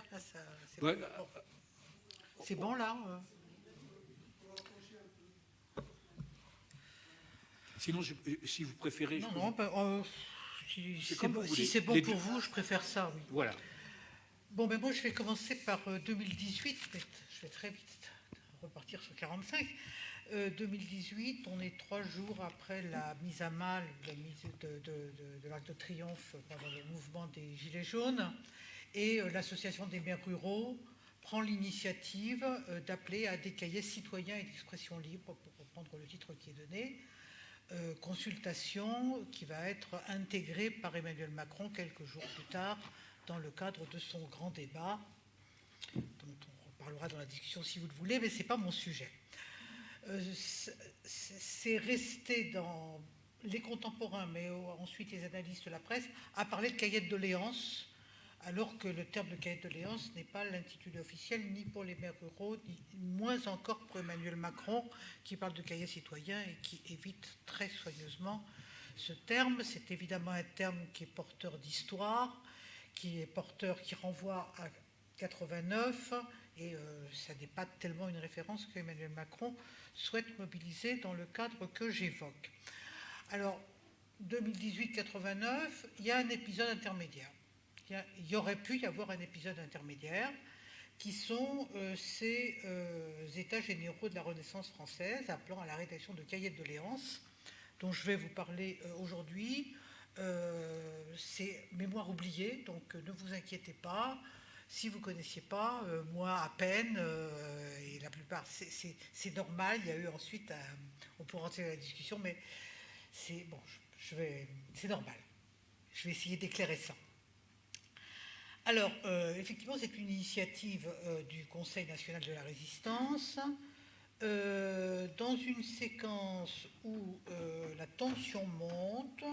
faire là, c'est Ouais, bon. C'est bon là sinon, si vous préférez... Non, je peux non, vous- c'est comme vous si voulez. c'est bon Les pour deux. vous, je préfère ça, oui. Voilà. Bon, ben moi, je vais commencer par 2018, mais je vais très vite repartir sur 45. 2018, on est 3 jours après la mise à mal la mise de l'Arc de Triomphe pendant le mouvement des Gilets jaunes, et l'Association des maires ruraux prend l'initiative d'appeler à des cahiers citoyens et d'expression libre, pour reprendre le titre qui est donné, consultation qui va être intégrée par Emmanuel Macron quelques jours plus tard dans le cadre de son grand débat, dont on reparlera dans la discussion si vous le voulez, mais ce n'est pas mon sujet. C'est resté dans les contemporains, mais ensuite les analystes de la presse, à parler de cahier de doléances, alors que le terme de cahier de doléances n'est pas l'intitulé officiel, ni pour les maires ruraux, ni moins encore pour Emmanuel Macron, qui parle de cahier citoyen et qui évite très soigneusement ce terme. C'est évidemment un terme qui est porteur d'histoire, qui renvoie à 89, et ça n'est pas tellement une référence qu'Emmanuel Macron souhaite mobiliser dans le cadre que j'évoque. Alors, 2018-89, il y a un épisode intermédiaire. Il y aurait pu y avoir un épisode intermédiaire, qui sont ces états généraux de la Renaissance française, appelant à la rédaction de cahiers de doléances, dont je vais vous parler aujourd'hui. C'est mémoire oubliée, donc ne vous inquiétez pas. Si vous ne connaissiez pas, moi à peine, et la plupart, c'est normal. Il y a eu ensuite, on pourra entrer dans la discussion, mais c'est bon, c'est normal. Je vais essayer d'éclairer ça. Alors, effectivement, c'est une initiative du Conseil national de la résistance, dans une séquence où la tension monte,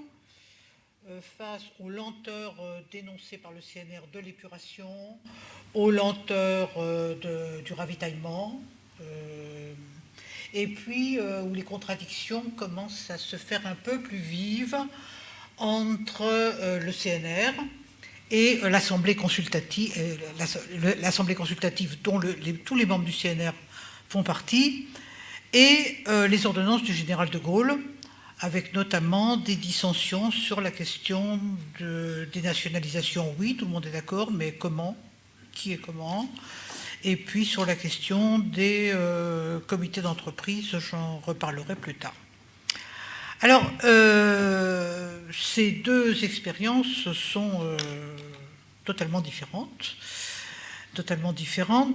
face aux lenteurs dénoncées par le CNR de l'épuration, aux lenteurs du ravitaillement, et puis où les contradictions commencent à se faire un peu plus vives entre le CNR et l'Assemblée consultative, dont tous les membres du CNR font partie, et les ordonnances du général de Gaulle, avec notamment des dissensions sur la question des nationalisations. Oui, tout le monde est d'accord, mais comment? Qui et comment? Et puis sur la question des comités d'entreprise, j'en reparlerai plus tard. Alors, ces deux expériences sont totalement différentes,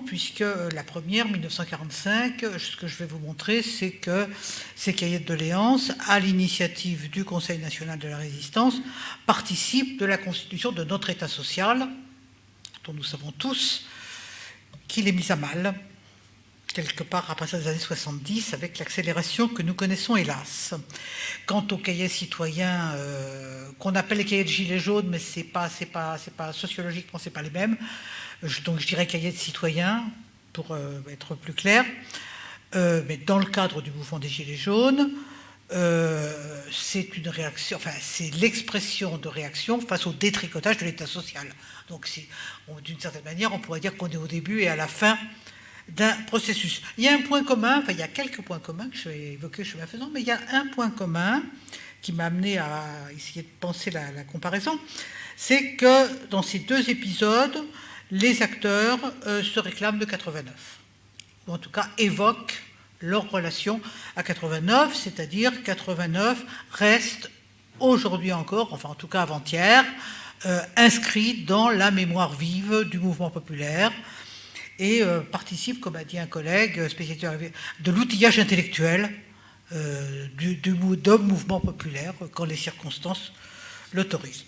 puisque la première, 1945, ce que je vais vous montrer, c'est que ces cahiers de doléances, à l'initiative du Conseil national de la résistance, participent de la constitution de notre État social, dont nous savons tous qu'il est mis à mal, quelque part après les années 70, avec l'accélération que nous connaissons, hélas. Quant aux cahiers citoyens, qu'on appelle les cahiers de gilets jaunes, mais c'est pas sociologiquement, c'est pas les mêmes. Donc je dirais cahiers de citoyens, pour être plus clair. Mais dans le cadre du mouvement des gilets jaunes, c'est une réaction, enfin c'est l'expression de réaction face au détricotage de l'État social. Donc d'une certaine manière, on pourrait dire qu'on est au début et à la fin d'un processus. Il y a un point commun, enfin il y a quelques points communs que je vais évoquer chemin faisant, mais il y a un point commun qui m'a amené à essayer de penser la comparaison, c'est que dans ces deux épisodes, les acteurs se réclament de 89, ou en tout cas évoquent leur relation à 89, c'est-à-dire 89 reste aujourd'hui encore, enfin en tout cas avant-hier, inscrit dans la mémoire vive du mouvement populaire, et participe, comme a dit un collègue spécialiste de l'outillage intellectuel d'hommes mouvement populaire quand les circonstances l'autorisent.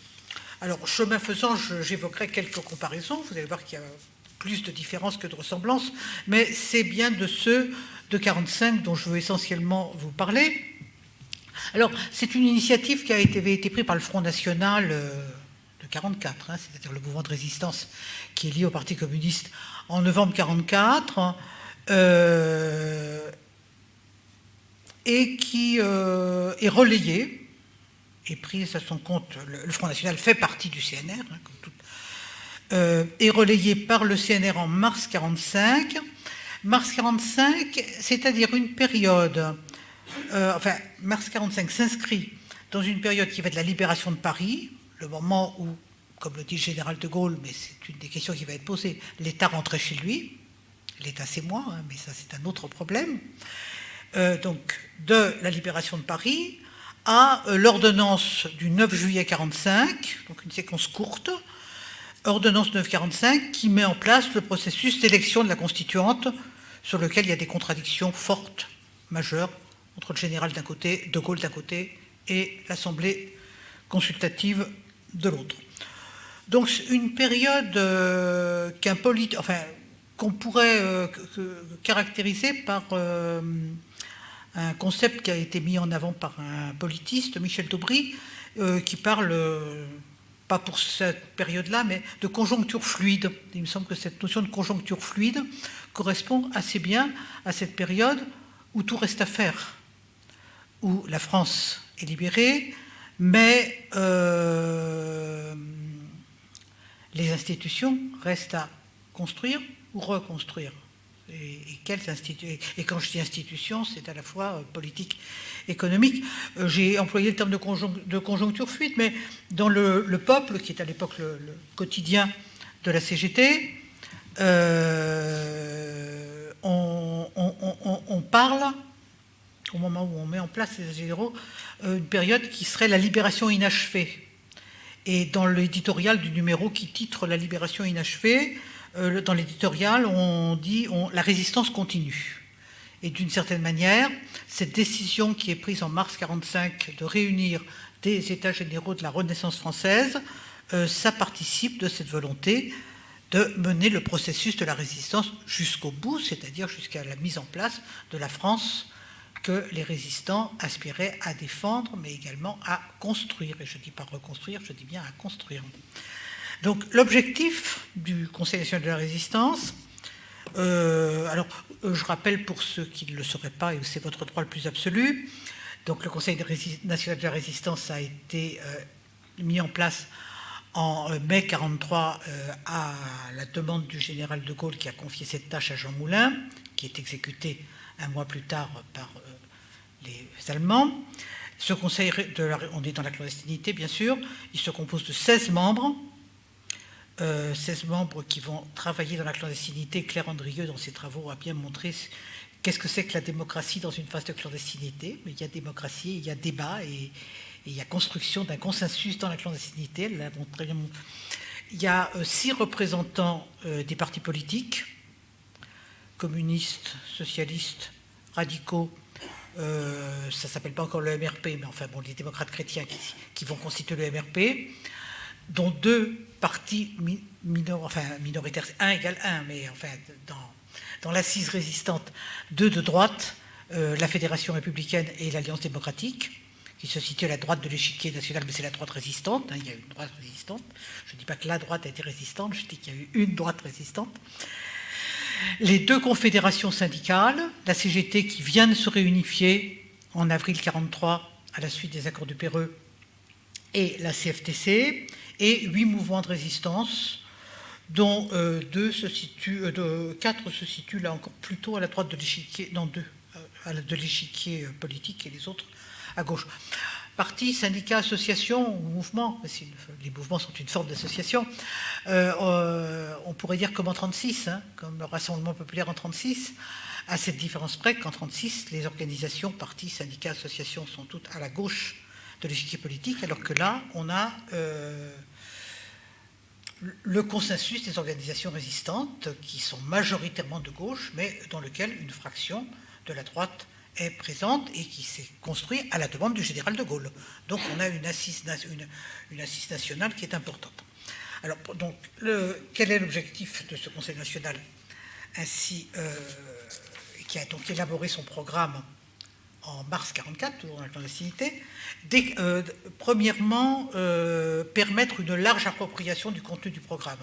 Alors, chemin faisant, j'évoquerai quelques comparaisons. Vous allez voir qu'il y a plus de différences que de ressemblances, mais c'est bien de ceux de 1945 dont je veux essentiellement vous parler. Alors, c'est une initiative qui avait été prise par le Front National de 1944, c'est-à-dire le mouvement de résistance qui est lié au Parti communiste en novembre 1944, et qui est relayée et prise à son compte. Le Front National fait partie du CNR, comme tout. est relayé par le CNR en mars 1945. Mars 1945, c'est-à-dire une période... mars 1945 s'inscrit dans une période qui va de la libération de Paris, le moment où, comme le dit le général de Gaulle, mais c'est une des questions qui va être posée, l'État rentrait chez lui. L'État, c'est moi, hein, mais ça, c'est un autre problème. Donc, de la libération de Paris à l'ordonnance du 9 juillet 1945, donc une séquence courte, ordonnance 945, qui met en place le processus d'élection de la constituante, sur lequel il y a des contradictions fortes, majeures, entre le général d'un côté, de Gaulle d'un côté, et l'Assemblée consultative de l'autre. Donc une période qu'on pourrait caractériser par un concept qui a été mis en avant par un politiste, Michel Daubry, qui parle, pas pour cette période-là, mais de conjoncture fluide. Il me semble que cette notion de conjoncture fluide correspond assez bien à cette période où tout reste à faire, où la France est libérée, mais les institutions restent à construire ou reconstruire. Et quelles institutions ? Et quand je dis institutions, c'est à la fois politique, économique. J'ai employé le terme de conjoncture fluide, mais dans le Peuple, qui est à l'époque le quotidien de la CGT, on parle, au moment où on met en place ces généraux, une période qui serait la libération inachevée. Et dans l'éditorial du numéro qui titre La libération inachevée, dans l'éditorial, on dit la résistance continue. Et d'une certaine manière, cette décision qui est prise en mars 1945 de réunir des États généraux de la Renaissance française, ça participe de cette volonté de mener le processus de la résistance jusqu'au bout, c'est-à-dire jusqu'à la mise en place de la France que les résistants aspiraient à défendre, mais également à construire. Et je ne dis pas reconstruire, je dis bien à construire. Donc l'objectif du Conseil national de la résistance, je rappelle pour ceux qui ne le sauraient pas, et c'est votre droit le plus absolu, donc le Conseil national de la résistance a été mis en place en mai 1943 à la demande du général de Gaulle qui a confié cette tâche à Jean Moulin, qui est exécuté un mois plus tard par les Allemands. Ce conseil, on est dans la clandestinité bien sûr, il se compose de 16 membres, 16 membres qui vont travailler dans la clandestinité. Claire Andrieux, dans ses travaux, a bien montré qu'est-ce que c'est que la démocratie dans une phase de clandestinité. Mais il y a démocratie, il y a débat et il y a construction d'un consensus dans la clandestinité. Elle l'a montré. Il y a 6 représentants des partis politiques, communistes, socialistes, radicaux, ça ne s'appelle pas encore le MRP, mais enfin bon, les démocrates chrétiens qui vont constituer le MRP, dont 2 partis minoritaires, 1 égale 1, mais enfin dans l'assise résistante, 2 de droite, la Fédération républicaine et l'Alliance démocratique, qui se situe à la droite de l'échiquier national, mais c'est la droite résistante, hein, il y a une droite résistante. Je ne dis pas que la droite a été résistante, je dis qu'il y a eu une droite résistante. Les 2 confédérations syndicales, la CGT qui vient de se réunifier en avril 1943 à la suite des accords de Péreux, et la CFTC, et 8 mouvements de résistance, dont 4 se situent là encore plutôt à la droite de l'échiquier, de l'échiquier politique, et les autres à gauche. Partis, syndicats, associations ou mouvements, les mouvements sont une forme d'association, on pourrait dire comme en 1936, hein, comme le Rassemblement populaire en 1936, à cette différence près qu'en 1936, les organisations, partis, syndicats, associations sont toutes à la gauche de l'échiquier politique, alors que là, on a le consensus des organisations résistantes qui sont majoritairement de gauche, mais dans lequel une fraction de la droite est présente et qui s'est construite à la demande du général de Gaulle. Donc on a une assise nationale qui est importante. Alors, donc, quel est l'objectif de ce Conseil national ainsi, qui a donc élaboré son programme en mars 1944, toujours dans la clandestinité, premièrement, permettre une large appropriation du contenu du programme.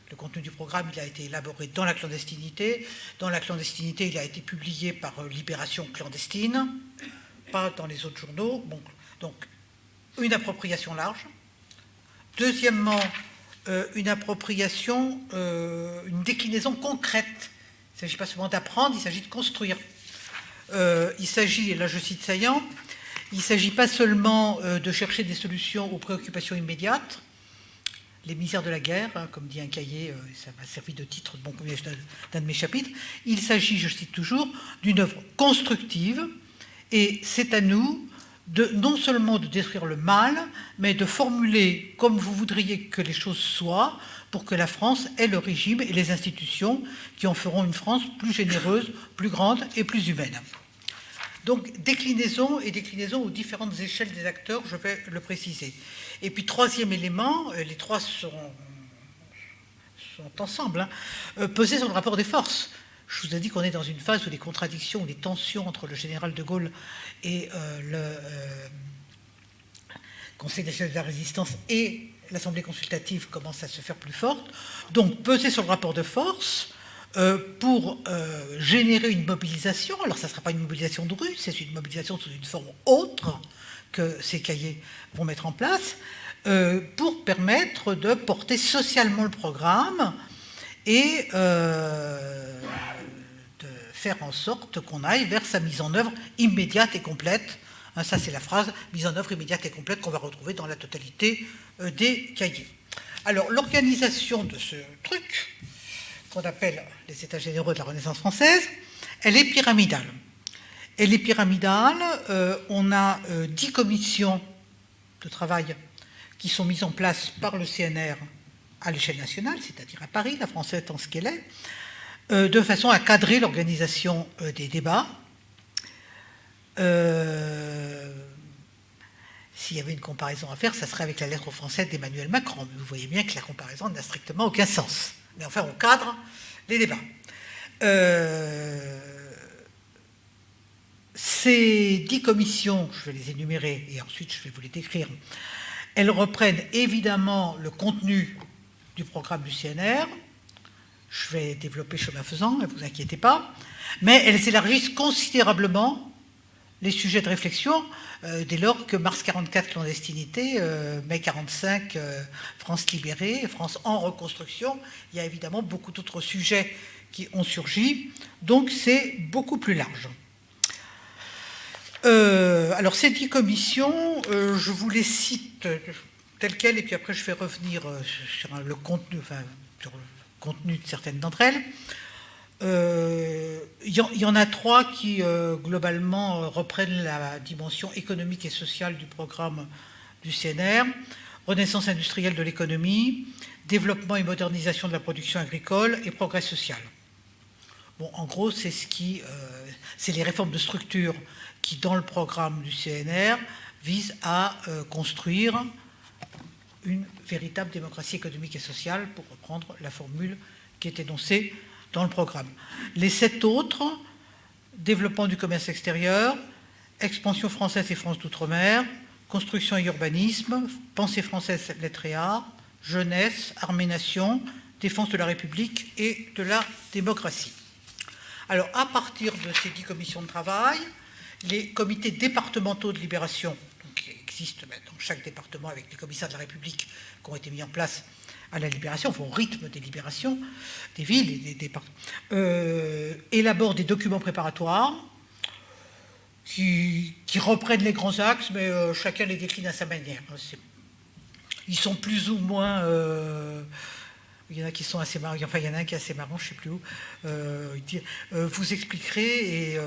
Le contenu du programme, il a été élaboré dans la clandestinité. Dans la clandestinité, il a été publié par Libération clandestine, pas dans les autres journaux. Donc une appropriation large. Deuxièmement, une appropriation, une déclinaison concrète. Il ne s'agit pas seulement d'apprendre, il s'agit de construire. Il s'agit, et là je cite Saillant, il ne s'agit pas seulement de chercher des solutions aux préoccupations immédiates, les misères de la guerre, hein, comme dit un cahier, ça m'a servi de titre de bon combien d'un de mes chapitres. Il s'agit, je cite toujours, d'une œuvre constructive, et c'est à nous non seulement de détruire le mal, mais de formuler comme vous voudriez que les choses soient pour que la France ait le régime et les institutions qui en feront une France plus généreuse, plus grande et plus humaine. Donc déclinaison et déclinaison aux différentes échelles des acteurs, je vais le préciser. Et puis troisième élément, les trois sont ensemble, hein, peser sur le rapport des forces. Je vous ai dit qu'on est dans une phase où les contradictions, où les tensions entre le général de Gaulle et le Conseil national de la résistance et l'Assemblée consultative commencent à se faire plus fortes. Donc peser sur le rapport de force pour générer une mobilisation. Alors ça ne sera pas une mobilisation de rue, c'est une mobilisation sous une forme autre que ces cahiers vont mettre en place, pour permettre de porter socialement le programme et de faire en sorte qu'on aille vers sa mise en œuvre immédiate et complète. Ça, c'est la phrase « mise en œuvre immédiate et complète » qu'on va retrouver dans la totalité des cahiers. Alors, l'organisation de ce truc, qu'on appelle les États généraux de la Renaissance française, elle est pyramidale. Elle est pyramidale. On a 10 commissions de travail qui sont mises en place par le CNR à l'échelle nationale, c'est-à-dire à Paris, la française étant ce qu'elle est, de façon à cadrer l'organisation des débats. S'il y avait une comparaison à faire, ça serait avec la lettre française d'Emmanuel Macron. Mais vous voyez bien que la comparaison n'a strictement aucun sens. Mais enfin, on cadre les débats. Ces 10 commissions, je vais les énumérer et ensuite je vais vous les décrire, elles reprennent évidemment le contenu du programme du CNR. Je vais développer chemin faisant, ne vous inquiétez pas. Mais elles élargissent considérablement les sujets de réflexion dès lors que mars 44, clandestinité, mai 45, France libérée, France en reconstruction. Il y a évidemment beaucoup d'autres sujets qui ont surgi. Donc c'est beaucoup plus large. Alors ces 10 commissions, je vous les cite telles quelles, et puis après je vais revenir sur le contenu, enfin, sur le contenu de certaines d'entre elles. Il y en a 3 qui, globalement, reprennent la dimension économique et sociale du programme du CNR. Renaissance industrielle de l'économie, développement et modernisation de la production agricole et progrès social. Bon, en gros, c'est les réformes de structure qui, dans le programme du CNR, visent à construire une véritable démocratie économique et sociale, pour reprendre la formule qui est énoncée dans le programme. Les 7 autres, développement du commerce extérieur, expansion française et France d'outre-mer, construction et urbanisme, pensée française, lettres et arts, jeunesse, armée-nation, défense de la République et de la démocratie. Alors, à partir de ces 10 commissions de travail, les comités départementaux de libération, donc, qui existent dans chaque département avec les commissaires de la République qui ont été mis en place à la libération, au rythme des libérations des villes et des départements, élaborent des documents préparatoires qui reprennent les grands axes, mais chacun les décline à sa manière. Ils sont plus ou moins... il y en a qui sont assez marrants, enfin il y en a un qui est assez marrant, je ne sais plus où. Il dit, vous expliquerez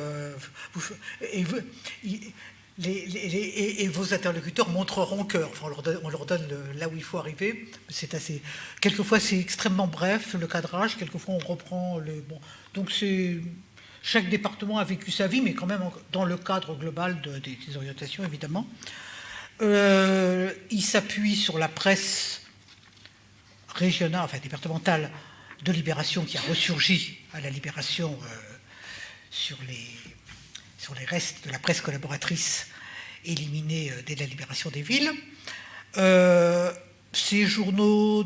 et vos interlocuteurs montreront que, enfin on leur donne là où il faut arriver. C'est assez. Quelquefois c'est extrêmement bref le cadrage, quelquefois on reprend le. Bon, donc chaque département a vécu sa vie, mais quand même dans le cadre global des orientations évidemment. Il s'appuie sur la presse régionale, enfin départementale de Libération qui a ressurgi à la Libération sur les restes de la presse collaboratrice éliminée dès la libération des villes. Ces journaux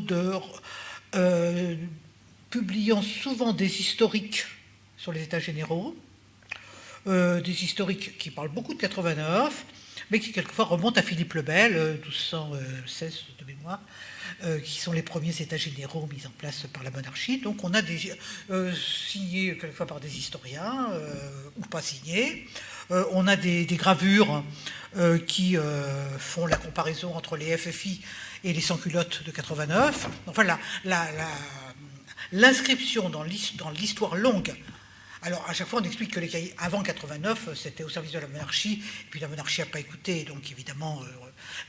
publiant souvent des historiques sur les États généraux, des historiques qui parlent beaucoup de 89, mais qui quelquefois remontent à Philippe le Bel, 1216 de mémoire, qui sont les premiers états généraux mis en place par la monarchie. Donc on a des signés quelquefois par des historiens, ou pas signés. On a des gravures qui font la comparaison entre les FFI et les sans-culottes de 89. Enfin, l'inscription dans l'histoire longue. Alors, à chaque fois, on explique que les cahiers avant 89, c'était au service de la monarchie, et puis la monarchie n'a pas écouté, donc évidemment.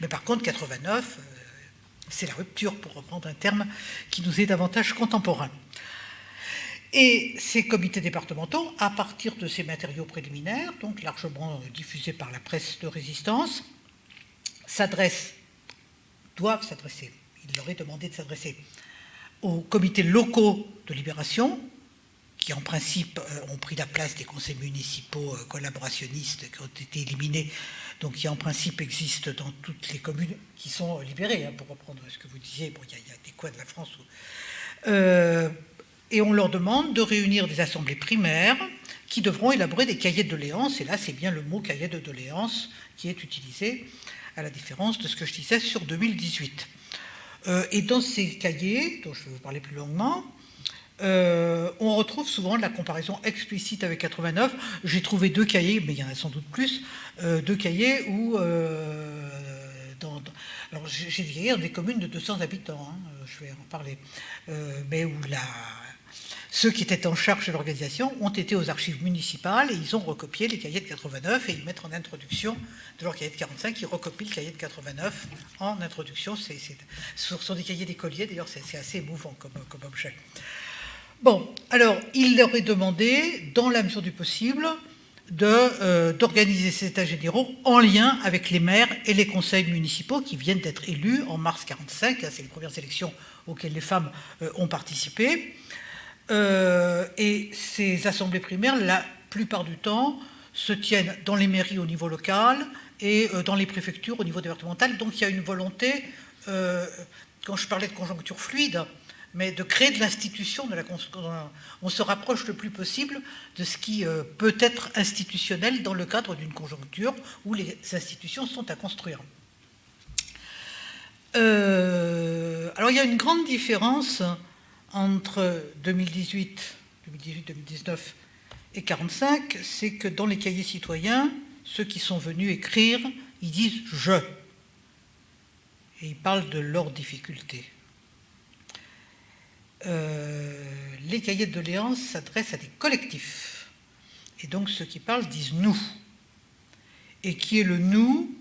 Mais par contre, 89, c'est la rupture, pour reprendre un terme qui nous est davantage contemporain. Et ces comités départementaux, à partir de ces matériaux préliminaires, donc largement diffusés par la presse de résistance, doivent s'adresser, il leur est demandé de s'adresser aux comités locaux de libération, qui en principe ont pris la place des conseils municipaux collaborationnistes qui ont été éliminés, donc qui en principe existent dans toutes les communes qui sont libérées, hein, pour reprendre ce que vous disiez. Bon, il y a des coins de la France où... et on leur demande de réunir des assemblées primaires qui devront élaborer des cahiers de doléances, et là c'est bien le mot cahier de doléances qui est utilisé, à la différence de ce que je disais sur 2018. Et dans ces cahiers, dont je vais vous parler plus longuement, on retrouve souvent la comparaison explicite avec 89. J'ai trouvé 2 cahiers, mais il y en a sans doute plus, 2 cahiers où... alors j'ai des cahiers dans des communes de 200 habitants, hein, je vais en parler, mais où ceux qui étaient en charge de l'organisation ont été aux archives municipales et ils ont recopié les cahiers de 89 et ils mettent en introduction de leur cahier de 45, ils recopient le cahier de 89 en introduction. Ce sont des cahiers d'écoliers, d'ailleurs c'est assez émouvant comme objet. Bon, alors il leur est demandé, dans la mesure du possible, d'organiser ces états généraux en lien avec les maires et les conseils municipaux qui viennent d'être élus en mars 1945. C'est les premières élections auxquelles les femmes ont participé. Et ces assemblées primaires, la plupart du temps, se tiennent dans les mairies au niveau local et dans les préfectures au niveau départemental. Donc il y a une volonté, quand je parlais de conjoncture fluide, mais de créer de l'institution, on se rapproche le plus possible de ce qui peut être institutionnel dans le cadre d'une conjoncture où les institutions sont à construire. Alors il y a une grande différence entre 2018, 2019 et 45, c'est que dans les cahiers citoyens, ceux qui sont venus écrire, ils disent « je ». Et ils parlent de leurs difficultés. Les cahiers de doléances s'adressent à des collectifs. Et donc ceux qui parlent disent « nous ». Et qui est le « nous »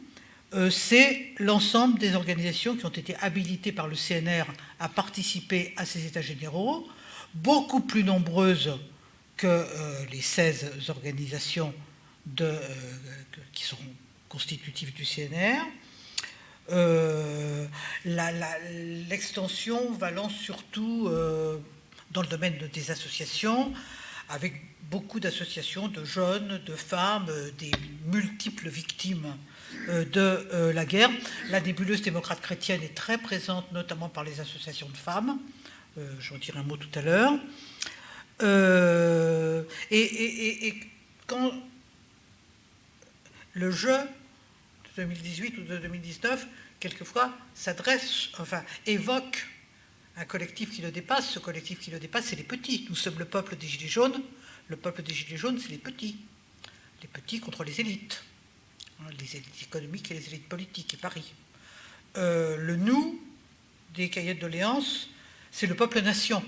c'est l'ensemble des organisations qui ont été habilitées par le CNR à participer à ces états généraux, beaucoup plus nombreuses que les 16 organisations qui sont constitutives du CNR. L'extension valant surtout dans le domaine des associations, avec beaucoup d'associations de jeunes, de femmes, des multiples victimes de la guerre. La nébuleuse démocrate chrétienne est très présente, notamment par les associations de femmes. J'en dirai un mot tout à l'heure. Et quand le jeu de 2018 ou de 2019, quelquefois, évoque un collectif qui le dépasse. Ce collectif qui le dépasse, c'est les petits. Nous sommes le peuple des Gilets jaunes. Le peuple des Gilets jaunes, c'est les petits. Les petits contre les élites. Les élites économiques et les élites politiques, et Paris. Le nous des cahiers de doléances, c'est le peuple-nation.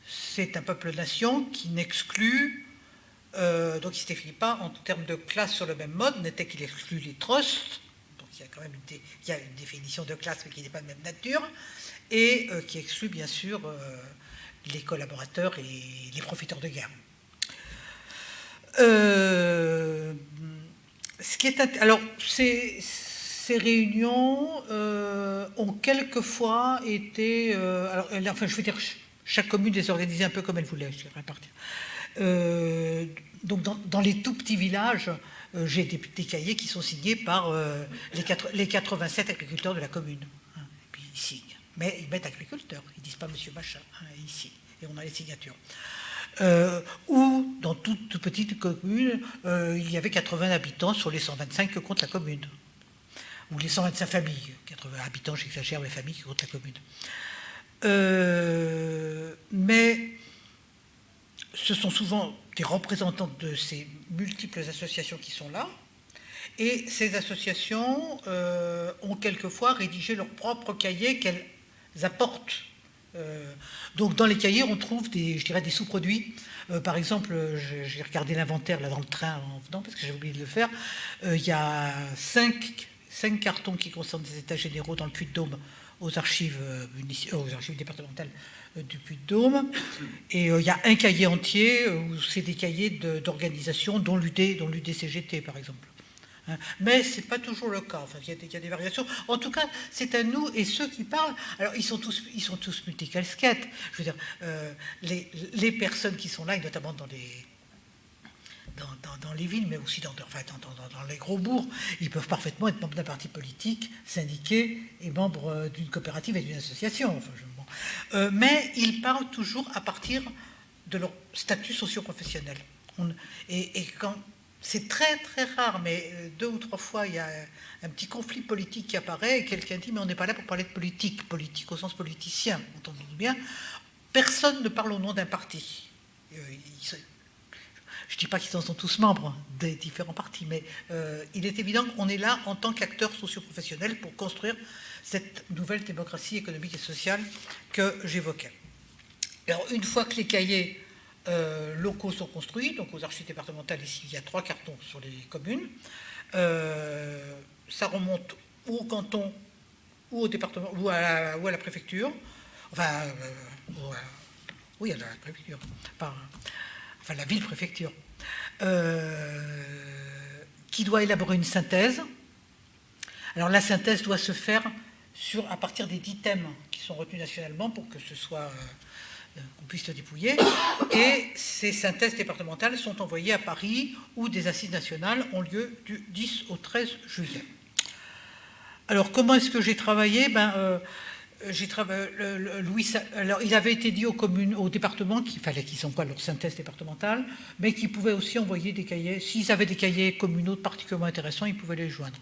C'est un peuple-nation qui n'exclut, donc il ne se définit pas en termes de classe sur le même mode, n'était qu'il exclut les trusts, donc il y a quand même une définition de classe, mais qui n'est pas de même nature, et qui exclut bien sûr les collaborateurs et les profiteurs de guerre. Alors, ces réunions ont quelquefois été... enfin, je veux dire, chaque commune les organisait un peu comme elle voulait, je dirais, répartir. Donc, dans les tout petits villages, j'ai des cahiers qui sont signés par les 87 agriculteurs de la commune. Hein, et puis, ils signent. Mais ils mettent agriculteurs, ils ne disent pas monsieur machin, hein, ils signent. Et on a les signatures. Ou dans toute petite commune, il y avait 80 habitants sur les 125 que compte la commune. Ou les 125 familles, 80 habitants, j'exagère, les familles qui comptent la commune. Mais ce sont souvent des représentants de ces multiples associations qui sont là, et ces associations ont quelquefois rédigé leur propre cahier qu'elles apportent. Donc dans les cahiers, on trouve des sous-produits. Par exemple, j'ai regardé l'inventaire là dans le train en venant, parce que j'ai oublié de le faire. Il y a 5 cartons qui concernent des états généraux dans le Puy-de-Dôme aux archives départementales du Puy-de-Dôme. Et il y a un cahier entier où c'est des cahiers d'organisation, dont l'UDCGT, par exemple. Mais ce n'est pas toujours le cas. Enfin, il y a des variations. En tout cas, c'est à nous, et ceux qui parlent, alors ils sont tous multicasquettes. Je veux dire, les personnes qui sont là, et notamment dans les villes, mais aussi dans les gros bourgs, ils peuvent parfaitement être membres d'un parti politique, syndiqués et membres d'une coopérative et d'une association. Mais ils parlent toujours à partir de leur statut socio-professionnel. Et quand c'est très très rare, mais 2 ou 3 fois, il y a un petit conflit politique qui apparaît et quelqu'un dit « mais on n'est pas là pour parler de politique au sens politicien, entendez-vous bien. Personne ne parle au nom d'un parti. » Je ne dis pas qu'ils en sont tous membres des différents partis, mais il est évident qu'on est là en tant qu'acteur socio-professionnel pour construire cette nouvelle démocratie économique et sociale que j'évoquais. Alors, une fois que les cahiers locaux sont construits, donc aux archives départementales, ici, il y a 3 cartons sur les communes, ça remonte ou au canton, ou au département, ou à la préfecture, enfin, oui, à la préfecture, enfin la ville-préfecture, qui doit élaborer une synthèse. Alors la synthèse doit se faire à partir des 10 thèmes qui sont retenus nationalement pour que ce soit qu'on puisse le dépouiller. Et ces synthèses départementales sont envoyées à Paris, où des assises nationales ont lieu du 10 au 13 juillet. Alors comment est-ce que j'ai travaillé ? Alors, il avait été dit aux communes, aux départements qu'il fallait qu'ils envoient leur synthèse départementale, mais qu'ils pouvaient aussi envoyer des cahiers. S'ils avaient des cahiers communaux particulièrement intéressants, ils pouvaient les joindre.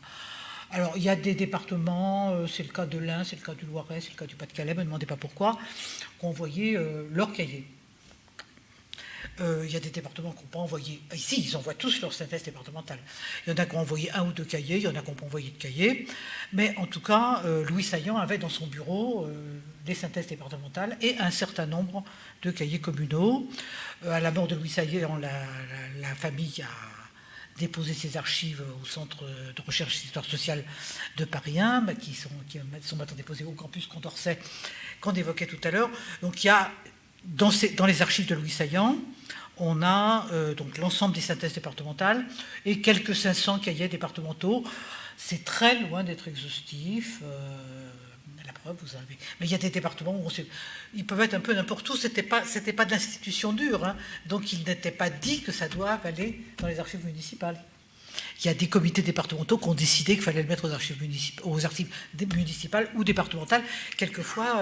Alors, il y a des départements, c'est le cas de l'Ain, c'est le cas du Loiret, c'est le cas du Pas-de-Calais, ne me demandez pas pourquoi, qui ont envoyé leurs cahiers. Il y a des départements qui n'ont pas envoyé. Ici, ils envoient tous leur synthèse départementale. Il y en a qui ont envoyé 1 ou 2 cahiers, il y en a qui n'ont pas envoyé de cahiers. Mais en tout cas, Louis Saillant avait dans son bureau des synthèses départementales et un certain nombre de cahiers communaux. À la mort de Louis Saillant, la famille a déposé ses archives au Centre de recherche d'histoire sociale de Paris 1, qui sont maintenant déposées au campus Condorcet, qu'on évoquait tout à l'heure. Donc il y a, dans les archives de Louis Saillant, on a donc l'ensemble des synthèses départementales et quelques 500 cahiers départementaux. C'est très loin d'être exhaustif. La preuve, vous avez. Mais il y a des départements où ils peuvent être un peu n'importe où. C'était pas de l'institution dure, hein. Donc il n'était pas dit que ça doit aller dans les archives municipales. Il y a des comités départementaux qui ont décidé qu'il fallait le mettre aux archives municipales ou départementales. Quelquefois,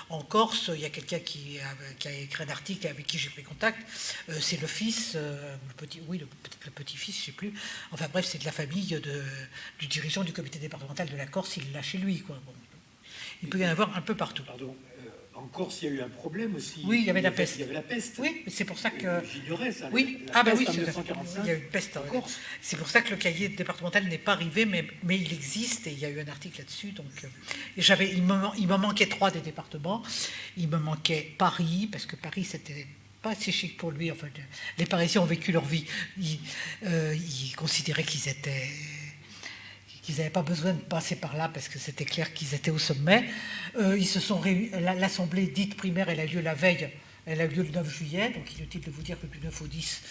en Corse, il y a quelqu'un qui a écrit un article avec qui j'ai pris contact. C'est le fils, le petit-fils, je ne sais plus. Enfin bref, c'est de la famille du dirigeant du comité départemental de la Corse. Il l'a chez lui, quoi. Bon. Il peut y en avoir un peu partout. Pardon. En Corse, il y a eu un problème aussi. Oui, il y avait la peste. Il y avait la peste. Oui, mais c'est pour ça que... J'ignorais ça. Oui, oui, il y a eu une peste en Corse. C'est pour ça que le cahier départemental n'est pas arrivé, mais il existe et il y a eu un article là-dessus. Donc, il me manquait 3 des départements. Il me manquait Paris, parce que Paris, c'était pas assez chic pour lui. Enfin, les Parisiens ont vécu leur vie. Ils considéraient qu'ils n'avaient pas besoin de passer par là parce que c'était clair qu'ils étaient au sommet. Ils se sont réunis. L'assemblée dite primaire, elle a lieu la veille, elle a lieu le 9 juillet, donc inutile de vous dire que du 9 au 10,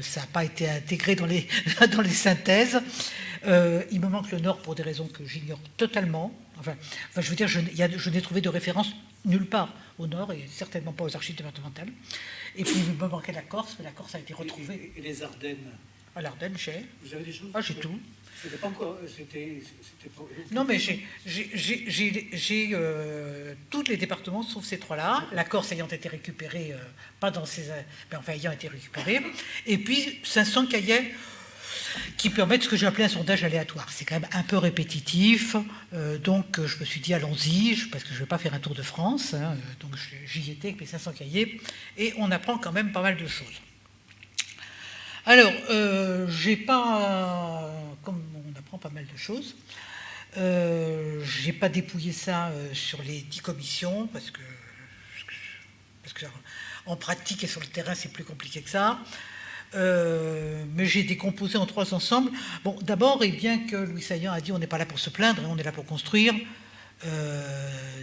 ça n'a pas été intégré dans les synthèses. Il me manque le Nord pour des raisons que j'ignore totalement. Enfin, je veux dire, je n'ai trouvé de référence nulle part au Nord et certainement pas aux archives départementales. Et puis il me manquait la Corse, mais la Corse a été retrouvée. Et les Ardennes? À l'Ardenne, j'ai. Vous avez des choses? Ah, j'ai tout. C'était pas encore... Non, mais j'ai tous les départements, sauf ces trois-là. La Corse ayant été récupérée, pas dans ces... Mais enfin, ayant été récupérée. Et puis, 500 cahiers qui permettent ce que j'ai appelé un sondage aléatoire. C'est quand même un peu répétitif, donc je me suis dit allons-y, parce que je ne vais pas faire un tour de France, hein, donc j'y étais avec mes 500 cahiers, et on apprend quand même pas mal de choses. Alors, j'ai pas, comme on apprend pas mal de choses, j'ai pas dépouillé ça sur les 10 commissions, parce que en pratique et sur le terrain, c'est plus compliqué que ça. Mais j'ai décomposé en 3 ensembles. Bon, d'abord, et bien que Louis Saillant a dit on n'est pas là pour se plaindre, on est là pour construire,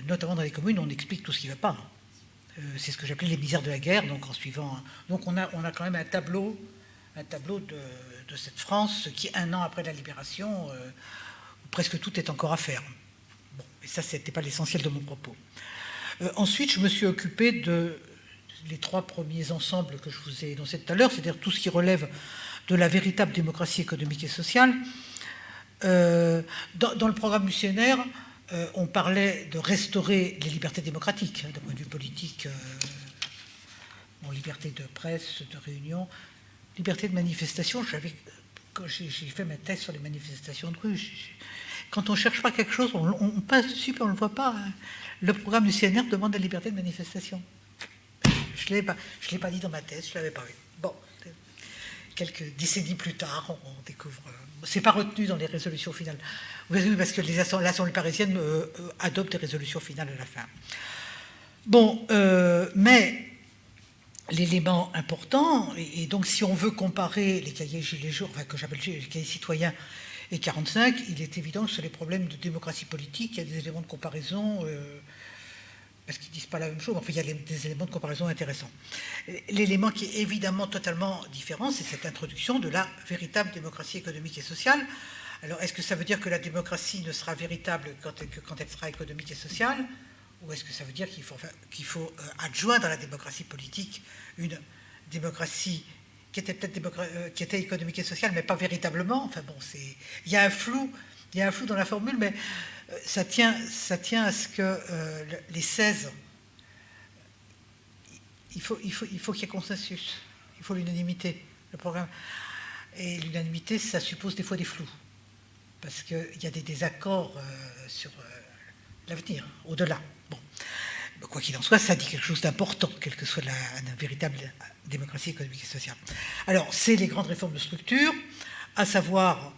notamment dans les communes, on explique tout ce qui ne va pas. C'est ce que j'appelais les misères de la guerre, donc en suivant... Donc on a quand même un tableau de cette France qui, 1 an après la libération, presque tout est encore à faire. Bon, et ça, ce n'était pas l'essentiel de mon propos. Ensuite, je me suis occupé de les 3 premiers ensembles que je vous ai énoncés tout à l'heure, c'est-à-dire tout ce qui relève de la véritable démocratie économique et sociale. Dans le programme du CNR, on parlait de restaurer les libertés démocratiques, d'un point de vue politique, liberté de presse, de réunion, liberté de manifestation. Quand j'ai fait ma thèse sur les manifestations de rue, quand on ne cherche pas quelque chose, on passe dessus et on ne le voit pas. Hein. Le programme du CNR demande la liberté de manifestation. Je ne l'ai pas dit dans ma thèse, je ne l'avais pas vu. Bon, quelques décennies plus tard, on découvre... Ce n'est pas retenu dans les résolutions finales. Oui, parce que l'Assemblée parisienne adopte des résolutions finales à la fin. Bon, mais l'élément important, et donc si on veut comparer les cahiers Gilets jaunes, enfin, que j'appelle les cahiers citoyens et 45, il est évident que sur les problèmes de démocratie politique, il y a des éléments de comparaison... parce qu'ils ne disent pas la même chose, enfin il y a des éléments de comparaison intéressants. L'élément qui est évidemment totalement différent, c'est cette introduction de la véritable démocratie économique et sociale. Alors, est-ce que ça veut dire que la démocratie ne sera véritable que quand elle sera économique et sociale, ou est-ce que ça veut dire qu'il faut adjoindre à la démocratie politique une démocratie qui était peut-être qui était économique et sociale, mais pas véritablement? Enfin bon, il y a un flou dans la formule, mais ça tient à ce que les 16, il faut qu'il y ait consensus, il faut l'unanimité, le programme. Et l'unanimité, ça suppose des fois des flous, parce qu'il y a des désaccords sur l'avenir, au-delà. Bon. Quoi qu'il en soit, ça dit quelque chose d'important, quelle que soit la véritable démocratie économique et sociale. Alors, c'est les grandes réformes de structure, à savoir...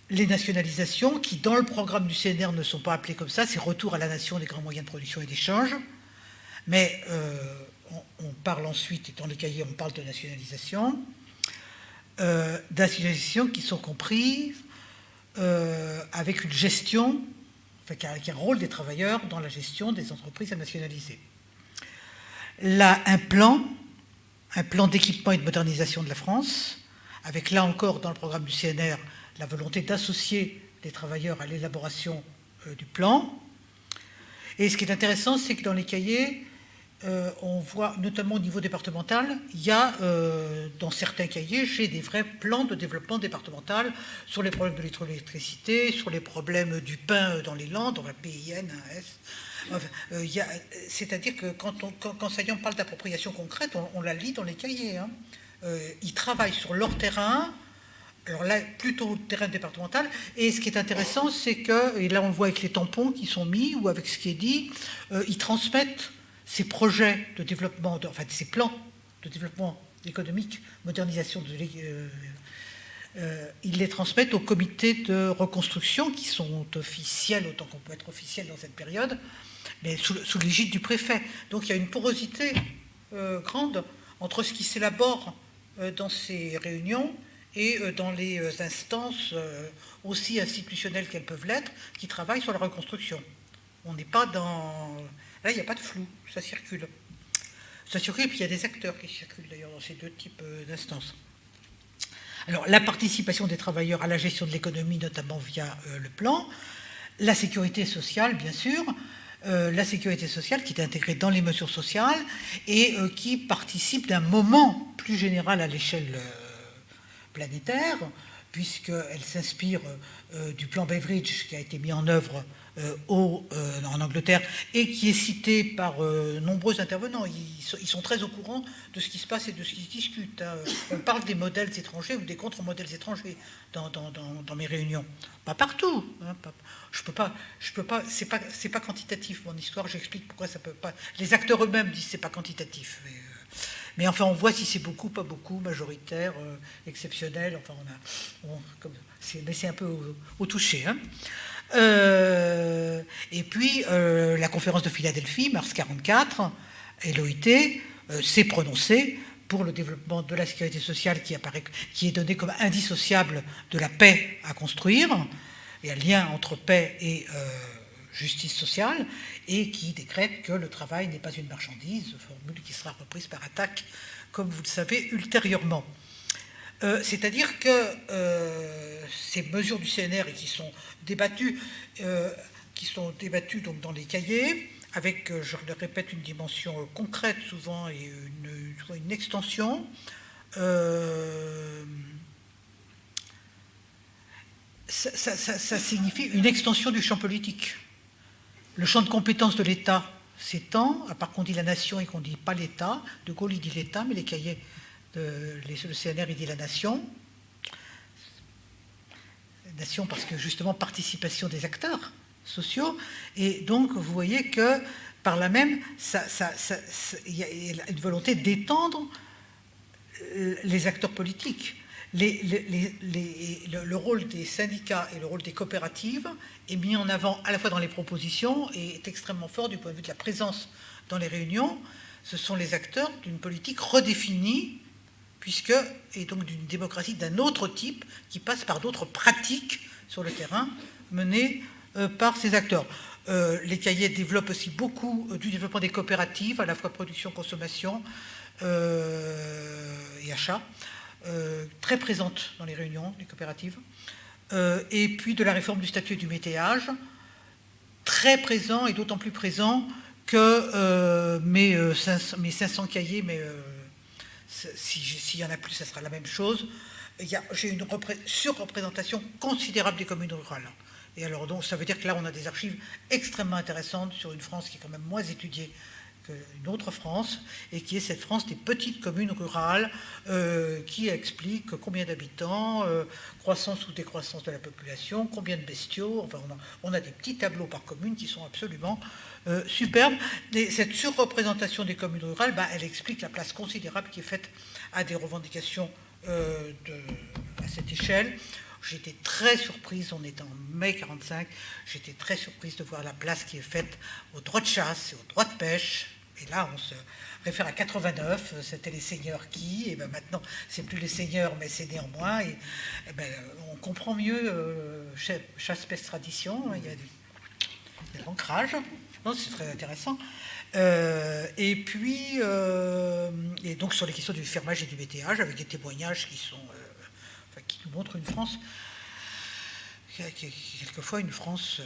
les nationalisations, qui dans le programme du CNR ne sont pas appelées comme ça, c'est retour à la nation des grands moyens de production et d'échange. Mais on parle ensuite, et dans les cahiers, on parle de nationalisation, qui sont comprises avec une gestion, enfin, qui a un rôle des travailleurs dans la gestion des entreprises à nationaliser. Là, un plan d'équipement et de modernisation de la France, avec là encore dans le programme du CNR, la volonté d'associer les travailleurs à l'élaboration du plan. Et ce qui est intéressant, c'est que dans les cahiers, on voit, notamment au niveau départemental, il y a, dans certains cahiers, j'ai des vrais plans de développement départemental sur les problèmes de l'hydroélectricité, sur les problèmes du pain dans les Landes, on va PIN, AS. Enfin, c'est-à-dire que quand Saillant parle d'appropriation concrète, on la lit dans les cahiers. Hein. Ils travaillent sur leur terrain. Alors là, plutôt au terrain départemental. Et ce qui est intéressant, c'est que, et là on le voit avec les tampons qui sont mis, ou avec ce qui est dit, ils transmettent ces projets de développement, enfin ces plans de développement économique, modernisation ils les transmettent aux comités de reconstruction qui sont officiels, autant qu'on peut être officiel dans cette période, mais sous l'égide du préfet. Donc il y a une porosité grande entre ce qui s'élabore dans ces réunions et dans les instances aussi institutionnelles qu'elles peuvent l'être, qui travaillent sur la reconstruction. On n'est pas dans... Là, il n'y a pas de flou, ça circule. Ça circule, et puis il y a des acteurs qui circulent d'ailleurs dans ces 2 types d'instances. Alors, la participation des travailleurs à la gestion de l'économie, notamment via le plan, la sécurité sociale, bien sûr, la sécurité sociale qui est intégrée dans les mesures sociales et qui participe d'un moment plus général à l'échelle planétaire, puisqu'elle s'inspire du plan Beveridge qui a été mis en œuvre en Angleterre et qui est cité par nombreux intervenants. Ils sont très au courant de ce qui se passe et de ce qui se discute. On parle des modèles étrangers ou des contre-modèles étrangers dans mes réunions. Pas partout. Je peux pas. C'est pas quantitatif mon histoire. J'explique pourquoi ça peut pas. Les acteurs eux-mêmes disent c'est pas quantitatif. Mais enfin, on voit si c'est beaucoup, pas beaucoup, majoritaire, exceptionnel. Enfin, mais c'est un peu au toucher. Et puis, la conférence de Philadelphie, mars 1944, et l'OIT s'est prononcée pour le développement de la sécurité sociale qui est donné comme indissociable de la paix à construire, et un lien entre paix et justice sociale, et qui décrète que le travail n'est pas une marchandise, formule qui sera reprise par Attac, comme vous le savez, ultérieurement. C'est-à-dire que ces mesures du CNR et qui sont débattues donc dans les cahiers, avec, je le répète, une dimension concrète souvent et une extension. Ça signifie une extension du champ politique. Le champ de compétences de l'État s'étend, à part qu'on dit la nation et qu'on ne dit pas l'État. De Gaulle, il dit l'État, mais les cahiers, le CNR, il dit la nation. Nation parce que, justement, participation des acteurs sociaux. Et donc, vous voyez que, par là même, il y a une volonté d'étendre les acteurs politiques. Le rôle des syndicats et le rôle des coopératives est mis en avant à la fois dans les propositions et est extrêmement fort du point de vue de la présence dans les réunions. Ce sont les acteurs d'une politique redéfinie, et donc d'une démocratie d'un autre type qui passe par d'autres pratiques sur le terrain menées par ces acteurs. Les cahiers développent aussi beaucoup du développement des coopératives, à la fois production, consommation et achat. Très présente dans les réunions des coopératives, et puis de la réforme du statut du métayage, très présent et d'autant plus présent que mes 500 cahiers, mais s'il y en a plus, ça sera la même chose. J'ai une surreprésentation considérable des communes rurales. Et alors donc, ça veut dire que là, on a des archives extrêmement intéressantes sur une France qui est quand même moins étudiée qu'une autre France, et qui est cette France des petites communes rurales, qui explique combien d'habitants, croissance ou décroissance de la population, combien de bestiaux. Enfin, on a des petits tableaux par commune qui sont absolument superbes. Et cette surreprésentation des communes rurales, elle explique la place considérable qui est faite à des revendications à cette échelle. J'étais très surprise, on est en mai 1945, j'étais très surprise de voir la place qui est faite aux droits de chasse et aux droits de pêche. Et là, on se réfère à 89, c'était les seigneurs qui, et maintenant, c'est plus les seigneurs, mais c'est néanmoins, et on comprend mieux chasse, pêche, tradition, il y a de l'ancrage, c'est très intéressant. Et puis, et donc sur les questions du fermage et du métayage, avec des témoignages qui nous montrent une France, qui est quelquefois une France,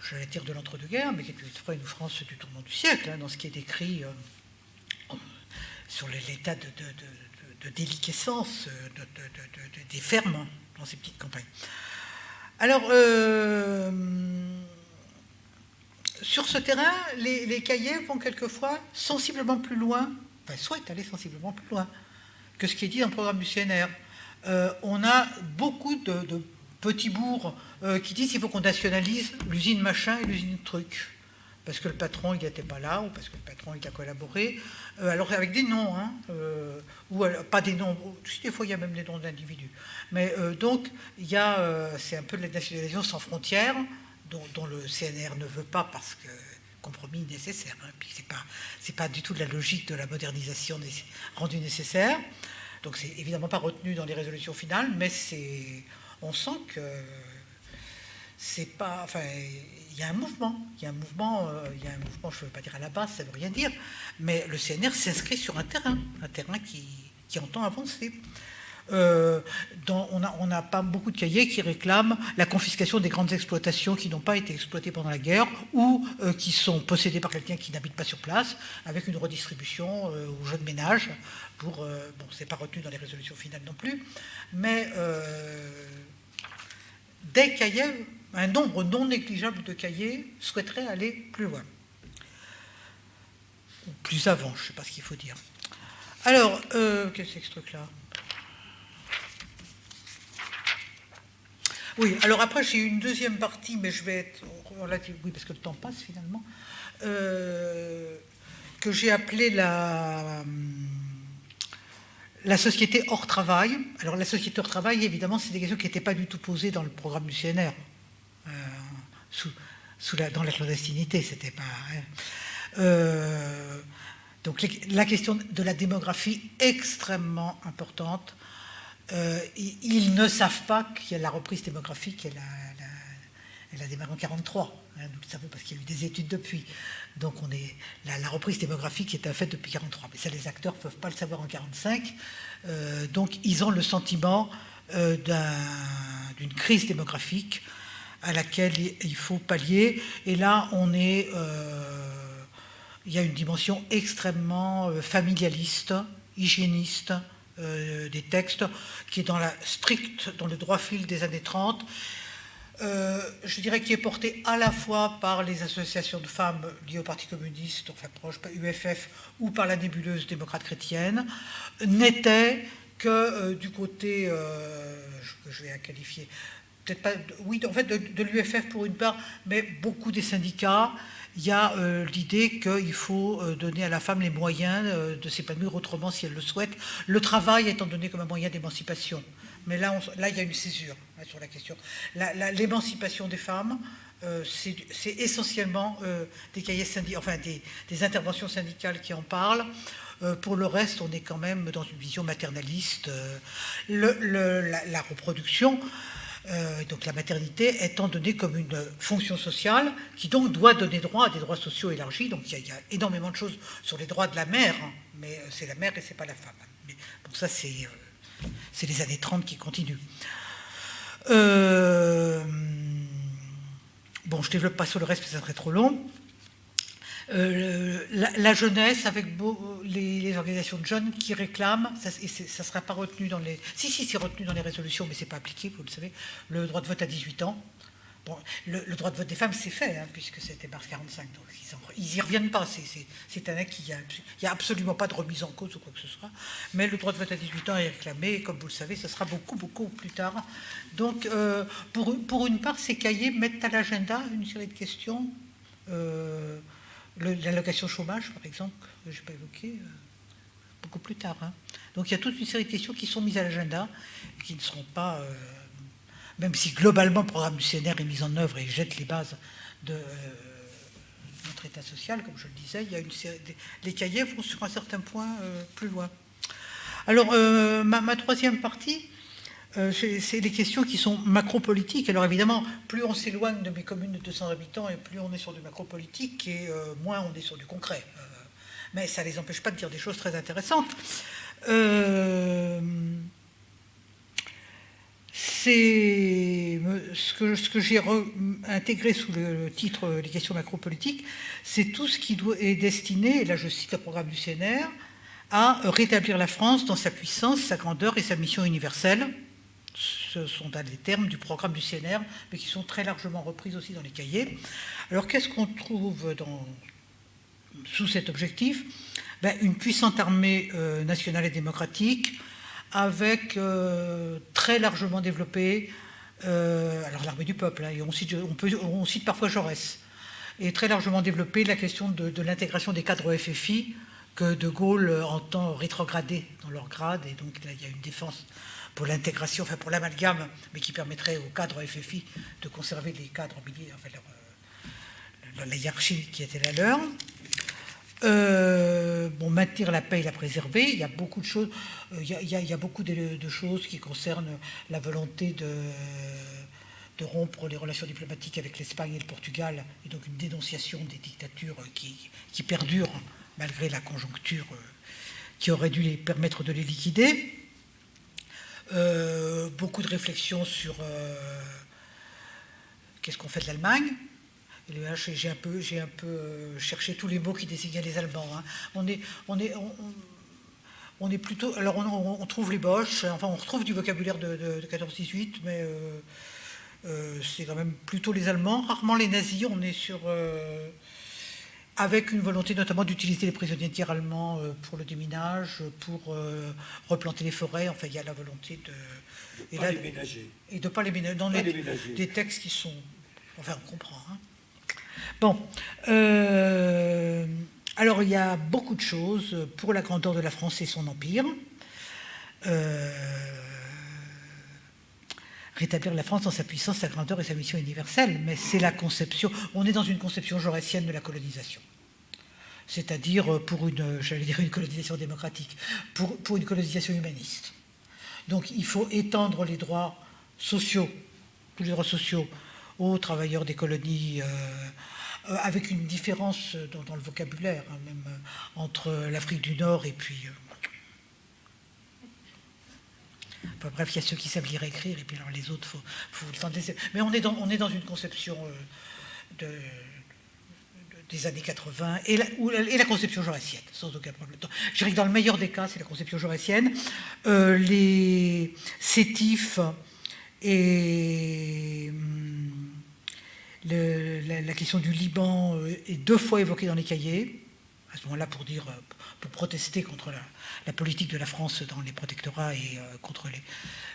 j'allais dire de l'entre-deux-guerres, mais quelquefois une France du tournant du siècle, dans ce qui est décrit sur l'état de déliquescence des fermes dans ces petites campagnes. Alors, sur ce terrain, les cahiers vont quelquefois sensiblement plus loin, souhaitent aller sensiblement plus loin que ce qui est dit dans le programme du CNR. On a beaucoup de petits bourgs qui disent qu'il faut qu'on nationalise l'usine machin et l'usine truc, parce que le patron il n'était pas là, ou parce que le patron il a collaboré, alors avec des noms, ou pas des noms, des fois il y a même des noms d'individus. Mais donc c'est un peu de la nationalisation sans frontières, dont le CNR ne veut pas parce que compromis nécessaire, puis c'est pas du tout de la logique de la modernisation rendue nécessaire. Donc c'est évidemment pas retenu dans les résolutions finales, mais on sent que c'est pas. Enfin, il y a un mouvement. Il y a un mouvement, je ne veux pas dire à la base, ça ne veut rien dire, mais le CNR s'inscrit sur un terrain qui entend avancer. on n'a pas beaucoup de cahiers qui réclament la confiscation des grandes exploitations qui n'ont pas été exploitées pendant la guerre ou qui sont possédées par quelqu'un qui n'habite pas sur place, avec une redistribution aux jeunes ménages. Bon, c'est pas retenu dans les résolutions finales non plus, mais des cahiers, un nombre non négligeable de cahiers souhaiteraient aller plus loin. Ou plus avant, je ne sais pas ce qu'il faut dire. Alors, qu'est-ce que c'est que ce truc-là ? Oui, alors après, j'ai une deuxième partie, mais je vais être relative, oui, parce que le temps passe finalement, que j'ai appelée la société hors travail. Alors, la société hors travail, évidemment, c'est des questions qui n'étaient pas du tout posées dans le programme du CNR, dans la clandestinité, c'était pas... donc, la question de la démographie extrêmement importante. Ils ne savent pas qu'il y a la reprise démographique, elle a démarré en 1943. Nous le savons parce qu'il y a eu des études depuis. Donc la reprise démographique est un fait depuis 1943. Mais ça, les acteurs ne peuvent pas le savoir en 1945. Donc ils ont le sentiment d'une crise démographique à laquelle il faut pallier. Et là, il y a une dimension extrêmement familialiste, hygiéniste, des textes, qui est dans le droit fil des années 30, je dirais qui est porté à la fois par les associations de femmes liées au Parti communiste, enfin proche, UFF, ou par la nébuleuse démocrate chrétienne, n'était que du côté, que je vais qualifier, peut-être pas, oui, en fait, de l'UFF pour une part, mais beaucoup des syndicats. Il y a l'idée qu'il faut donner à la femme les moyens de s'épanouir autrement si elle le souhaite. Le travail étant donné comme un moyen d'émancipation. Mais là, il y a une césure sur la question. L'émancipation des femmes, c'est essentiellement des cahiers syndicaux, enfin des interventions syndicales qui en parlent. Pour le reste, on est quand même dans une vision maternaliste. La reproduction... donc la maternité étant donnée comme une fonction sociale qui donc doit donner droit à des droits sociaux élargis. Donc il y a énormément de choses sur les droits de la mère, hein, mais c'est la mère et c'est pas la femme. Mais bon, ça c'est les années 30 qui continuent. Bon, je ne développe pas sur le reste parce que ça serait trop long. La jeunesse avec les organisations de jeunes qui réclament, et ça ne sera pas retenu dans les... Si, c'est retenu dans les résolutions, mais ce n'est pas appliqué, vous le savez, le droit de vote à 18 ans. Bon, le droit de vote des femmes, c'est fait, hein, puisque c'était mars 45, donc ils n'y reviennent pas, c'est un acquis, il n'y a absolument pas de remise en cause ou quoi que ce soit, mais le droit de vote à 18 ans est réclamé, et comme vous le savez, ce sera beaucoup, beaucoup plus tard. Donc, pour une part, ces cahiers mettent à l'agenda une série de questions... l'allocation chômage, par exemple, que je n'ai pas évoqué, beaucoup plus tard. Hein. Donc il y a toute une série de questions qui sont mises à l'agenda, qui ne seront pas, même si globalement le programme du CNR est mis en œuvre et jette les bases de notre État social, comme je le disais, il y a une série les cahiers vont sur un certain point plus loin. Alors, ma troisième partie, c'est les questions qui sont macro-politiques. Alors évidemment, plus on s'éloigne de mes communes de 200 habitants et plus on est sur du macro-politique et moins on est sur du concret. Mais ça ne les empêche pas de dire des choses très intéressantes. Ce que j'ai intégré sous le titre « Les questions macro-politiques », c'est tout ce qui est destiné, et là je cite le programme du CNR, à rétablir la France dans sa puissance, sa grandeur et sa mission universelle. Ce sont les termes du programme du CNR, mais qui sont très largement repris aussi dans les cahiers. Alors, qu'est-ce qu'on trouve sous cet objectif ? Une puissante armée nationale et démocratique, avec très largement développée, alors l'armée du peuple, hein, et on cite parfois Jaurès, et très largement développée la question de l'intégration des cadres FFI, que De Gaulle entend rétrograder dans leur grade, et donc là, il y a une défense pour l'intégration, enfin pour l'amalgame, mais qui permettrait aux cadres FFI de conserver les cadres militaires, enfin la hiérarchie qui était la leur. Maintenir la paix et la préserver, il y a beaucoup de choses, il y a beaucoup de choses qui concernent la volonté de rompre les relations diplomatiques avec l'Espagne et le Portugal, et donc une dénonciation des dictatures qui perdurent malgré la conjoncture qui aurait dû les permettre de les liquider. beaucoup de réflexions sur qu'est-ce qu'on fait de l'Allemagne. Et là, j'ai un peu cherché tous les mots qui désignaient les Allemands. Hein. On est plutôt... Alors, on trouve les Boches, enfin, on retrouve du vocabulaire de 14-18, mais c'est quand même plutôt les Allemands. Rarement les nazis, on est sur... avec une volonté notamment d'utiliser les prisonniers de guerre allemands pour le déminage, pour replanter les forêts. Enfin, il y a la volonté de... Et pas les ménager. Et de ne pas les ménager. Dans des textes qui sont... Enfin, on comprend. Hein. Bon. Alors, il y a beaucoup de choses pour la grandeur de la France et son empire. Rétablir la France dans sa puissance, sa grandeur et sa mission universelle. Mais c'est la conception... On est dans une conception jaurétienne de la colonisation. C'est-à-dire pour une colonisation démocratique, pour une colonisation humaniste. Donc, il faut étendre les droits sociaux, tous les droits sociaux, aux travailleurs des colonies, avec une différence dans le vocabulaire, hein, même entre l'Afrique du Nord et puis... Enfin, bref, il y a ceux qui savent lire et écrire, et puis alors les autres, faut le temps de... Mais on est dans une conception des années 80, et la conception jaurétienne, sans aucun problème. Je dirais que dans le meilleur des cas, c'est la conception jaurétienne. Les sétifs et... la question du Liban est 2 fois évoquée dans les cahiers, à ce moment-là pour protester contre la politique de la France dans les protectorats et contre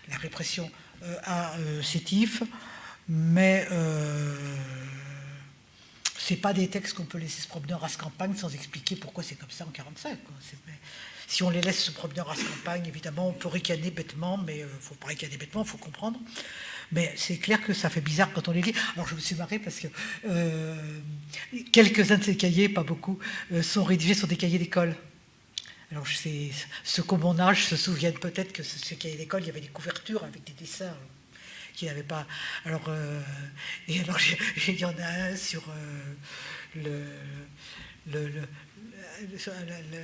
la répression à Sétif, mais c'est pas des textes qu'on peut laisser se promener en race campagne sans expliquer pourquoi c'est comme ça en 1945. Si on les laisse se promener en race campagne, évidemment, on peut ricaner bêtement, mais il ne faut pas ricaner bêtement, il faut comprendre. Mais c'est clair que ça fait bizarre quand on les lit. Alors je me suis marrée parce que quelques-uns de ces cahiers, pas beaucoup, sont rédigés sur des cahiers d'école. Alors ceux qu'au mon âge se souviennent peut-être que ces cahiers d'école, il y avait des couvertures avec des dessins qui n'avaient pas... Alors, et alors il y en a un sur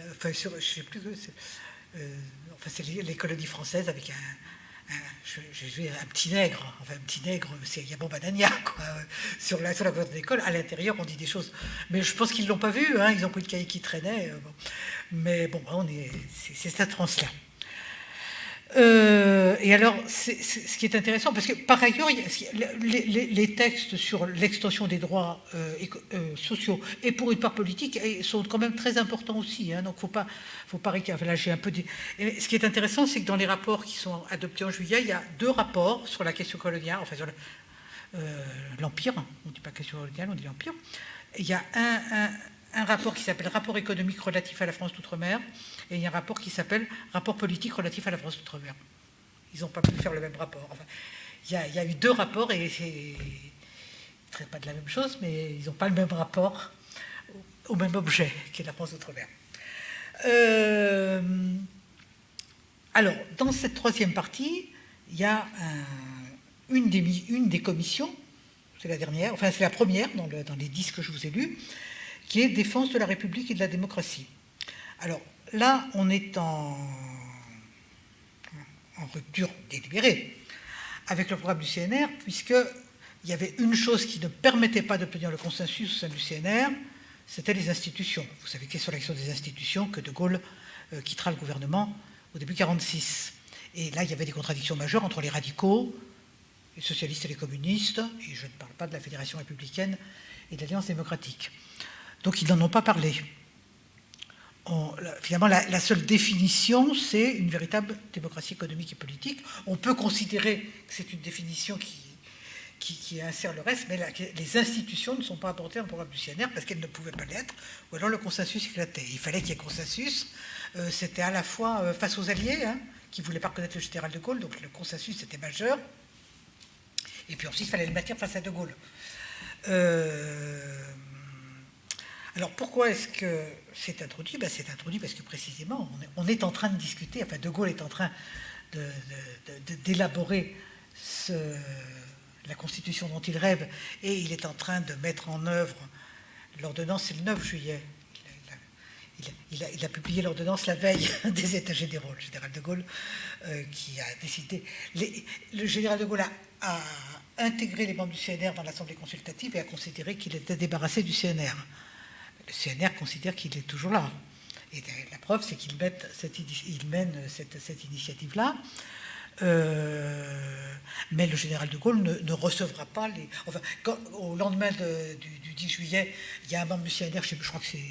enfin, je ne sais plus... enfin, c'est les colonies françaises avec j'ai vu un petit nègre, c'est Yabon Banania, quoi, sur la couverture d'école. À l'intérieur, on dit des choses. Mais je pense qu'ils ne l'ont pas vu, hein, ils ont pris le cahier qui traînait. Bon. Mais bon, c'est cette France-là. Et alors, ce qui est intéressant, parce que par ailleurs, les textes sur l'extension des droits sociaux et pour une part politique sont quand même très importants aussi. Hein, donc, il ne faut pas là, j'ai un peu dit. Et ce qui est intéressant, c'est que dans les rapports qui sont adoptés en juillet, il y a 2 rapports sur la question coloniale, enfin sur l'Empire. On ne dit pas question coloniale, on dit l'Empire. Il y a un rapport qui s'appelle Rapport économique relatif à la France d'outre-mer, et il y a un rapport qui s'appelle Rapport politique relatif à la France d'outre-mer. Ils n'ont pas pu faire le même rapport. Enfin, il y a eu 2 rapports, et ils ne traitent pas de la même chose, mais ils n'ont pas le même rapport au même objet qu'est la France d'outre-mer. Alors, dans cette 3e partie, il y a une des commissions, c'est la dernière, enfin c'est la première dans les 10 que je vous ai lus, qui est défense de la République et de la démocratie. Alors là, on est en rupture délibérée avec le programme du CNR, puisqu'il y avait une chose qui ne permettait pas d'obtenir le consensus au sein du CNR, c'était les institutions. Vous savez qu'est sur l'action des institutions que De Gaulle quittera le gouvernement au début 1946. Et là, il y avait des contradictions majeures entre les radicaux, les socialistes et les communistes, et je ne parle pas de la Fédération républicaine et de l'Alliance démocratique. Donc ils n'en ont pas parlé. Finalement, la seule définition, c'est une véritable démocratie économique et politique. On peut considérer que c'est une définition qui insère le reste, mais les institutions ne sont pas apportées dans le programme du CNR parce qu'elles ne pouvaient pas l'être, ou alors le consensus éclatait. Il fallait qu'il y ait consensus. C'était à la fois face aux Alliés, hein, qui ne voulaient pas reconnaître le général de Gaulle, donc le consensus était majeur. Et puis ensuite, il fallait le maintenir face à De Gaulle. Alors pourquoi est-ce que c'est introduit ? C'est introduit parce que précisément, on est en train de discuter, enfin De Gaulle est en train d'élaborer la constitution dont il rêve, et il est en train de mettre en œuvre l'ordonnance, c'est le 9 juillet. il a publié l'ordonnance la veille des États généraux, le général de Gaulle, qui a décidé... le général de Gaulle a intégré les membres du CNR dans l'Assemblée consultative et a considéré qu'il était débarrassé du CNR. Le CNR considère qu'il est toujours là. Et la preuve, c'est qu'il mène cette initiative-là. Mais le général de Gaulle ne recevra pas les... Enfin, au lendemain du 10 juillet, il y a un membre du CNR, je crois que c'est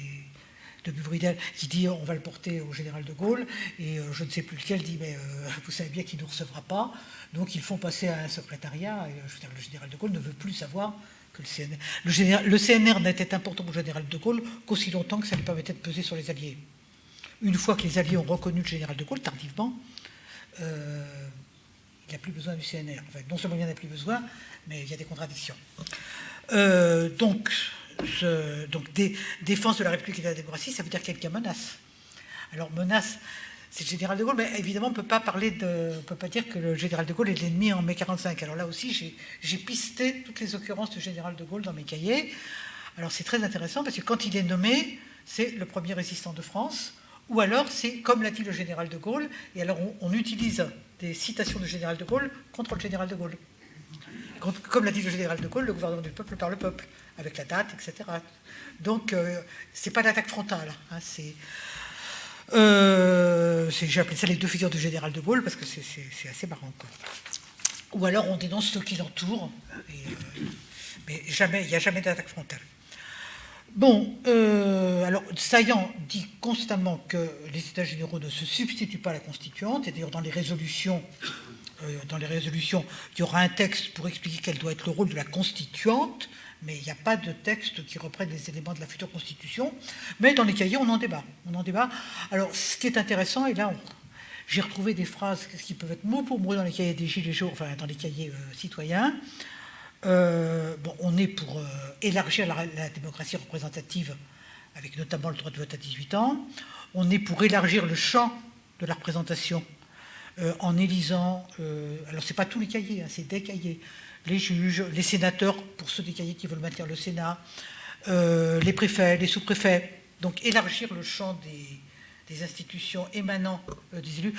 de Bubridel, qui dit on va le porter au général de Gaulle, et je ne sais plus lequel dit mais vous savez bien qu'il ne nous recevra pas, donc ils font passer à un secrétariat, et le général de Gaulle ne veut plus savoir que le CNR... Le CNR n'était important pour le général de Gaulle qu'aussi longtemps que ça lui permettait de peser sur les Alliés. Une fois que les Alliés ont reconnu le général de Gaulle, tardivement, il n'a plus besoin du CNR. Enfin, non seulement il n'en a plus besoin, mais il y a des contradictions. Donc, défense de la République et de la démocratie, ça veut dire quelqu'un menace. Alors, menace, c'est le général de Gaulle, mais évidemment, on ne peut pas dire que le général de Gaulle est l'ennemi en mai 45. Alors là aussi, j'ai pisté toutes les occurrences du général de Gaulle dans mes cahiers. Alors, c'est très intéressant, parce que quand il est nommé, c'est le premier résistant de France, ou alors c'est comme l'a dit le général de Gaulle, et alors on utilise des citations du général de Gaulle contre le général de Gaulle. Comme l'a dit le général de Gaulle, le gouvernement du peuple par le peuple, avec la date, etc. Donc c'est pas l'attaque frontale. Hein, j'ai appelé ça les deux figures du général de Gaulle, parce que c'est assez marrant, quoi. Ou alors on dénonce ceux qui l'entourent, mais il n'y a jamais d'attaque frontale. Bon, alors Saillant dit constamment que les États généraux ne se substituent pas à la Constituante, et d'ailleurs dans les résolutions, il y aura un texte pour expliquer quel doit être le rôle de la Constituante, mais il n'y a pas de texte qui reprenne les éléments de la future Constitution, mais dans les cahiers on en débat. Alors ce qui est intéressant, et là j'ai retrouvé des phrases qui peuvent être mot pour mot dans les cahiers des Gilets jaunes, enfin dans les cahiers citoyens. On est pour élargir la démocratie représentative, avec notamment le droit de vote à 18 ans. On est pour élargir le champ de la représentation en élisant, alors c'est pas tous les cahiers, hein, c'est des cahiers, les juges, les sénateurs, pour ceux des cahiers qui veulent maintenir le Sénat, les préfets, les sous-préfets. Donc élargir le champ des institutions émanant des élus,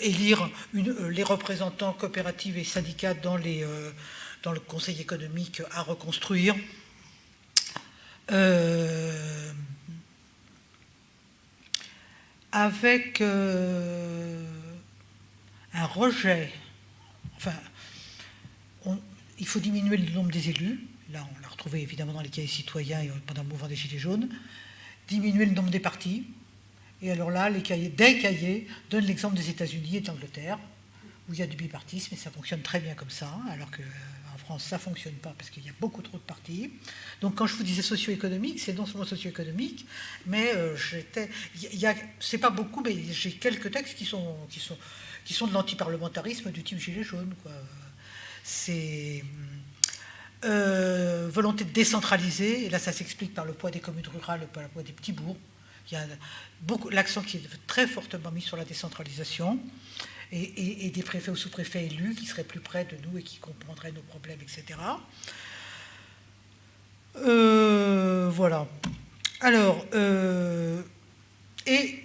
élire les représentants coopératifs et syndicats dans le Conseil économique à reconstruire. Avec un rejet, enfin, il faut diminuer le nombre des élus, là on l'a retrouvé évidemment dans les cahiers citoyens et pendant le mouvement des Gilets jaunes, diminuer le nombre des partis, et alors là, des cahiers donnent l'exemple des États-Unis et de l'Angleterre, où il y a du bipartisme et ça fonctionne très bien comme ça, alors qu'en France, ça ne fonctionne pas parce qu'il y a beaucoup trop de partis. Donc quand je vous disais socio-économique, c'est non seulement socio-économique, mais c'est pas beaucoup, mais j'ai quelques textes qui sont de l'antiparlementarisme du type gilet jaune, quoi. C'est volonté de décentraliser, et là ça s'explique par le poids des communes rurales, par le poids des petits bourgs. Il y a l'accent qui est très fortement mis sur la décentralisation, et des préfets ou sous-préfets élus qui seraient plus près de nous et qui comprendraient nos problèmes, etc. Voilà. Alors, et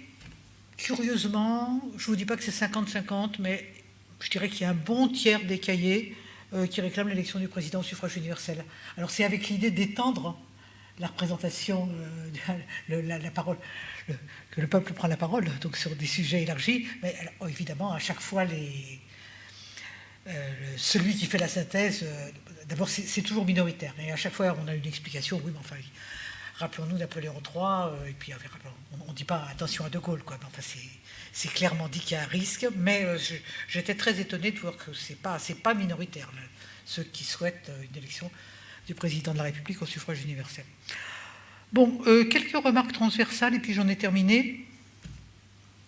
curieusement, je ne vous dis pas que c'est 50-50, mais je dirais qu'il y a un bon tiers des cahiers qui réclament l'élection du président au suffrage universel. Alors c'est avec l'idée d'étendre la représentation, la parole, que le peuple prend la parole, donc sur des sujets élargis, mais alors, évidemment, à chaque fois, celui qui fait la synthèse, d'abord, c'est toujours minoritaire, et à chaque fois, on a une explication, oui, mais enfin, rappelons-nous Napoléon III, et puis on ne dit pas attention à De Gaulle, quoi, mais enfin, c'est clairement dit qu'il y a un risque, mais j'étais très étonné de voir que c'est pas minoritaire, ceux qui souhaitent une élection du président de la République au suffrage universel. Bon, quelques remarques transversales, et puis j'en ai terminé.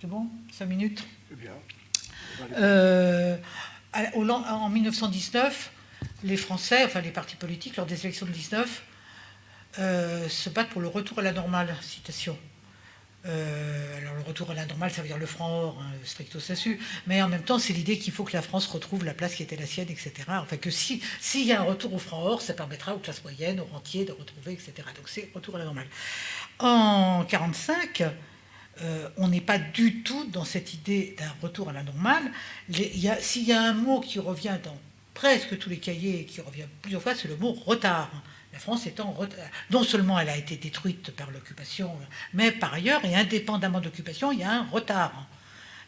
C'est bon? 5 minutes? C'est bien. En 1919, les Français, enfin les partis politiques, lors des élections de 19, se battent pour le retour à la normale, citation. Alors le retour à la normale, ça veut dire le franc or, hein, stricto sensu, mais en même temps c'est l'idée qu'il faut que la France retrouve la place qui était la sienne, etc. Enfin que s'il y a un retour au franc or, ça permettra aux classes moyennes, aux rentiers de retrouver, etc. Donc c'est retour à la normale. En 1945, on n'est pas du tout dans cette idée d'un retour à la normale. S'il y a un mot qui revient dans presque tous les cahiers et qui revient plusieurs fois, c'est le mot retard. La France est en retard. Non seulement elle a été détruite par l'occupation, mais par ailleurs, et indépendamment de l'occupation, il y a un retard.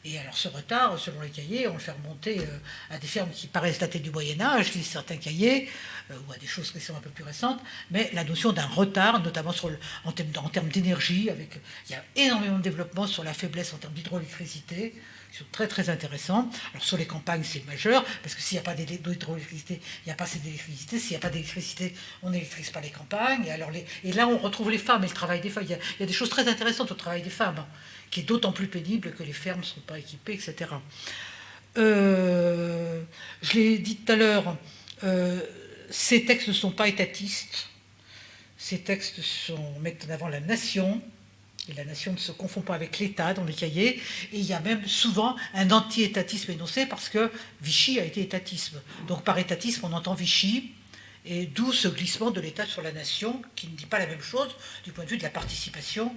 Et alors ce retard, selon les cahiers, on le fait remonter à des fermes qui paraissent dater du Moyen-Âge, lisent certains cahiers, ou à des choses qui sont un peu plus récentes, mais la notion d'un retard, notamment en termes d'énergie, il y a énormément de développement sur la faiblesse en termes d'hydroélectricité, qui sont très très intéressants. Alors sur les campagnes, c'est majeur, parce que s'il n'y a pas d'hydroélectricité, il n'y a pas assez d'électricité. S'il n'y a pas d'électricité, on n'électrise pas les campagnes. Et là, on retrouve les femmes et le travail des femmes. Il y a des choses très intéressantes au travail des femmes, hein, qui est d'autant plus pénible que les fermes ne sont pas équipées, etc. Je l'ai dit tout à l'heure, ces textes ne sont pas étatistes. Ces textes mettent en avant la nation, et la nation ne se confond pas avec l'État dans les cahiers, et il y a même souvent un anti-étatisme énoncé, parce que Vichy a été étatisme. Donc par étatisme, on entend Vichy, et d'où ce glissement de l'État sur la nation, qui ne dit pas la même chose du point de vue de la participation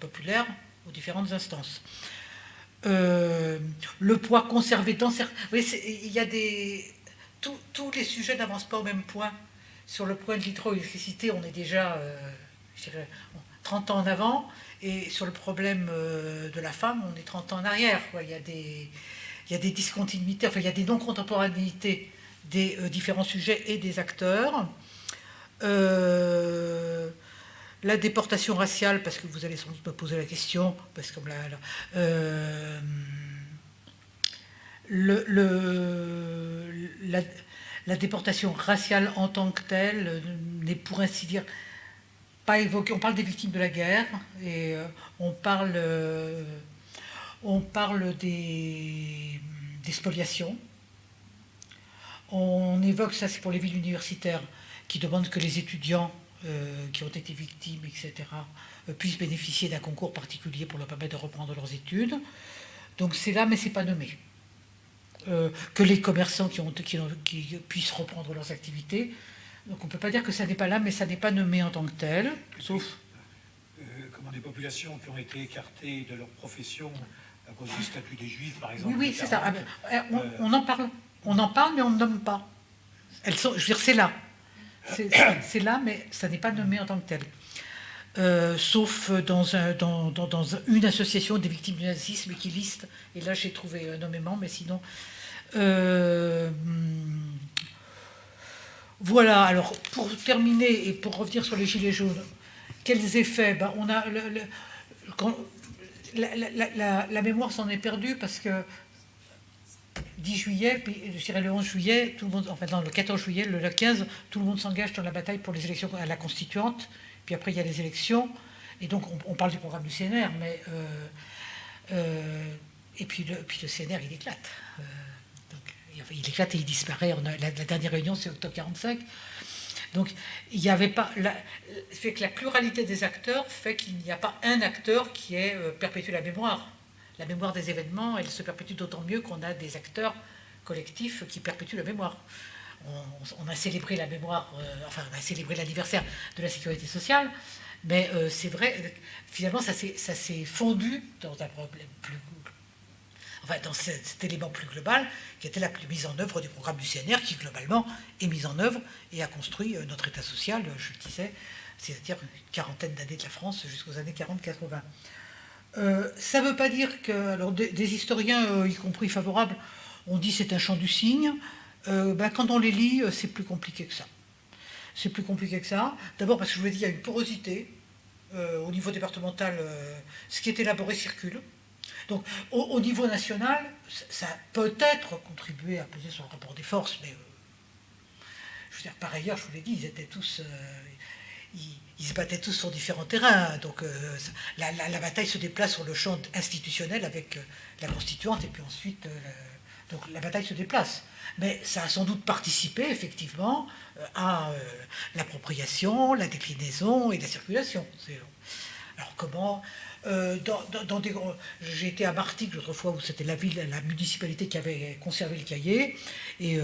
populaire aux différentes instances. Le poids conservé dans certains... il y a tous les sujets n'avancent pas au même point. Sur le point de l'hydroélectricité, on est déjà, je dirais, 30 ans en avant, et sur le problème de la femme, on est 30 ans en arrière. Il y a des discontinuités, enfin il y a des non-contemporanéités des différents sujets et des acteurs. La déportation raciale, parce que vous allez sans doute me poser la question, parce que la déportation raciale en tant que telle n'est pour ainsi dire pas évoquée. On parle des victimes de la guerre et on parle des spoliations. On évoque, ça c'est pour les villes universitaires, qui demandent que les étudiants qui ont été victimes, etc., puissent bénéficier d'un concours particulier pour leur permettre de reprendre leurs études. Donc c'est là, mais c'est pas nommé. Que les commerçants qui puissent reprendre leurs activités. Donc on ne peut pas dire que ça n'est pas là, mais ça n'est pas nommé en tant que tel, sauf... Comment des populations qui ont été écartées de leur profession à cause du statut des Juifs, par exemple. Oui, c'est ça. On en parle. On en parle, mais on ne nomme pas. Je veux dire, c'est là. C'est là, mais ça n'est pas nommé en tant que tel. Sauf dans une association des victimes du nazisme qui liste, et là j'ai trouvé nommément, mais sinon... voilà, alors pour terminer et pour revenir sur les gilets jaunes, quels effets? On a la mémoire s'en est perdue parce que 10 juillet, puis je dirais le 11 juillet, tout le monde, enfin non, le 14 juillet, le 15, tout le monde s'engage dans la bataille pour les élections à la constituante, puis après il y a les élections, et donc on parle du programme du CNR, mais et puis le CNR il éclate. Il éclate et il disparaît. La dernière réunion c'est octobre 45. Donc il n'y avait pas... fait que la pluralité des acteurs fait qu'il n'y a pas un acteur qui ait perpétué la mémoire. La mémoire des événements, elle se perpétue d'autant mieux qu'on a des acteurs collectifs qui perpétuent la mémoire. On a célébré la mémoire, on a célébré l'anniversaire de la sécurité sociale, mais c'est vrai, finalement, ça s'est fondu dans un problème dans cet élément plus global, qui était la mise en œuvre du programme du CNR, qui globalement est mis en œuvre et a construit notre État social, je le disais, c'est-à-dire une quarantaine d'années de la France jusqu'aux années 40-80. Ça ne veut pas dire que... Alors des historiens, y compris favorables, ont dit c'est un chant du cygne. Quand on les lit, c'est plus compliqué que ça. C'est plus compliqué que ça. D'abord parce que je vous l'ai dit, il y a une porosité. Au niveau départemental, ce qui est élaboré circule. Donc au niveau national, ça a peut-être contribué à peser sur le rapport des forces, mais je veux dire, par ailleurs, je vous l'ai dit, ils étaient tous... ils se battaient tous sur différents terrains. Donc la bataille se déplace sur le champ institutionnel avec la constituante, et puis ensuite, donc la bataille se déplace. Mais ça a sans doute participé, effectivement, à l'appropriation, la déclinaison et la circulation. Alors comment... j'ai été à Martigues l'autre fois où c'était la municipalité qui avait conservé le cahier, et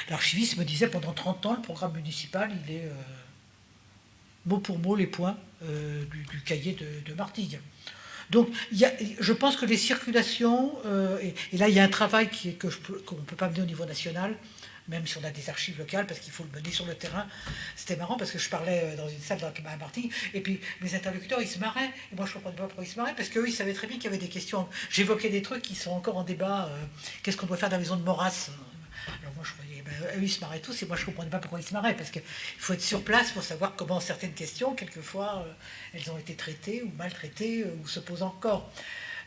l'archiviste me disait pendant 30 ans le programme municipal il est mot pour mot les points du cahier de Martigues. Donc, je pense que les circulations, et là, il y a un travail qu'on ne peut pas mener au niveau national, même si on a des archives locales, parce qu'il faut le mener sur le terrain. C'était marrant, parce que je parlais dans une salle dans un parti, et puis mes interlocuteurs, ils se marraient, et moi, je ne comprenais pas pourquoi ils se marraient, parce qu'eux, ils savaient très bien qu'il y avait des questions. J'évoquais des trucs qui sont encore en débat. Qu'est-ce qu'on doit faire dans la maison de Maurras? Alors moi, je croyais, eux, ils se marraient tous, et moi, je ne comprenais pas pourquoi ils se marraient, parce qu'il faut être sur place pour savoir comment certaines questions, quelquefois, elles ont été traitées, ou maltraitées, ou se posent encore.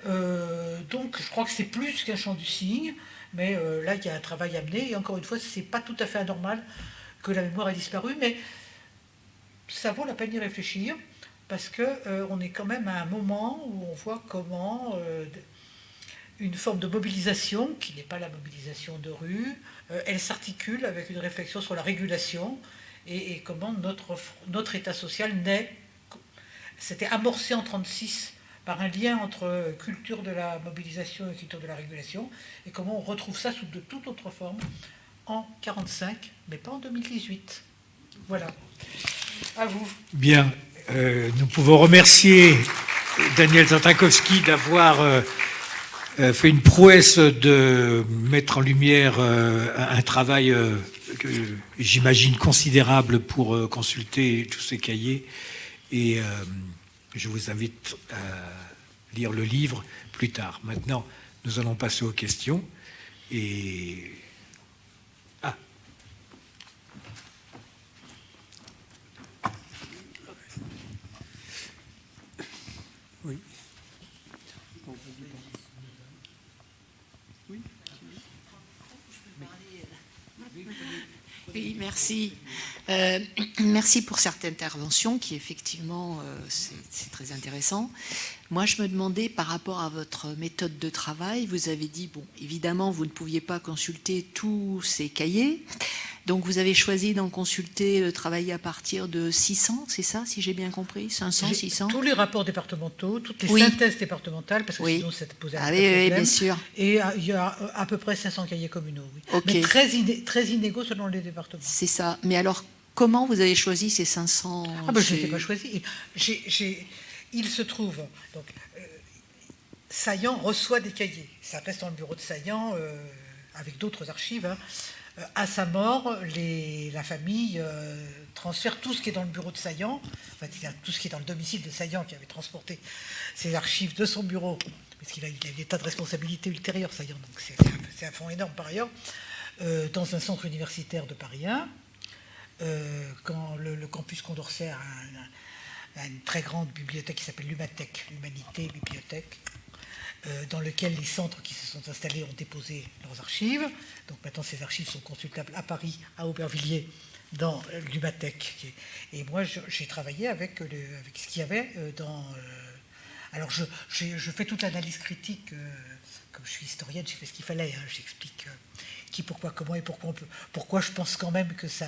Donc, je crois que c'est plus qu'un chant du cygne, mais là, il y a un travail à mener, et encore une fois, c'est pas tout à fait anormal que la mémoire ait disparu, mais ça vaut la peine d'y réfléchir, parce qu'on est quand même à un moment où on voit comment une forme de mobilisation, qui n'est pas la mobilisation de rue, elle s'articule avec une réflexion sur la régulation, et comment notre État social naît. C'était amorcé en 1936 par un lien entre culture de la mobilisation et culture de la régulation, et comment on retrouve ça sous de toute autre forme en 1945, mais pas en 2018. Voilà. À vous. Bien. Nous pouvons remercier Daniel Tartakovsky d'avoir fait une prouesse de mettre en lumière un travail, j'imagine, considérable pour consulter tous ces cahiers. Et je vous invite à lire le livre plus tard. Maintenant, nous allons passer aux questions. Et... Ah. Oui. Oui, merci. Merci pour cette intervention qui, effectivement, c'est très intéressant. Moi, je me demandais, par rapport à votre méthode de travail, vous avez dit, bon, évidemment, vous ne pouviez pas consulter tous ces cahiers, donc vous avez choisi d'en consulter, travailler à partir de 600, c'est ça, si j'ai bien compris, 500, 600 Tous les rapports départementaux, toutes les oui. synthèses départementales, parce que oui. sinon ça te posait un oui, problème. Bien sûr. Et il y a à peu près 500 cahiers communaux, oui. Okay. Mais très inégaux selon les départements. C'est ça. Mais alors, comment vous avez choisi ces 500 Ah ben, je ne les ai pas choisis. Il se trouve, donc, Saillant reçoit des cahiers. Ça reste dans le bureau de Saillant, avec d'autres archives. Hein. À sa mort, la famille transfère tout ce qui est dans le bureau de Saillant, enfin, tout ce qui est dans le domicile de Saillant, qui avait transporté ses archives de son bureau, parce qu'il a des tas de responsabilités ultérieures, Saillant, donc c'est un fonds énorme par ailleurs, dans un centre universitaire de Paris 1. Quand le campus Condorcet a une très grande bibliothèque qui s'appelle l'Humatech, l'Humanité Bibliothèque, dans lequel les centres qui se sont installés ont déposé leurs archives. Donc maintenant, ces archives sont consultables à Paris, à Aubervilliers, dans l'Humatech. Et moi, j'ai travaillé avec ce qu'il y avait dans... alors, je fais toute l'analyse critique. Comme je suis historienne, j'ai fait ce qu'il fallait. Hein, j'explique qui, pourquoi, comment et pourquoi je pense quand même que ça...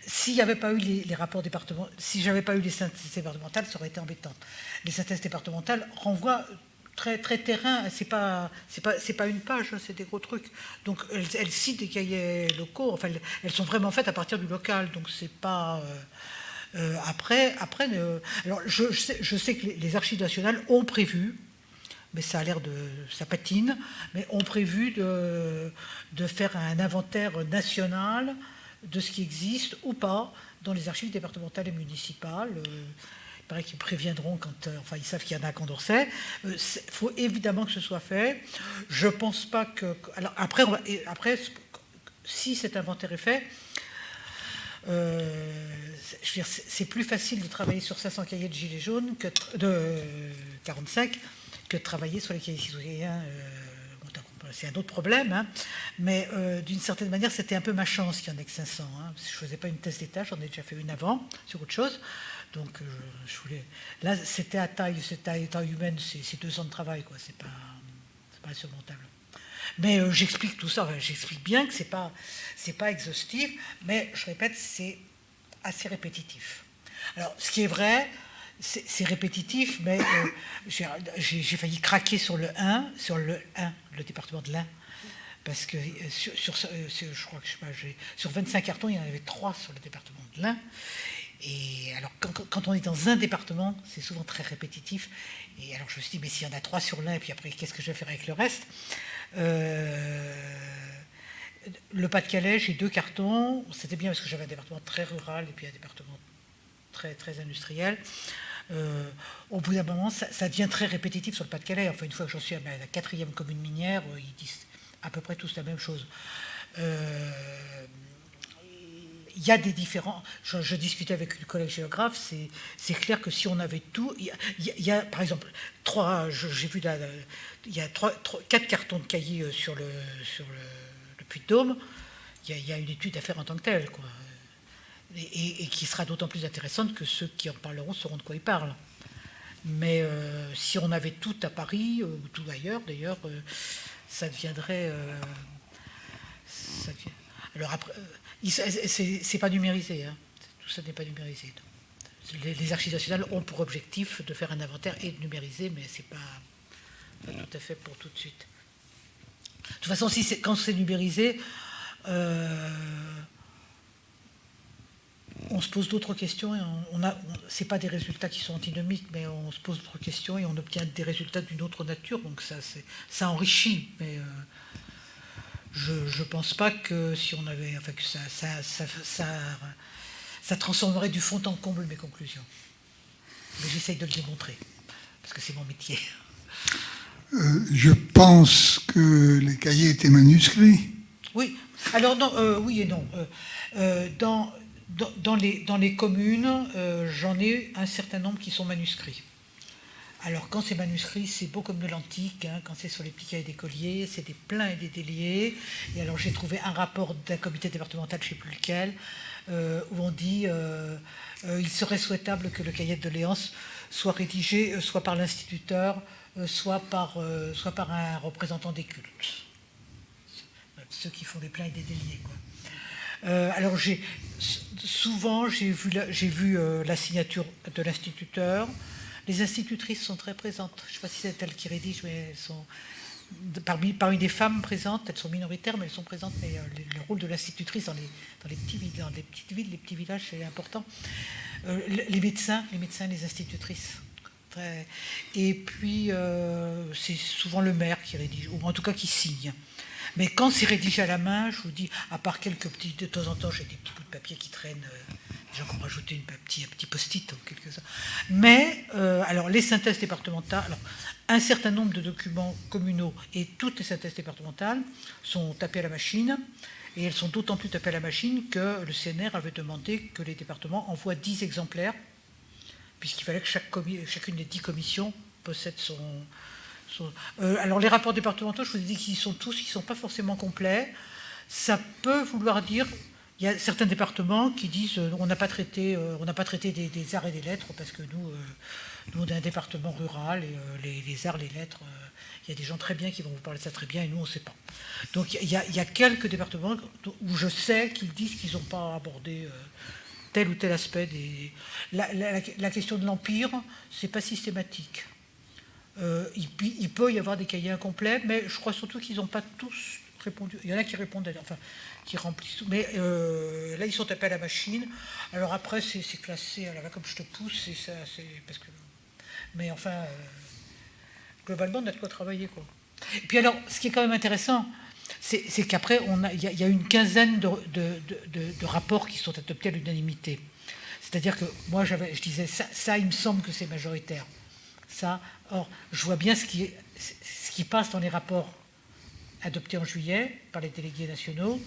S'il n'y avait pas eu les rapports départementaux, si j'avais pas eu les synthèses départementales, ça aurait été embêtant. Les synthèses départementales renvoient... Très, très terrain, c'est pas une page, c'est des gros trucs. Donc elles citent des cahiers locaux, enfin elles sont vraiment faites à partir du local, donc c'est pas... après alors je sais que les archives nationales ont prévu, mais ça patine, mais ont prévu de faire un inventaire national de ce qui existe ou pas dans les archives départementales et municipales. Il paraît qu'ils préviendront quand... enfin, ils savent qu'il y en a à Condorcet. Il faut évidemment que ce soit fait. Je ne pense pas que... Alors, après, si cet inventaire est fait, je veux dire, c'est plus facile de travailler sur 500 cahiers de gilets jaunes de 45 que de travailler sur les cahiers citoyens. C'est un autre problème, hein. Mais d'une certaine manière, c'était un peu ma chance qu'il n'y en ait que 500. Hein, parce que je ne faisais pas une thèse d'État, j'en ai déjà fait une avant sur autre chose. Donc, je voulais... Là, c'était à taille humaine, c'est 2 ans de travail, quoi. C'est pas insurmontable. Mais j'explique tout ça, j'explique bien que c'est pas exhaustif, mais je répète, c'est assez répétitif. Alors, ce qui est vrai, c'est répétitif, mais j'ai failli craquer sur le 1, le département de l'Ain, parce que je crois que sur 25 cartons, il y en avait 3 sur le département de l'Ain. Et alors, quand on est dans un département, c'est souvent très répétitif. Et alors, je me suis dit, mais s'il y en a 3 sur l'un, et puis après, qu'est-ce que je vais faire avec le reste? Le Pas-de-Calais, j'ai 2 cartons. C'était bien parce que j'avais un département très rural et puis un département très, très industriel. Au bout d'un moment, ça devient très répétitif sur le Pas-de-Calais. Enfin, une fois que j'en suis à la 4e commune minière, ils disent à peu près tous la même chose. Il y a des différents. Je discutais avec une collègue géographe. C'est clair que si on avait tout, il y a par exemple 3. J'ai vu là, il y a 4 cartons de cahiers sur le Puy-de-Dôme. Il y a une étude à faire en tant que telle, quoi. Et qui sera d'autant plus intéressante que ceux qui en parleront sauront de quoi ils parlent. Mais si on avait tout à Paris, ou tout ailleurs d'ailleurs, ça deviendrait... Alors après, c'est pas numérisé, hein. Tout ça n'est pas numérisé. Les archives nationales ont pour objectif de faire un inventaire et de numériser, mais c'est pas tout à fait pour tout de suite. De toute façon, quand c'est numérisé, on se pose d'autres questions et c'est pas des résultats qui sont antinomiques, mais on se pose d'autres questions et on obtient des résultats d'une autre nature. Donc ça enrichit, mais je pense pas que si on avait, enfin que ça transformerait du fond en comble mes conclusions. Mais j'essaye de le démontrer parce que c'est mon métier. Je pense que les cahiers étaient manuscrits. Oui. Alors non, oui et non. Dans les communes, j'en ai un certain nombre qui sont manuscrits. Alors quand c'est manuscrit, c'est beau comme de l'antique, hein, quand c'est sur les piquets d'écoliers, c'est des pleins et des déliés. Et alors j'ai trouvé un rapport d'un comité départemental, je ne sais plus lequel, où on dit il serait souhaitable que le cahier de doléances soit rédigé soit par l'instituteur, soit par un représentant des cultes. Ceux qui font des pleins et des déliés, quoi. Alors souvent j'ai vu la signature de l'instituteur. Les institutrices sont très présentes. Je ne sais pas si c'est elles qui rédigent, mais elles sont parmi des femmes présentes. Elles sont minoritaires, mais elles sont présentes. Mais le rôle de l'institutrice dans les petites villes, les petits villages, c'est important. Les médecins, les institutrices. Et puis c'est souvent le maire qui rédige, ou en tout cas qui signe. Mais quand c'est rédigé à la main, je vous dis, à part quelques petits, de temps en temps, j'ai des petits bouts de papier qui traînent, des gens qui ont rajouté un petit post-it ou quelque chose. Mais, alors, les synthèses départementales, alors, un certain nombre de documents communaux et toutes les synthèses départementales sont tapées à la machine, et elles sont d'autant plus tapées à la machine que le CNR avait demandé que les départements envoient 10 exemplaires, puisqu'il fallait que chacune des 10 commissions possède son... alors les rapports départementaux, je vous ai dit qu'ils sont tous, ils ne sont pas forcément complets. Ça peut vouloir dire, il y a certains départements qui disent on n'a pas traité des arts et des lettres parce que nous on est un département rural et les arts, les lettres, il y a des gens très bien qui vont vous parler de ça très bien et nous on ne sait pas. Donc il y a quelques départements où je sais qu'ils disent qu'ils n'ont pas abordé tel ou tel aspect la question de l'Empire, c'est pas systématique. Il peut y avoir des cahiers incomplets, mais je crois surtout qu'ils n'ont pas tous répondu. Il y en a qui répondent, enfin, qui remplissent tout. Mais là, ils sont tapés à la machine. Alors après, c'est classé à la comme je te pousse, c'est ça, c'est parce que. Mais enfin, globalement, on a de quoi travailler, quoi. Et puis alors, ce qui est quand même intéressant, c'est qu'après, il y a une quinzaine de rapports qui sont adoptés à l'unanimité. C'est-à-dire que moi, je disais, ça, il me semble que c'est majoritaire. Ça, or, je vois bien ce qui passe dans les rapports adoptés en juillet par les délégués nationaux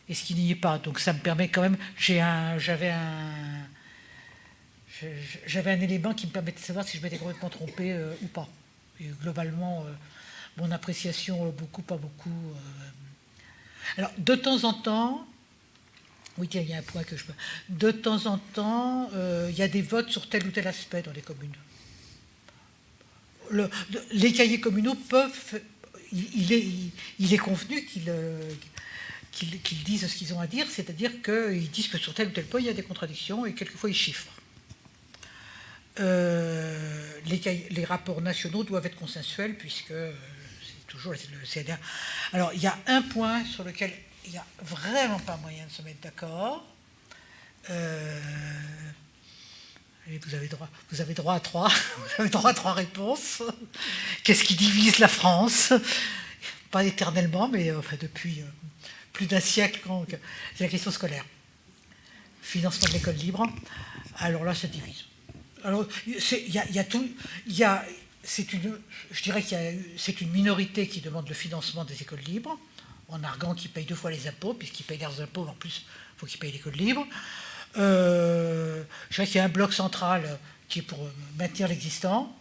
et ce qui n'y est pas. Donc ça me permet quand même, j'avais un élément qui me permet de savoir si je m'étais complètement trompé ou pas. Et globalement, mon appréciation, beaucoup, pas beaucoup. Alors, de temps en temps, oui, tiens, il y a un point que je peux... De temps en temps, il y a des votes sur tel ou tel aspect dans les communes. Les cahiers communaux peuvent... Il est convenu qu'ils disent ce qu'ils ont à dire, c'est-à-dire qu'ils disent que sur tel ou tel point, il y a des contradictions et quelquefois ils chiffrent. Les rapports nationaux doivent être consensuels puisque c'est toujours le CNR. Alors, il y a un point sur lequel il n'y a vraiment pas moyen de se mettre d'accord. Et vous avez droit à 3. Vous avez droit à 3 réponses. Qu'est-ce qui divise la France? Pas éternellement, mais enfin, depuis plus d'un siècle, c'est la question scolaire. Financement de l'école libre. Alors là, ça divise. Alors, il y a tout. Je dirais c'est une minorité qui demande le financement des écoles libres, en arguant qu'ils payent 2 fois les impôts, puisqu'ils payent leurs impôts, en plus, il faut qu'ils payent l'école libre. Je dirais qu'il y a un bloc central qui est pour maintenir l'existant.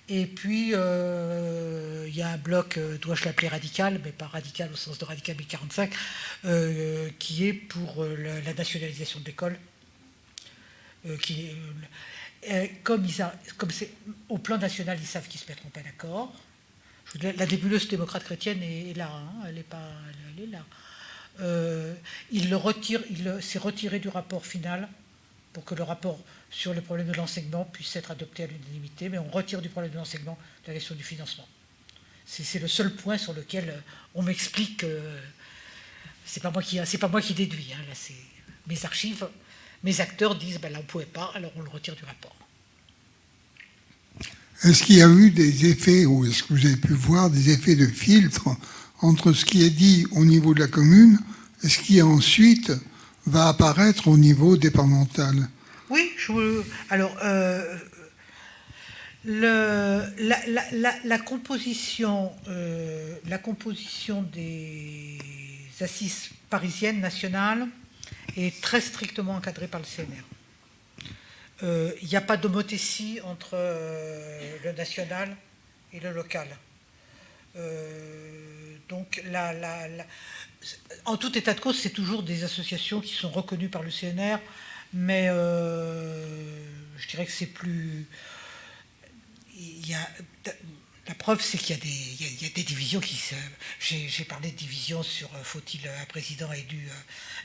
Et puis, il y a un bloc, dois-je l'appeler radical, mais pas radical au sens de radical 1045, qui est pour la nationalisation de l'école. Comme c'est au plan national, ils savent qu'ils ne se mettront pas d'accord. La nébuleuse démocrate chrétienne est là, hein, elle est là. Il s'est retiré du rapport final pour que le rapport sur le problème de l'enseignement puisse être adopté à l'unanimité, mais on retire du problème de l'enseignement la question du financement. C'est le seul point sur lequel on m'explique que c'est pas moi qui déduis. Hein, là, c'est mes archives, mes acteurs disent ben là on ne pouvait pas, alors on le retire du rapport. Est-ce qu'il y a eu des effets, ou est-ce que vous avez pu voir des effets de filtre entre ce qui est dit au niveau de la commune et ce qui ensuite va apparaître au niveau départemental? Oui, alors la composition des assises parisiennes nationales est très strictement encadrée par le CNR. Il n'y a pas d'homothétie entre le national et le local. Donc, en tout état de cause, c'est toujours des associations qui sont reconnues par le CNR, mais je dirais que c'est plus... La preuve, c'est qu'il y a des divisions qui se... J'ai parlé de divisions sur faut-il un président élu...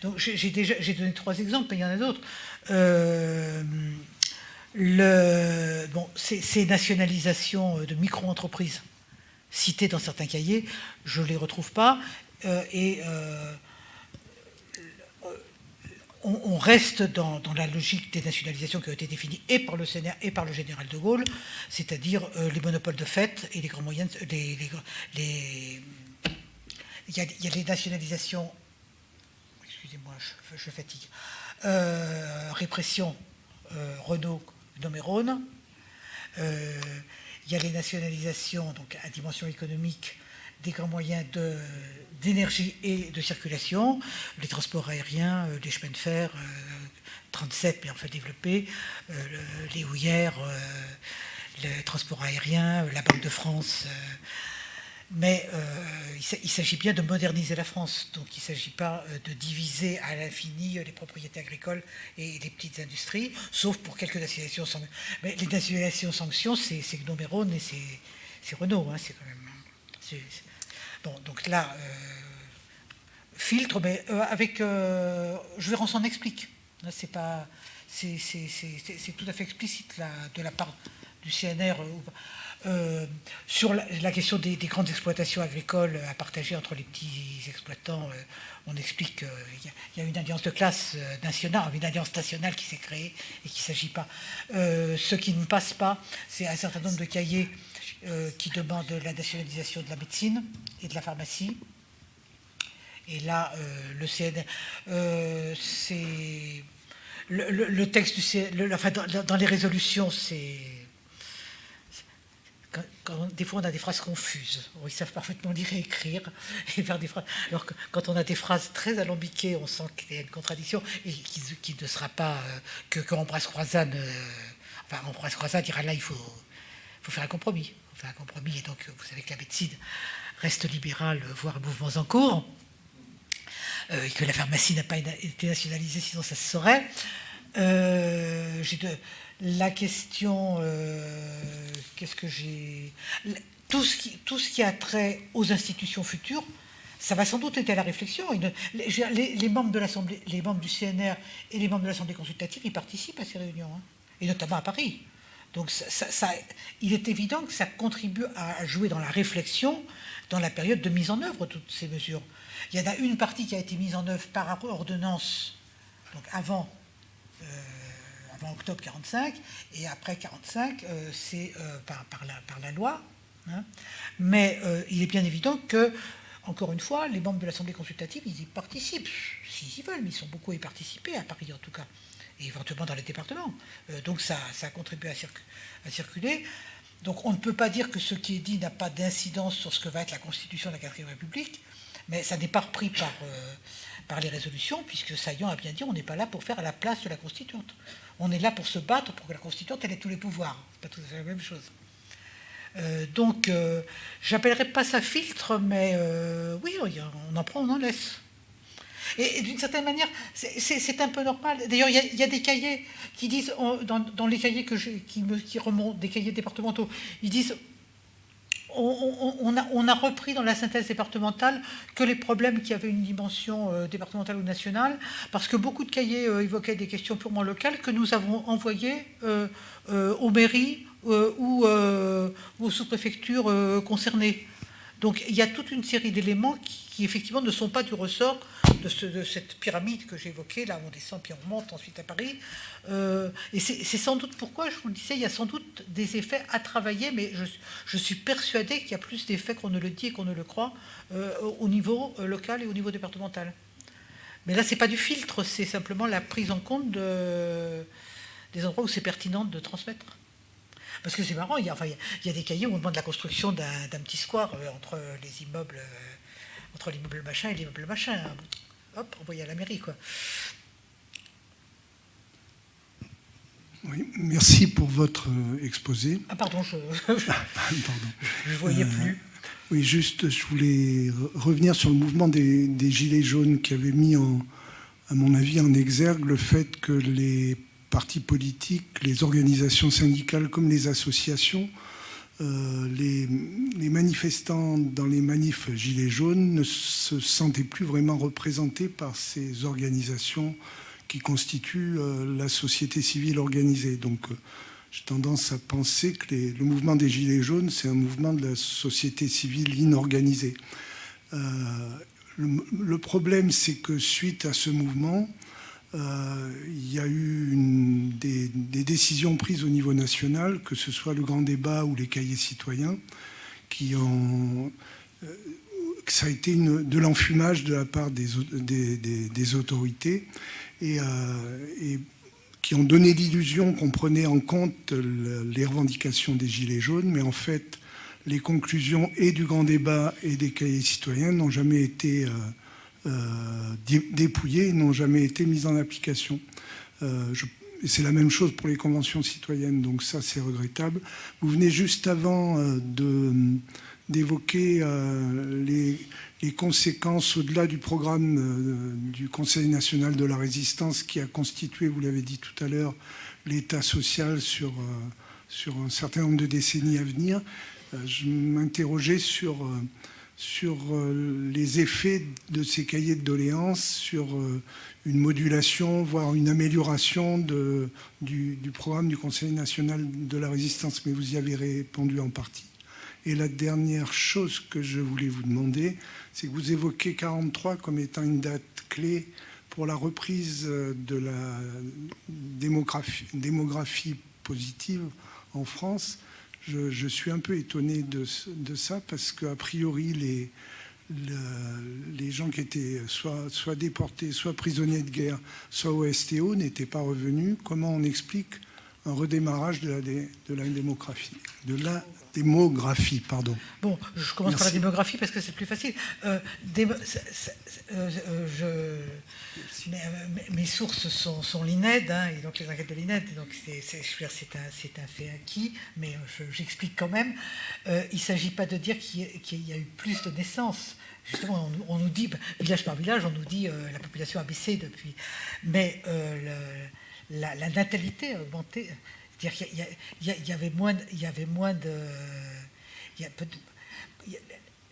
Donc j'ai donné 3 exemples, mais il y en a d'autres. Ces nationalisations de micro-entreprises citées dans certains cahiers, je ne les retrouve pas. On reste dans la logique des nationalisations qui ont été définies et par le CNR et par le général de Gaulle, c'est-à-dire les monopoles de fait et les grands moyens. Il y a les nationalisations, excusez-moi, je fatigue, répression, Renault, nommé Rhône. Il y a les nationalisations donc à dimension économique des grands moyens d'énergie et de circulation, les transports aériens, les chemins de fer, 37 mais enfin développés, les houillères, le transport aérien, la Banque de France. Mais il s'agit bien de moderniser la France, donc il ne s'agit pas de diviser à l'infini les propriétés agricoles et les petites industries, sauf pour quelques nationalisations sanctions. Mais les nationalisations sanctions, c'est Gnome et Rhône et c'est Renault, hein, c'est quand même... Bon, donc là, filtre, mais avec... je s'en explique. Là, c'est tout à fait explicite là, de la part du CNR. Sur la question des grandes exploitations agricoles à partager entre les petits exploitants, on explique qu'il y a une alliance de classe nationale, une alliance nationale qui s'est créée et qu'il ne s'agit pas. Ce qui ne passe pas, c'est un certain nombre de cahiers qui demandent la nationalisation de la médecine et de la pharmacie. Et là, le CNR, c'est... Le texte du CNR, enfin, dans les résolutions, c'est... Des fois, on a des phrases confuses. Ils savent parfaitement lire et écrire et faire des phrases. Alors que quand on a des phrases très alambiquées, on sent qu'il y a une contradiction et qui ne sera pas que Ambroise Croizat. Enfin, Ambroise Croizat dira là, il faut faire un compromis. Il faut faire un compromis. Et donc, vous savez que la médecine reste libérale, voire mouvements en cours. Et que la pharmacie n'a pas été nationalisée, sinon ça se saurait. La question, qu'est-ce que j'ai... Tout ce qui a trait aux institutions futures, ça va sans doute être à la réflexion. Les membres de l'Assemblée, les membres du CNR et les membres de l'Assemblée consultative, ils participent à ces réunions, hein, et notamment à Paris. Donc il est évident que ça contribue à jouer dans la réflexion dans la période de mise en œuvre de toutes ces mesures. Il y en a une partie qui a été mise en œuvre par ordonnance, donc avant avant octobre 45, et après 45, c'est par la loi. Hein. Mais il est bien évident que, encore une fois, les membres de l'Assemblée consultative, ils y participent, s'ils y veulent, mais ils sont beaucoup à y participer, à Paris en tout cas, et éventuellement dans les départements. Donc ça a contribué à circuler. Donc on ne peut pas dire que ce qui est dit n'a pas d'incidence sur ce que va être la Constitution de la 4e République, mais ça n'est pas repris par les résolutions, puisque Saillant a bien dit, on n'est pas là pour faire à la place de la Constituante. On est là pour se battre pour que la Constituante ait tous les pouvoirs. C'est pas tout à fait la même chose. Donc, j'appellerais pas ça filtre, mais oui, on en prend, on en laisse. Et d'une certaine manière, c'est un peu normal. D'ailleurs, il y a des cahiers qui disent, dans les cahiers qui remontent, des cahiers départementaux, ils disent, on a repris dans la synthèse départementale que les problèmes qui avaient une dimension départementale ou nationale, parce que beaucoup de cahiers évoquaient des questions purement locales que nous avons envoyées aux mairies ou aux sous-préfectures concernées. Donc il y a toute une série d'éléments qui effectivement ne sont pas du ressort de cette pyramide que j'évoquais, là où on descend puis on remonte ensuite à Paris. Et c'est sans doute pourquoi, je vous le disais, il y a sans doute des effets à travailler, mais je suis persuadée qu'il y a plus d'effets qu'on ne le dit et qu'on ne le croit au niveau local et au niveau départemental. Mais là, ce n'est pas du filtre, c'est simplement la prise en compte des endroits où c'est pertinent de transmettre. Parce que c'est marrant, il y a des cahiers où on demande la construction d'un petit square entre les immeubles, entre l'immeuble machin et l'immeuble machin. Hop, envoyé à la mairie, quoi. Oui, merci pour votre exposé. Ah pardon, Pardon. Je ne voyais plus. Oui, juste, je voulais revenir sur le mouvement des Gilets jaunes qui avait mis, à mon avis, en exergue le fait que les partis politiques, les organisations syndicales comme les associations, les manifestants dans les manifs Gilets jaunes ne se sentaient plus vraiment représentés par ces organisations qui constituent la société civile organisée. Donc j'ai tendance à penser que le mouvement des Gilets jaunes, c'est un mouvement de la société civile inorganisée. Le problème, c'est que suite à ce mouvement, il y a eu des décisions prises au niveau national, que ce soit le grand débat ou les cahiers citoyens, ça a été de l'enfumage de la part des autorités et qui ont donné l'illusion qu'on prenait en compte les revendications des Gilets jaunes, mais en fait, les conclusions et du grand débat et des cahiers citoyens n'ont jamais été dépouillées, n'ont jamais été mises en application. C'est la même chose pour les conventions citoyennes, donc ça c'est regrettable. Vous venez juste avant d'évoquer les conséquences au-delà du programme du Conseil national de la résistance qui a constitué, vous l'avez dit tout à l'heure, l'État social sur un certain nombre de décennies à venir. Je m'interrogeais sur les effets de ces cahiers de doléances, sur une modulation, voire une amélioration du programme du Conseil national de la résistance, mais vous y avez répondu en partie. Et la dernière chose que je voulais vous demander, c'est que vous évoquez 1943 comme étant une date clé pour la reprise de la démographie positive en France. Je suis un peu étonné de ça parce qu'a priori, les gens qui étaient soit déportés, soit prisonniers de guerre, soit au STO n'étaient pas revenus. Comment on explique un redémarrage de la démographie, pardon. Bon, je commence par la démographie parce que c'est plus facile. Mes sources sont l'INED, hein, et donc les enquêtes de l'INED, donc c'est un fait acquis, mais j'explique quand même. Il ne s'agit pas de dire qu'il y a eu plus de naissances. Justement, on nous dit, village par village, on nous dit la population a baissé depuis. Mais la natalité a augmenté. C'est-à-dire qu'il y avait moins de...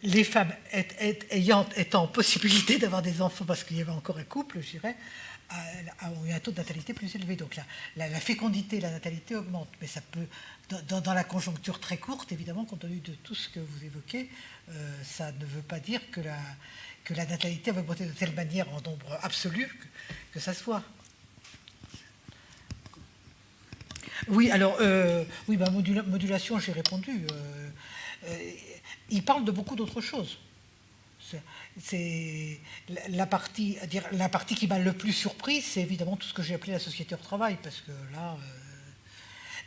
les femmes étant en possibilité d'avoir des enfants parce qu'il y avait encore un couple, je dirais, ont eu un taux de natalité plus élevé. Donc la fécondité, la natalité augmente. Mais ça peut, dans la conjoncture très courte, évidemment, compte tenu de tout ce que vous évoquez, ça ne veut pas dire que la natalité va augmenter de telle manière en nombre absolu que ça se voit. Oui, alors, oui, modulation, j'ai répondu. Il parle de beaucoup d'autres choses. C'est la partie qui m'a le plus surpris, c'est évidemment tout ce que j'ai appelé la société hors travail, parce que là...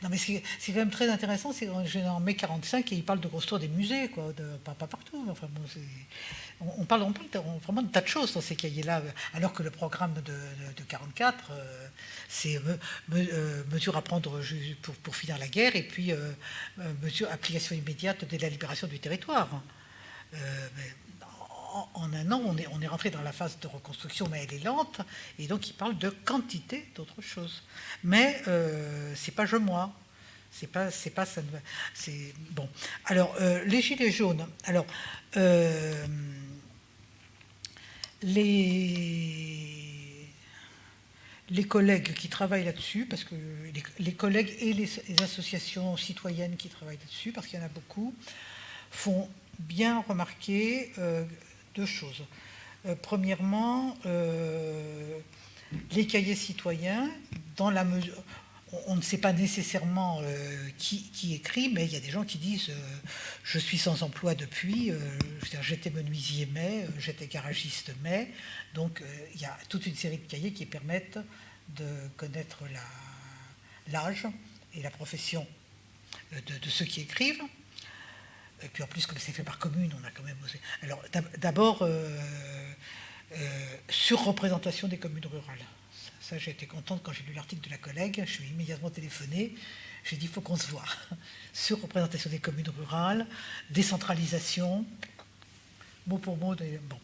Non, mais c'est quand même très intéressant, c'est en mai 45 et il parle de construire des musées, quoi, pas partout. Enfin, bon, on parle vraiment de tas de choses dans ces cahiers-là, alors que le programme de 44, c'est mesures à prendre pour finir la guerre et puis application immédiate dès la libération du territoire. En un an, on est rentré dans la phase de reconstruction, mais elle est lente, et donc il parle de quantité d'autres choses. Mais c'est pas moi. C'est pas ça. C'est bon. Alors les gilets jaunes. Alors les collègues qui travaillent là-dessus, parce que les collègues et les associations citoyennes qui travaillent là-dessus, parce qu'il y en a beaucoup, font bien remarquer deux choses. Premièrement, les cahiers citoyens, dans la mesure... On ne sait pas nécessairement qui écrit, mais il y a des gens qui disent je suis sans emploi depuis, j'étais menuisier mais, j'étais garagiste mais. Donc il y a toute une série de cahiers qui permettent de connaître l'âge et la profession de ceux qui écrivent. Et puis en plus, comme c'est fait par commune, on a quand même osé. Alors d'abord, surreprésentation des communes rurales. Ça, j'ai été contente quand j'ai lu l'article de la collègue. Je suis immédiatement téléphoné. J'ai dit, il faut qu'on se voit. Surreprésentation des communes rurales, décentralisation, mot pour mot. Bon.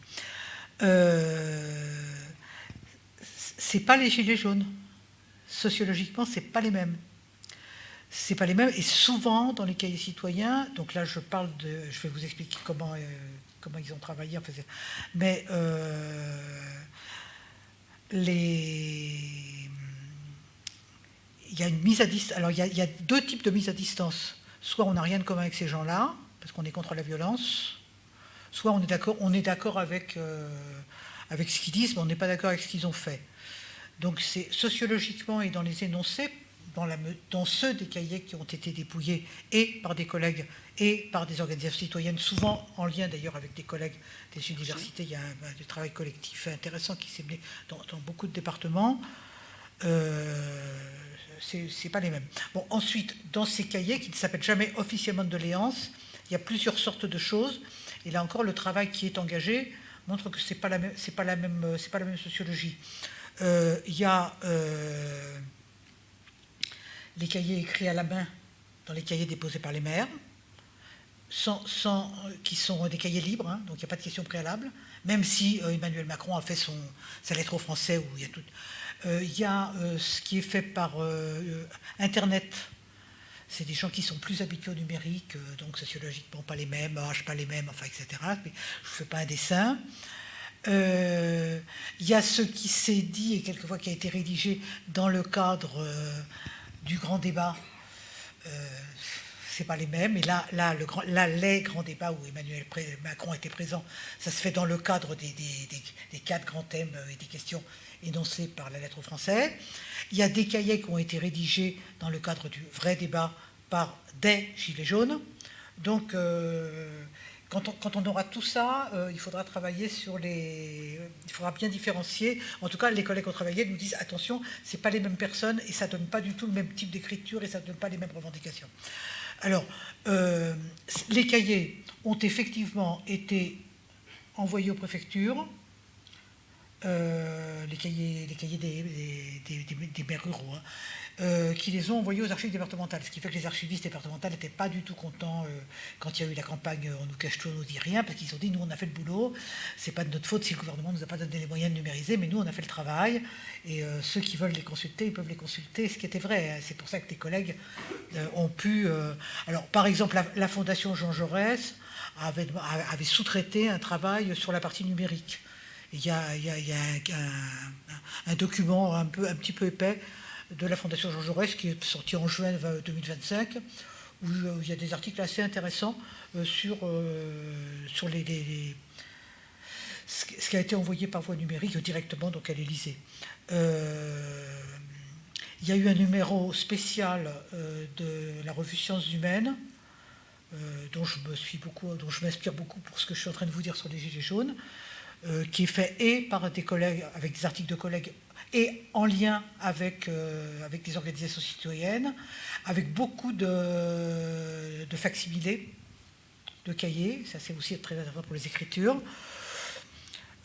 C'est pas les gilets jaunes. Sociologiquement, c'est pas les mêmes. C'est pas les mêmes. Et souvent, dans les cahiers citoyens, donc là, je vais vous expliquer comment ils ont travaillé. Enfin, mais il y a une mise à distance. Alors, il y a deux types de mise à distance. Soit on n'a rien de commun avec ces gens-là, parce qu'on est contre la violence, soit on est d'accord avec ce qu'ils disent, mais on n'est pas d'accord avec ce qu'ils ont fait. Donc, c'est sociologiquement et dans les énoncés, dans ceux des cahiers qui ont été dépouillés et par des collègues et par des organisations citoyennes, souvent en lien d'ailleurs avec des collègues des universités. Il y a du travail collectif intéressant qui s'est mené dans beaucoup de départements. C'est pas les mêmes. Bon, ensuite, dans ces cahiers qui ne s'appellent jamais officiellement de doléances, il y a plusieurs sortes de choses. Et là encore, le travail qui est engagé montre que c'est pas la même sociologie. Il y a les cahiers écrits à la main dans les cahiers déposés par les maires, qui sont des cahiers libres, hein, donc il n'y a pas de questions préalables, même si Emmanuel Macron a fait sa lettre aux Français où il y a tout. Il y a ce qui est fait par Internet. C'est des gens qui sont plus habitués au numérique, donc sociologiquement pas les mêmes, âge pas les mêmes, enfin, etc. Mais je ne fais pas un dessin. Il y a ce qui s'est dit et quelquefois qui a été rédigé dans le cadre du grand débat. C'est pas les mêmes. Et là, les grands débats où Emmanuel Macron était présent, ça se fait dans le cadre des 4 grands thèmes et des questions énoncées par la lettre aux Français. Il y a des cahiers qui ont été rédigés dans le cadre du vrai débat par des gilets jaunes. Donc, quand on aura tout ça, il faudra travailler il faudra bien différencier. En tout cas, les collègues qui ont travaillé nous disent attention, c'est pas les mêmes personnes et ça donne pas du tout le même type d'écriture et ça donne pas les mêmes revendications. Alors, les cahiers ont effectivement été envoyés aux préfectures, les cahiers des maires ruraux, qui les ont envoyés aux archives départementales, ce qui fait que les archivistes départementales n'étaient pas du tout contents quand il y a eu la campagne On nous cache tout, on nous dit rien, parce qu'ils ont dit nous on a fait le boulot, c'est pas de notre faute si le gouvernement nous a pas donné les moyens de numériser, mais nous on a fait le travail, et ceux qui veulent les consulter, ils peuvent les consulter, ce qui était vrai, hein. C'est pour ça que tes collègues ont pu... alors par exemple la Fondation Jean Jaurès avait sous-traité un travail sur la partie numérique. Il y a un document un petit peu épais de la Fondation Jean Jaurès qui est sorti en juin 2025, où il y a des articles assez intéressants sur ce qui a été envoyé par voie numérique directement donc à l'Élysée. Il Il y a eu un numéro spécial de la revue Sciences Humaines, dont je m'inspire beaucoup pour ce que je suis en train de vous dire sur les Gilets jaunes, qui est fait et par des collègues, avec des articles de collègues, et en lien avec des organisations citoyennes, avec beaucoup de facsimilés, de cahiers. Ça, c'est aussi très intéressant pour les écritures.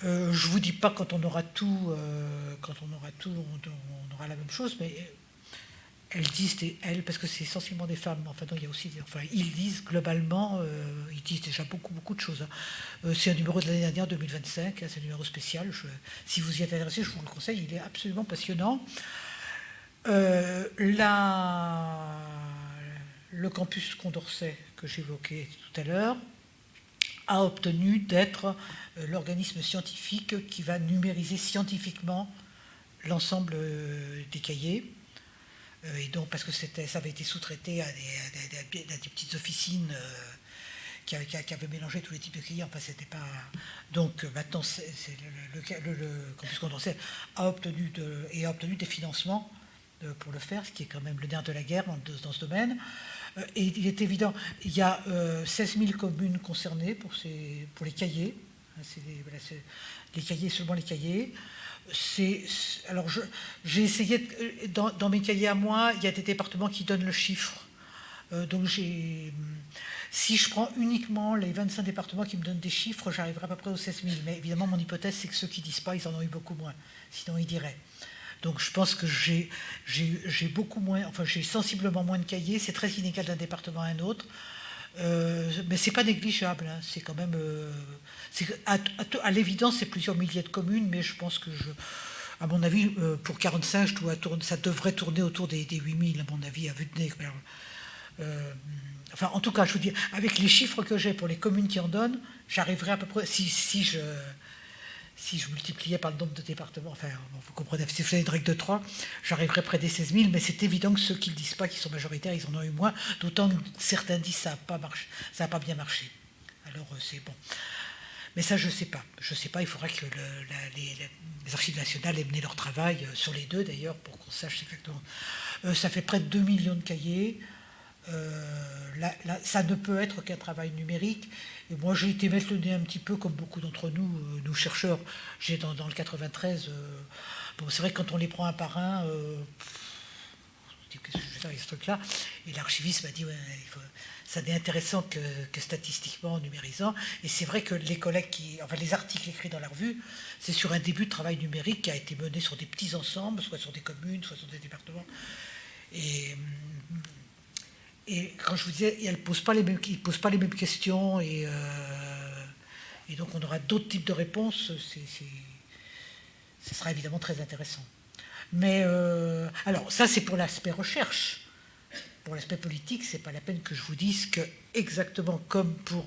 Je ne vous dis pas quand on aura tout, on aura la même chose, mais elles disent, parce que c'est essentiellement des femmes, enfin non, il y a aussi, ils disent globalement, ils disent déjà beaucoup de choses. C'est un numéro de l'année dernière, 2025, c'est un numéro spécial. Si vous y êtes intéressé, je vous le conseille, il est absolument passionnant. Le campus Condorcet, que j'évoquais tout à l'heure, a obtenu d'être l'organisme scientifique qui va numériser scientifiquement l'ensemble des cahiers. Et donc, parce que ça avait été sous-traité à des petites officines qui avaient mélangé tous les types de cahiers. Enfin, c'était pas. Donc, maintenant, le campus Condorcet a obtenu des financements pour le faire, ce qui est quand même le nerf de la guerre dans ce domaine. Et il est évident, il y a 16 000 communes concernées pour les cahiers. Les cahiers, seulement les cahiers. Alors, j'ai essayé, dans mes cahiers à moi, il y a des départements qui donnent le chiffre. Donc, si je prends uniquement les 25 départements qui me donnent des chiffres, j'arriverai à peu près aux 16 000. Mais évidemment, mon hypothèse, c'est que ceux qui ne disent pas, ils en ont eu beaucoup moins. Sinon, ils diraient. Donc, je pense que j'ai beaucoup moins, enfin, j'ai sensiblement moins de cahiers. C'est très inégal d'un département à un autre. Mais c'est pas négligeable, hein. C'est quand même, à l'évidence, c'est plusieurs milliers de communes, mais je pense que à mon avis, pour 45, ça devrait tourner autour des 8 000, à mon avis, à vue de nez. Enfin, en tout cas, je vous dis, avec les chiffres que j'ai pour les communes qui en donnent, j'arriverai à peu près, si je multipliais par le nombre de départements, enfin, vous comprenez, si vous avez une règle de 3, j'arriverai près des 16 000, mais c'est évident que ceux qui ne le disent pas, qui sont majoritaires, ils en ont eu moins, d'autant que certains disent que ça n'a pas bien marché. Alors, c'est bon. Mais ça, je ne sais pas. Je ne sais pas, il faudra que les archives nationales aient mené leur travail, sur les deux d'ailleurs, pour qu'on sache exactement. Ça fait près de 2 millions de cahiers. Ça ne peut être qu'un travail numérique. Et moi, j'ai été mettre le nez un petit peu, comme beaucoup d'entre nous chercheurs. J'ai dans le 93. Bon, c'est vrai que quand on les prend un par un, qu'est-ce que je vais faire avec ce truc-là? Et l'archiviste m'a dit, ouais, ça n'est intéressant que statistiquement, en numérisant. Et c'est vrai que les articles écrits dans la revue, c'est sur un début de travail numérique qui a été mené sur des petits ensembles, soit sur des communes, soit sur des départements. Et quand je vous disais, ils ne posent pas les mêmes questions, et donc on aura d'autres types de réponses, ce sera évidemment très intéressant. Mais alors ça, c'est pour l'aspect recherche. Pour l'aspect politique, c'est pas la peine que je vous dise que exactement comme pour,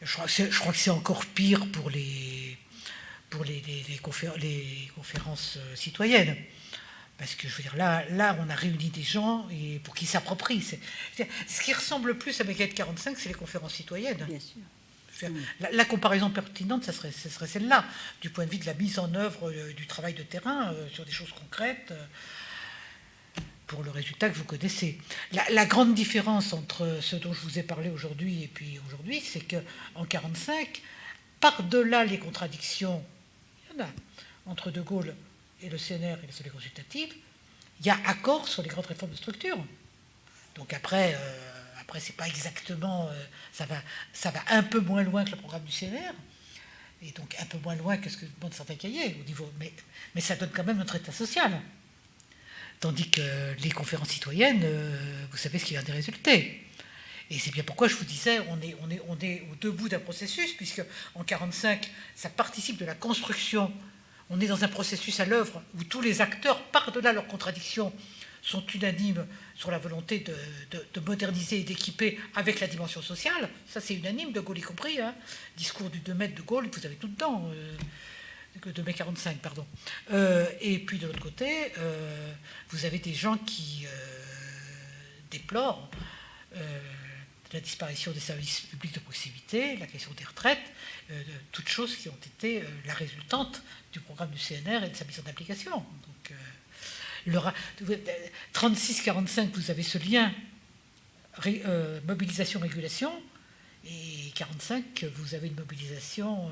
je crois que c'est encore pire pour les conférences citoyennes. Parce que je veux dire, là, on a réuni des gens et pour qu'ils s'approprient. Ce qui ressemble le plus à Mécaïd 45, c'est les conférences citoyennes. Bien sûr. La comparaison pertinente, ce serait celle-là, du point de vue de la mise en œuvre du travail de terrain, sur des choses concrètes, pour le résultat que vous connaissez. La grande différence entre ce dont je vous ai parlé aujourd'hui et puis aujourd'hui, c'est qu'en 45, par-delà les contradictions, il y en a, entre De Gaulle et le CNR et l'Assemblée consultative, il y a accord sur les grandes réformes de structure. Donc après c'est pas exactement, ça va un peu moins loin que le programme du CNR, et donc un peu moins loin que ce que demandent certains cahiers au niveau, mais ça donne quand même notre état social. Tandis que les conférences citoyennes, vous savez ce qui vient des résultats. Et c'est bien pourquoi je vous disais, on est au debout d'un processus, puisque en 1945, ça participe de la construction. On est dans un processus à l'œuvre où tous les acteurs, par-delà leurs contradictions, sont unanimes sur la volonté de moderniser et d'équiper avec la dimension sociale. Ça, c'est unanime, De Gaulle y compris. Hein. Discours du 2 mai de Gaulle, vous avez tout dedans. 2 mai 45, pardon. Et puis, de l'autre côté, vous avez des gens qui déplorent la disparition des services publics de proximité, la question des retraites, toutes choses qui ont été la résultante du programme du CNR et de sa mise en application. Donc, 36-45, vous avez ce lien mobilisation-régulation, et 45, vous avez une mobilisation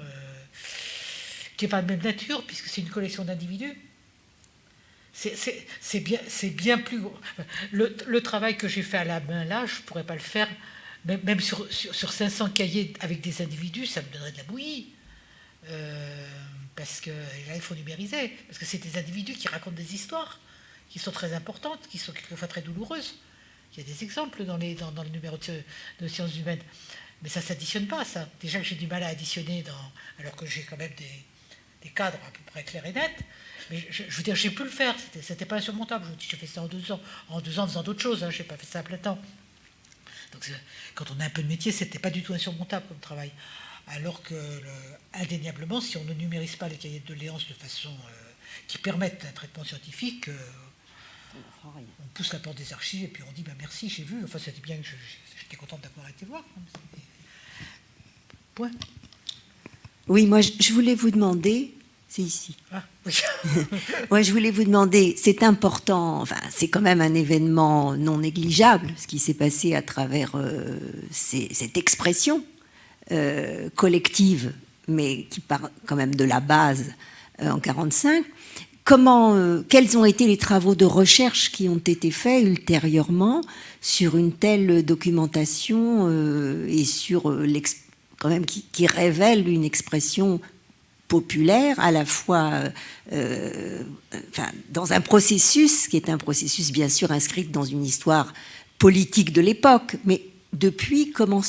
qui n'est pas de même nature, puisque c'est une collection d'individus. C'est bien plus... Le travail que j'ai fait à la main, là, je ne pourrais pas le faire, même sur 500 cahiers avec des individus, ça me donnerait de la bouillie. Parce que là, il faut numériser, parce que c'est des individus qui racontent des histoires, qui sont très importantes, qui sont quelquefois très douloureuses. Il y a des exemples dans le numéro de sciences humaines. Mais ça ne s'additionne pas, ça. Déjà que j'ai du mal à additionner, alors que j'ai quand même des cadres à peu près clairs et nets. Mais je veux dire, j'ai pu le faire, c'était pas insurmontable. Je vous dis, j'ai fait ça en 2 ans. En 2 ans, en faisant d'autres choses, hein, je n'ai pas fait ça à plein temps. Donc quand on a un peu de métier, c'était pas du tout insurmontable comme travail. Alors que, indéniablement, si on ne numérise pas les cahiers de doléances de façon qui permettent un traitement scientifique, on pousse la porte des archives et puis on dit bah, merci, j'ai vu. Enfin, c'était bien que j'étais contente d'avoir été voir. Point. Oui, moi, je voulais vous demander, c'est ici. Ah, oui. Moi, je voulais vous demander, c'est important, enfin, c'est quand même un événement non négligeable, ce qui s'est passé à travers cette expression collective, mais qui part quand même de la base en 1945. Quels ont été les travaux de recherche qui ont été faits ultérieurement sur une telle documentation et sur quand même qui révèle une expression populaire à la fois dans un processus qui est un processus bien sûr inscrit dans une histoire politique de l'époque, mais depuis, comment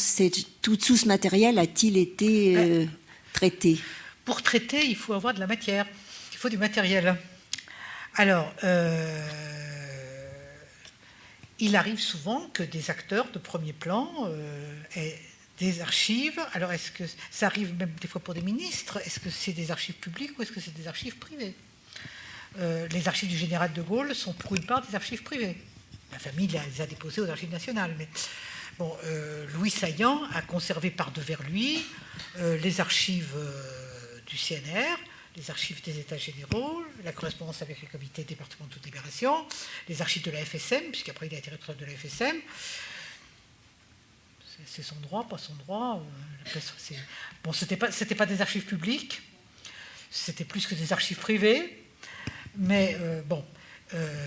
tout ce matériel a-t-il été traité? Pour traiter, il faut avoir de la matière, il faut du matériel. Alors, il arrive souvent que des acteurs de premier plan aient des archives. Alors, est-ce que ça arrive même des fois pour des ministres? Est-ce que c'est des archives publiques ou est-ce que c'est des archives privées? Les archives du général de Gaulle sont pour une part des archives privées. La famille les a déposées aux archives nationales, mais... Bon, Louis Saillant a conservé par devers lui les archives du CNR, les archives des États généraux, la correspondance avec les comités départementaux de libération, les archives de la FSM, puisqu'après il a été responsable de la FSM. C'est son droit, pas son droit. Bon, c'était pas des archives publiques, c'était plus que des archives privées, mais bon...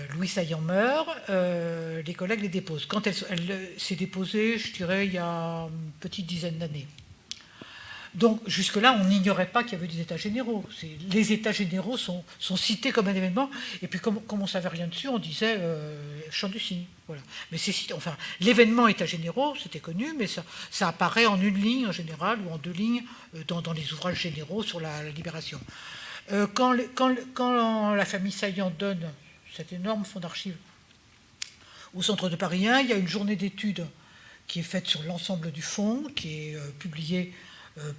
Louis Saillant meurt, les collègues les déposent. Quand elle s'est déposée, je dirais, il y a une petite dizaine d'années. Donc, jusque-là, on n'ignorait pas qu'il y avait des États généraux. Les États généraux sont cités comme un événement, et puis comme on ne savait rien dessus, on disait chant du cygne. Voilà. Mais enfin, l'événement États généraux, c'était connu, mais ça apparaît en une ligne en général, ou en 2 lignes dans les ouvrages généraux sur la libération. Quand la famille Saillant donne cet énorme fonds d'archives au centre de Paris 1, il y a une journée d'études qui est faite sur l'ensemble du fonds, qui est publiée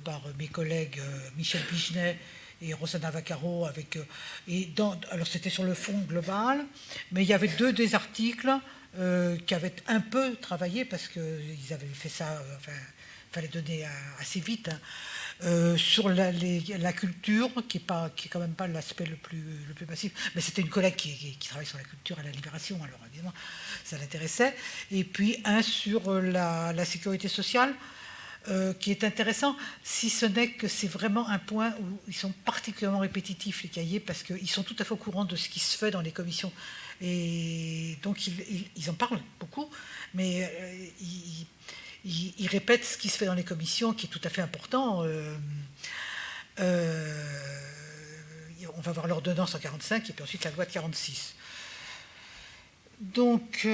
par mes collègues Michel Pigenet et Rossana Vaccaro. Alors c'était sur le fonds global, mais il y avait 2 des articles qui avaient un peu travaillé, parce qu'ils avaient fait ça, enfin, il fallait donner assez vite, hein, sur la culture, qui est quand même pas l'aspect le plus massif, mais c'était une collègue qui travaille sur la culture à la Libération, alors évidemment ça l'intéressait, et puis un sur la sécurité sociale, qui est intéressant, si ce n'est que c'est vraiment un point où ils sont particulièrement répétitifs, les cahiers, parce qu'ils sont tout à fait au courant de ce qui se fait dans les commissions, et donc ils en parlent beaucoup, mais ils répètent ce qui se fait dans les commissions, qui est tout à fait important. On va voir l'ordonnance en 1945 et puis ensuite la loi de 1946. Donc,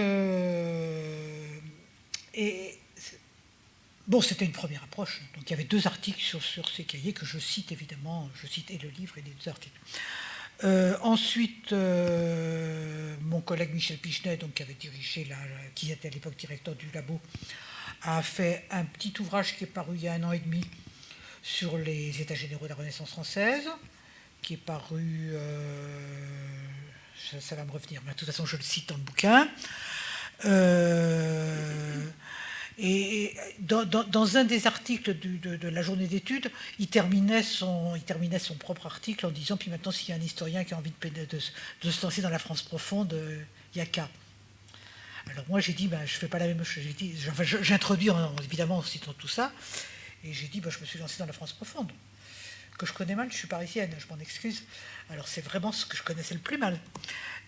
bon, c'était une première approche. Donc, il y avait 2 articles sur ces cahiers que je cite évidemment. Je cite et le livre et les 2 articles. Ensuite, mon collègue Michel Pigenet, donc, qui avait dirigé, qui était à l'époque directeur du labo, a fait un petit ouvrage qui est paru il y a 1 an et demi sur les États généraux de la Renaissance française, qui est paru, ça va me revenir, mais de toute façon je le cite dans le bouquin. Et dans un des articles de la journée d'études, il terminait son propre article en disant, puis maintenant, s'il y a un historien qui a envie de se lancer dans la France profonde, il n'y a qu'à. Alors moi, j'ai dit, je ne fais pas la même chose. J'introduis évidemment en citant tout ça, et j'ai dit, je me suis lancé dans la France profonde, que je connais mal, je suis parisienne, je m'en excuse. Alors c'est vraiment ce que je connaissais le plus mal.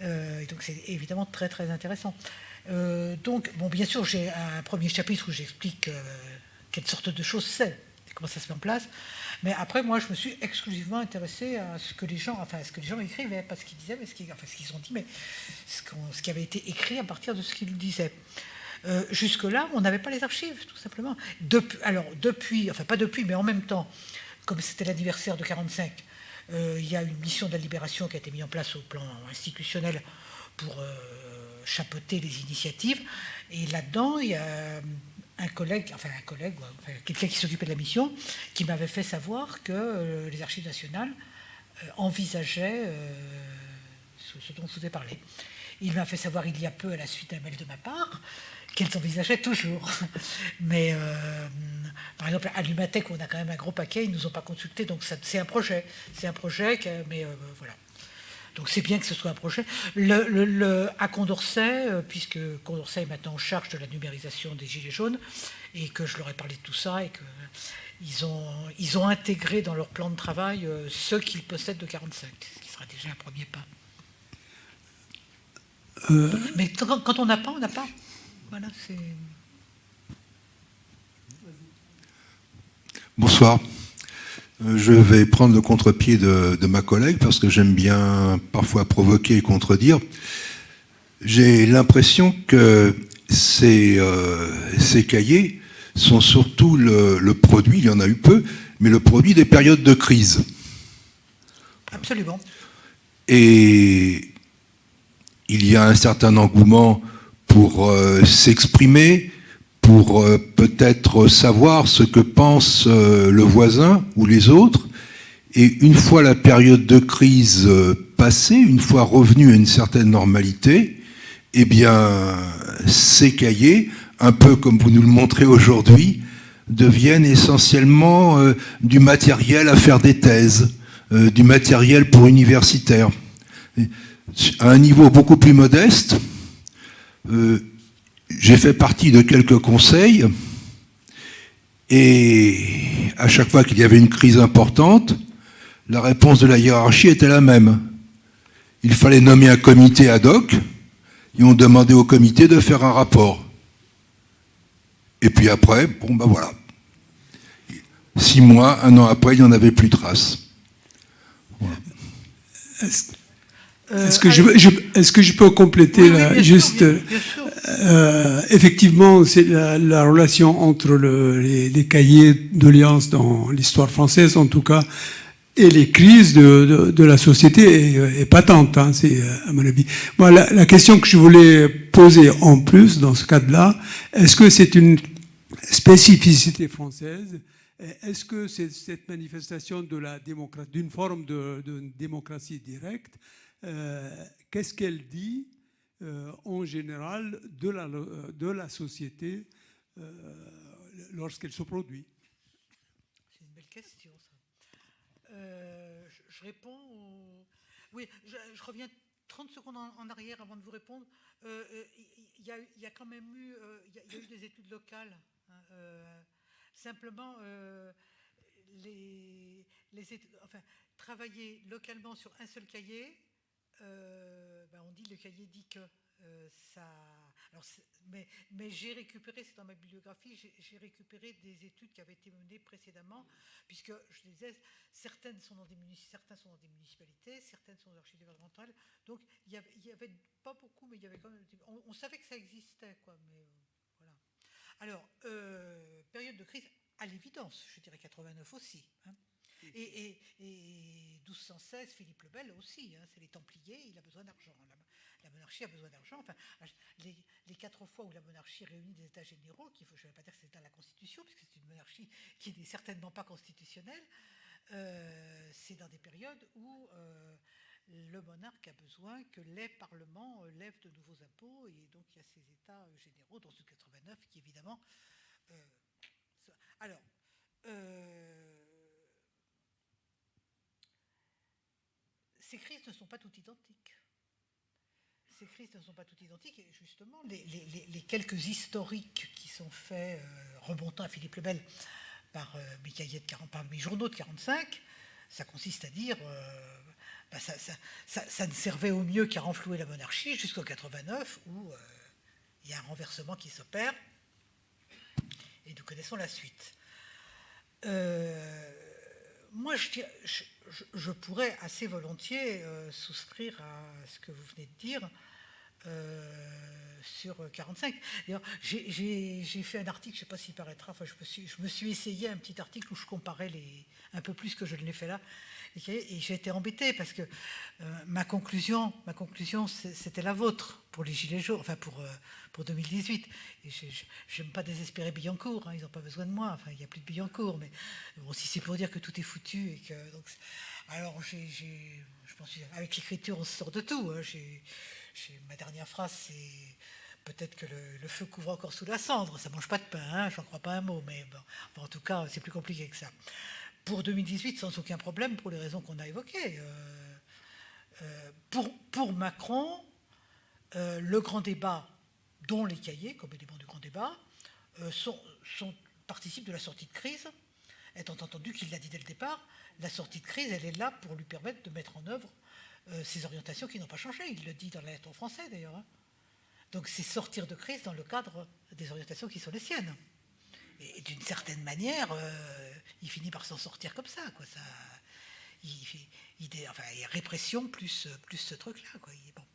Et donc c'est évidemment très très intéressant. Donc, bien sûr, j'ai un premier chapitre où j'explique quelle sorte de choses c'est, comment ça se met en place. Mais après, moi, je me suis exclusivement intéressée à ce que les gens écrivaient, pas ce qu'ils disaient, mais ce qu'ils ont dit, mais ce qui avait été écrit à partir de ce qu'ils disaient. Jusque-là, on n'avait pas les archives, tout simplement. Pas depuis, mais en même temps, comme c'était l'anniversaire de 1945, il y a une mission de la Libération qui a été mise en place au plan institutionnel pour chapeauter les initiatives. Et là-dedans, il y a quelqu'un qui s'occupait de la mission, qui m'avait fait savoir que les Archives nationales envisageaient ce dont je vous ai parlé. Il m'a fait savoir il y a peu, à la suite d'un mail de ma part, qu'elles envisageaient toujours. Mais par exemple, à l'Humathèque, on a quand même un gros paquet, ils ne nous ont pas consultés, donc c'est un projet. Mais voilà. Donc c'est bien que ce soit un projet. À Condorcet, puisque Condorcet est maintenant en charge de la numérisation des Gilets jaunes, et que je leur ai parlé de tout ça, et qu'ils ont intégré dans leur plan de travail ceux qu'ils possèdent de 1945, ce qui sera déjà un premier pas. Mais quand on n'a pas, on n'a pas. Voilà, c'est... Bonsoir. Je vais prendre le contre-pied de ma collègue parce que j'aime bien parfois provoquer et contredire. J'ai l'impression que ces cahiers sont surtout le produit, il y en a eu peu, mais le produit des périodes de crise. Absolument. Et il y a un certain engouement pour s'exprimer, pour peut-être savoir ce que pense le voisin ou les autres. Et une fois la période de crise passée, une fois revenue à une certaine normalité, eh bien, ces cahiers, un peu comme vous nous le montrez aujourd'hui, deviennent essentiellement du matériel à faire des thèses, du matériel pour universitaires. À un niveau beaucoup plus modeste, j'ai fait partie de quelques conseils et à chaque fois qu'il y avait une crise importante, la réponse de la hiérarchie était la même. Il fallait nommer un comité ad hoc et on demandait au comité de faire un rapport. Et puis après, voilà. 6 mois, 1 an après, il n'y en avait plus trace. Voilà. Est-ce que je peux compléter oui, juste bien sûr. Effectivement, c'est la relation entre les cahiers d'audience dans l'histoire française, en tout cas, et les crises de la société est patente, hein, c'est à mon avis. Moi, la question que je voulais poser en plus dans ce cadre-là, est-ce que c'est une spécificité française? Est-ce que cette manifestation d'une forme de démocratie directe, qu'est-ce qu'elle dit en général de la société lorsqu'elle se produit? C'est une belle question, ça. Je réponds. Oui, je reviens 30 secondes en arrière avant de vous répondre. Il y a quand même eu, il y a eu des études locales. Hein, simplement, travailler localement sur un seul cahier, on dit le cahier dit que ça. Alors, mais j'ai récupéré, c'est dans ma bibliographie, j'ai récupéré des études qui avaient été menées précédemment, puisque je disais, certains sont dans des municipalités, certaines sont dans l'archive départementale, donc il y avait pas beaucoup, mais il y avait quand même. On savait que ça existait, quoi, mais voilà. Alors, période de crise, à l'évidence, je dirais 89 aussi. Hein. Et 1216, Philippe le Bel aussi, hein, c'est les Templiers, il a besoin d'argent. La monarchie a besoin d'argent. Enfin, les 4 fois où la monarchie réunit des états généraux, je ne vais pas dire que c'est dans la Constitution, puisque c'est une monarchie qui n'est certainement pas constitutionnelle, c'est dans des périodes où le monarque a besoin que les parlements lèvent de nouveaux impôts, et donc il y a ces états généraux dans ce 89 qui évidemment Alors, ces crises ne sont pas toutes identiques. Ces crises ne sont pas toutes identiques, et justement, les quelques historiques qui sont faits, remontant à Philippe le Bel, par mes journaux de 45, ça consiste à dire ça ne servait au mieux qu'à renflouer la monarchie jusqu'en 89, où il y a un renversement qui s'opère, et nous connaissons la suite. Moi, je pourrais assez volontiers souscrire à ce que vous venez de dire sur 45. D'ailleurs, j'ai fait un article, je ne sais pas s'il paraîtra, enfin, je me suis essayé un petit article où je comparais un peu plus que je ne l'ai fait là, et j'ai été embêté parce que ma conclusion, c'était la vôtre pour les Gilets jaunes, enfin pour 2018. Et je n'aime pas désespérer Billancourt, hein, ils n'ont pas besoin de moi, enfin il n'y a plus de Billancourt, mais bon, si c'est pour dire que tout est foutu et que donc, alors je pense avec l'écriture on se sort de tout. Hein, ma dernière phrase, c'est peut-être que le feu couvre encore sous la cendre, ça mange pas de pain, hein, j'en crois pas un mot, mais bon, en tout cas c'est plus compliqué que ça. Pour 2018, sans aucun problème, pour les raisons qu'on a évoquées. Pour Macron, le grand débat, dont les cahiers, comme élément du grand débat, participent de la sortie de crise, étant entendu qu'il l'a dit dès le départ, la sortie de crise, elle est là pour lui permettre de mettre en œuvre ces orientations qui n'ont pas changé. Il le dit dans la lettre en français, d'ailleurs. Hein. Donc c'est sortir de crise dans le cadre des orientations qui sont les siennes. Et d'une certaine manière, il finit par s'en sortir comme ça. Quoi. Il y a répression plus ce truc-là. Quoi. Bon.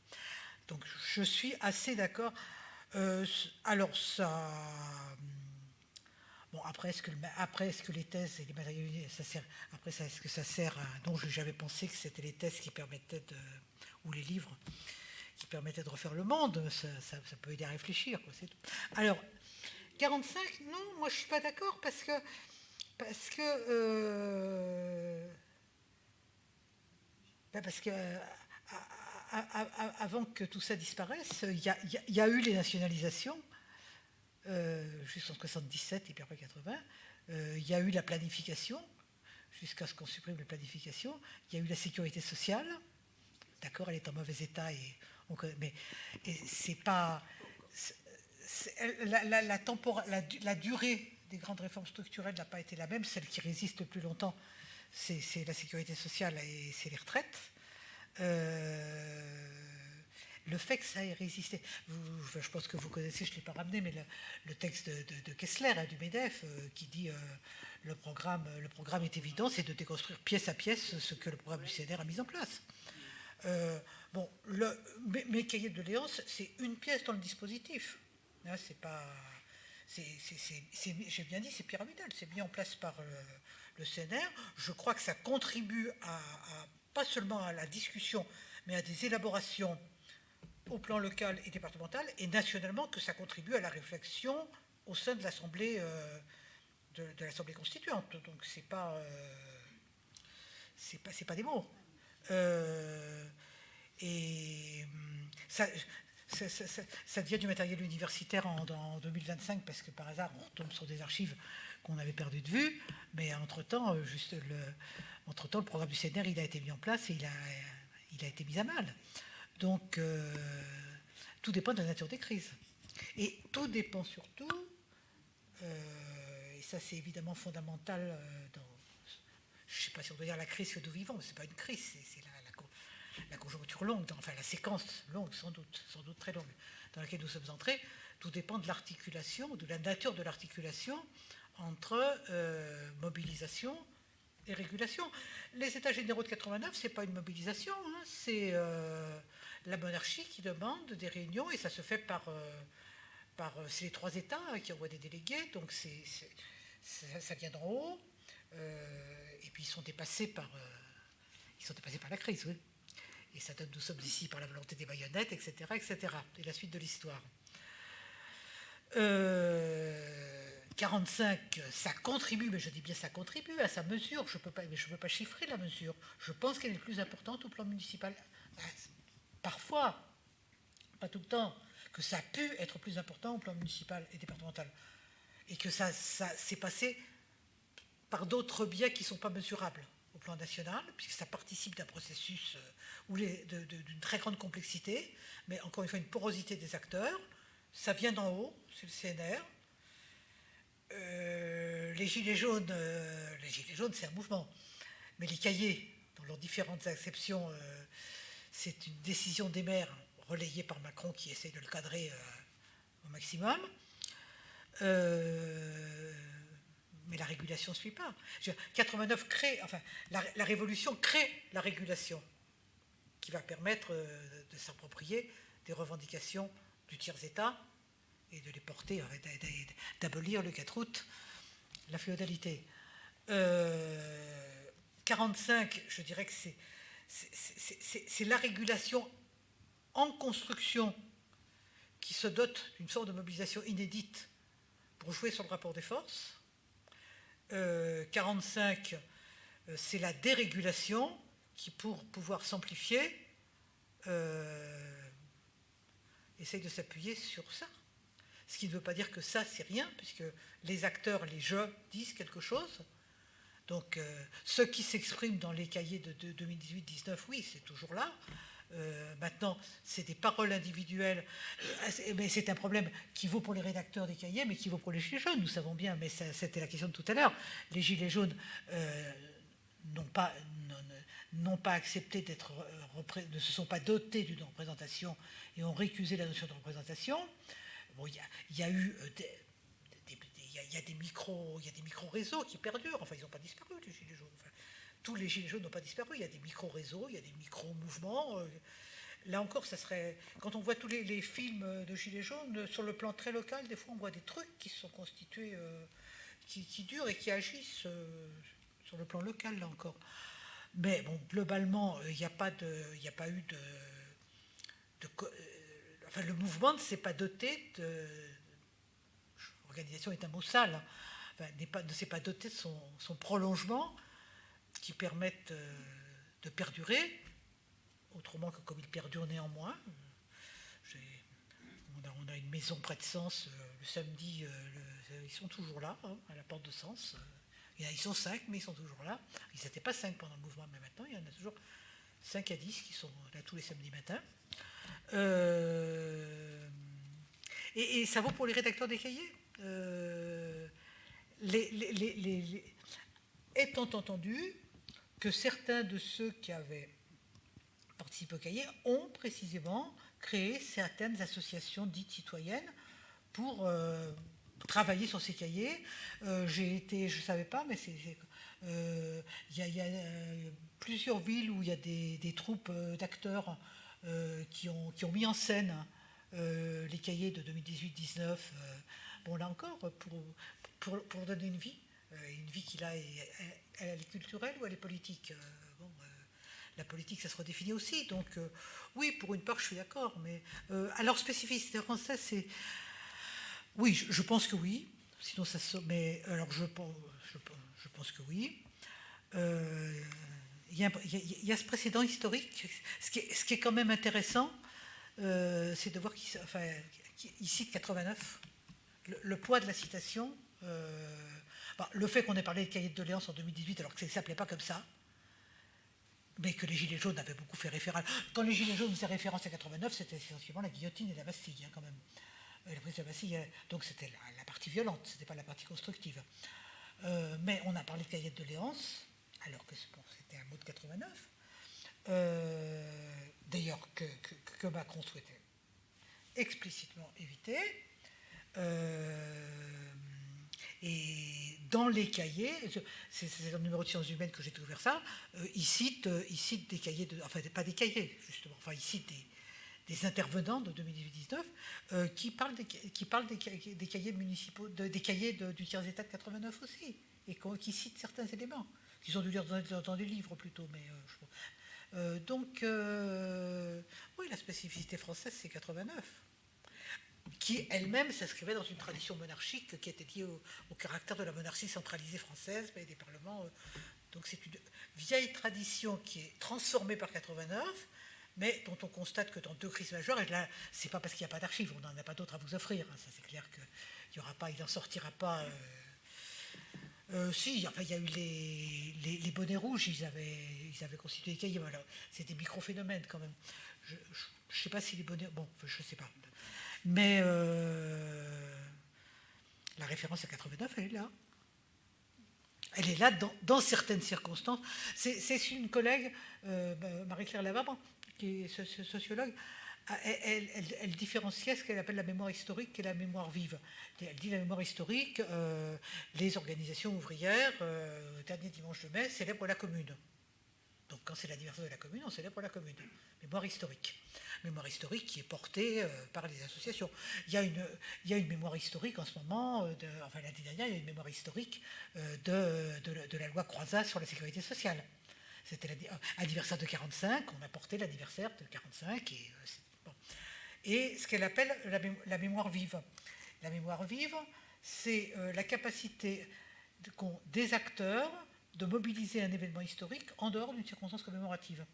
Donc je suis assez d'accord. Alors ça... Bon, après, est-ce que les thèses et les matériaux, ça sert... Après, est-ce que ça sert à... Non, j'avais pensé que c'était les thèses qui permettaient ou les livres qui permettaient de refaire le monde. Ça peut aider à réfléchir. Quoi, c'est tout. Alors... 45, non, moi je ne suis pas d'accord parce que avant que tout ça disparaisse, il y a eu les nationalisations jusqu'en 77 et puis après 80. Il y a eu la planification jusqu'à ce qu'on supprime la planification. Il y a eu la sécurité sociale. D'accord, elle est en mauvais état mais c'est pas. La durée des grandes réformes structurelles n'a pas été la même. Celle qui résiste le plus longtemps, c'est la sécurité sociale et c'est les retraites. Le fait que ça ait résisté... je pense que vous connaissez, je ne l'ai pas ramené, mais le texte de Kessler, hein, du MEDEF, qui dit le programme est évident, c'est de déconstruire pièce à pièce ce que le programme du CNR a mis en place. Mes cahiers de doléances, c'est une pièce dans le dispositif. Là, c'est pas, j'ai bien dit, c'est pyramidal. C'est mis en place par le CNR. Je crois que ça contribue pas seulement à la discussion, mais à des élaborations au plan local et départemental, et nationalement, que ça contribue à la réflexion au sein de l'Assemblée de l'Assemblée constituante. Donc c'est pas des mots. Et ça devient du matériel universitaire en 2025 parce que par hasard on retombe sur des archives qu'on avait perdues de vue, mais entre-temps, le programme du CNR il a été mis en place et il a été mis à mal. Donc tout dépend de la nature des crises. Et tout dépend surtout, et ça c'est évidemment fondamental je ne sais pas si on doit dire la crise que nous vivons, mais ce n'est pas une crise, c'est la conjoncture longue, enfin la séquence longue, sans doute très longue, dans laquelle nous sommes entrés. Tout dépend de l'articulation, de la nature de l'articulation entre mobilisation et régulation. Les États généraux de 89, ce n'est pas une mobilisation, hein, c'est la monarchie qui demande des réunions, et ça se fait c'est les 3 États qui envoient des délégués, donc ça vient d'en haut. Et puis ils sont dépassés par la crise, oui. Et ça donne, nous sommes ici par la volonté des baïonnettes, etc., etc. Et la suite de l'histoire. 45, ça contribue, mais je dis bien ça contribue à sa mesure. Je peux pas chiffrer la mesure. Je pense qu'elle est plus importante au plan municipal. Parfois, pas tout le temps, que ça a pu être plus important au plan municipal et départemental. et que ça s'est passé par d'autres biais qui ne sont pas mesurables au plan national, puisque ça participe d'un processus d'une très grande complexité, mais encore une fois, une porosité des acteurs. Ça vient d'en haut, c'est le CNR. Les Gilets jaunes, c'est un mouvement. Mais les cahiers, dans leurs différentes acceptions, c'est une décision des maires relayée par Macron qui essaie de le cadrer au maximum. Mais la régulation ne suit pas. 89 crée, enfin, la révolution crée la régulation qui va permettre de s'approprier des revendications du tiers-État et de les porter, d'abolir le 4 août la féodalité. 45, je dirais que c'est la régulation en construction qui se dote d'une forme de mobilisation inédite pour jouer sur le rapport des forces. 45, c'est la dérégulation qui, pour pouvoir s'amplifier, essaye de s'appuyer sur ça. Ce qui ne veut pas dire que ça, c'est rien, puisque les acteurs, les jeux, disent quelque chose. Donc, ceux qui s'expriment dans les cahiers de 2018-19, oui, c'est toujours là. Maintenant, c'est des paroles individuelles, mais c'est un problème qui vaut pour les rédacteurs des cahiers, mais qui vaut pour les Gilets jaunes, nous savons bien, mais c'était la question de tout à l'heure. Les Gilets jaunes n'ont pas accepté ne se sont pas dotés d'une représentation et ont récusé la notion de représentation. Bon, il y a eu il y a des micro-réseaux qui perdurent. Enfin, ils n'ont pas disparu, les Gilets jaunes. Enfin, tous les Gilets jaunes n'ont pas disparu. Il y a des micro-réseaux, il y a des micro-mouvements. Là encore, ça serait... Quand on voit tous les films de Gilets jaunes, sur le plan très local, des fois, on voit des trucs qui se sont constitués, qui durent et qui agissent sur le plan local, là encore. Mais bon, globalement, il n'y a pas eu de enfin, le mouvement ne s'est pas doté de... L'organisation est un mot sale, hein. Enfin, ne s'est pas doté de son prolongement qui permette de perdurer, autrement que comme il perdure néanmoins. On a une maison près de Sens, le samedi, ils sont toujours là, hein, à la porte de Sens. Ils sont 5, mais ils sont toujours là. Ils n'étaient pas 5 pendant le mouvement, mais maintenant, il y en a toujours 5 à 10 qui sont là tous les samedis matins. Et ça vaut pour les rédacteurs des cahiers. Étant entendu que certains de ceux qui avaient participé au cahier ont précisément créé certaines associations dites citoyennes pour travailler sur ces cahiers. Je ne savais pas, mais il y a plusieurs villes où il y a des troupes d'acteurs qui ont mis en scène les cahiers de 2018-19. Bon, là encore, pour donner une vie qu'il a, elle est culturelle ou elle est politique. La politique, ça se redéfinit aussi. Donc, oui, pour une part, je suis d'accord. Mais alors, spécificité française, c'est... Oui, je pense que oui. Sinon, ça se... Mais alors, je pense que oui. Il y a ce précédent historique. Ce qui est quand même intéressant, c'est de voir qu'il cite 89. Le poids de la citation, le fait qu'on ait parlé de cahier de doléances en 2018 alors que ça ne s'appelait pas comme ça, mais que les Gilets jaunes avaient beaucoup fait référence. Quand les Gilets jaunes faisaient référence à 89, c'était essentiellement la guillotine et la Bastille, hein, quand même. La prise de la Bastille, donc c'était la partie violente, c'était pas la partie constructive. Mais on a parlé de cahier de doléances, alors que c'était un mot de 89. D'ailleurs que Macron souhaitait explicitement éviter. Et dans les cahiers, c'est un numéro de sciences humaines que j'ai découvert ça, il cite des cahiers, enfin pas des cahiers justement, enfin il cite des intervenants de 2018-19 qui parlent des cahiers municipaux, des cahiers du tiers-État de 89 aussi, et qui citent certains éléments, qu'ils ont dû lire dans des livres plutôt, mais donc oui, la spécificité française c'est 89. Qui elle-même s'inscrivait dans une tradition monarchique qui était liée au caractère de la monarchie centralisée française et des parlements. Donc c'est une vieille tradition qui est transformée par 89, mais dont on constate que dans deux crises majeures, et là, c'est pas parce qu'il n'y a pas d'archives, on n'en a pas d'autres à vous offrir, hein, ça c'est clair il n'en sortira pas. Si, enfin, il y a eu les bonnets rouges, ils avaient constitué des cahiers. Voilà, c'est des micro-phénomènes quand même. Je ne sais pas si les bonnets. Bon, je ne sais pas. Mais la référence à 89, elle est là. Elle est là dans certaines circonstances. C'est une collègue, Marie-Claire Lavabre, qui est sociologue, elle différenciait ce qu'elle appelle la mémoire historique et la mémoire vive. Elle dit la mémoire historique, les organisations ouvrières, dernier dimanche de mai, célèbrent la Commune. Donc quand c'est l'anniversaire de la Commune, on célèbre la Commune. Mémoire historique. Mémoire historique qui est portée par les associations. Il y a une mémoire historique en ce moment, l'année dernière, il y a une mémoire historique de la loi Croizat sur la sécurité sociale. C'était l'anniversaire de 45, on a porté l'anniversaire de 45. Et ce qu'elle appelle la mémoire vive. La mémoire vive, c'est la capacité qu'ont des acteurs de mobiliser un événement historique en dehors d'une circonstance commémorative.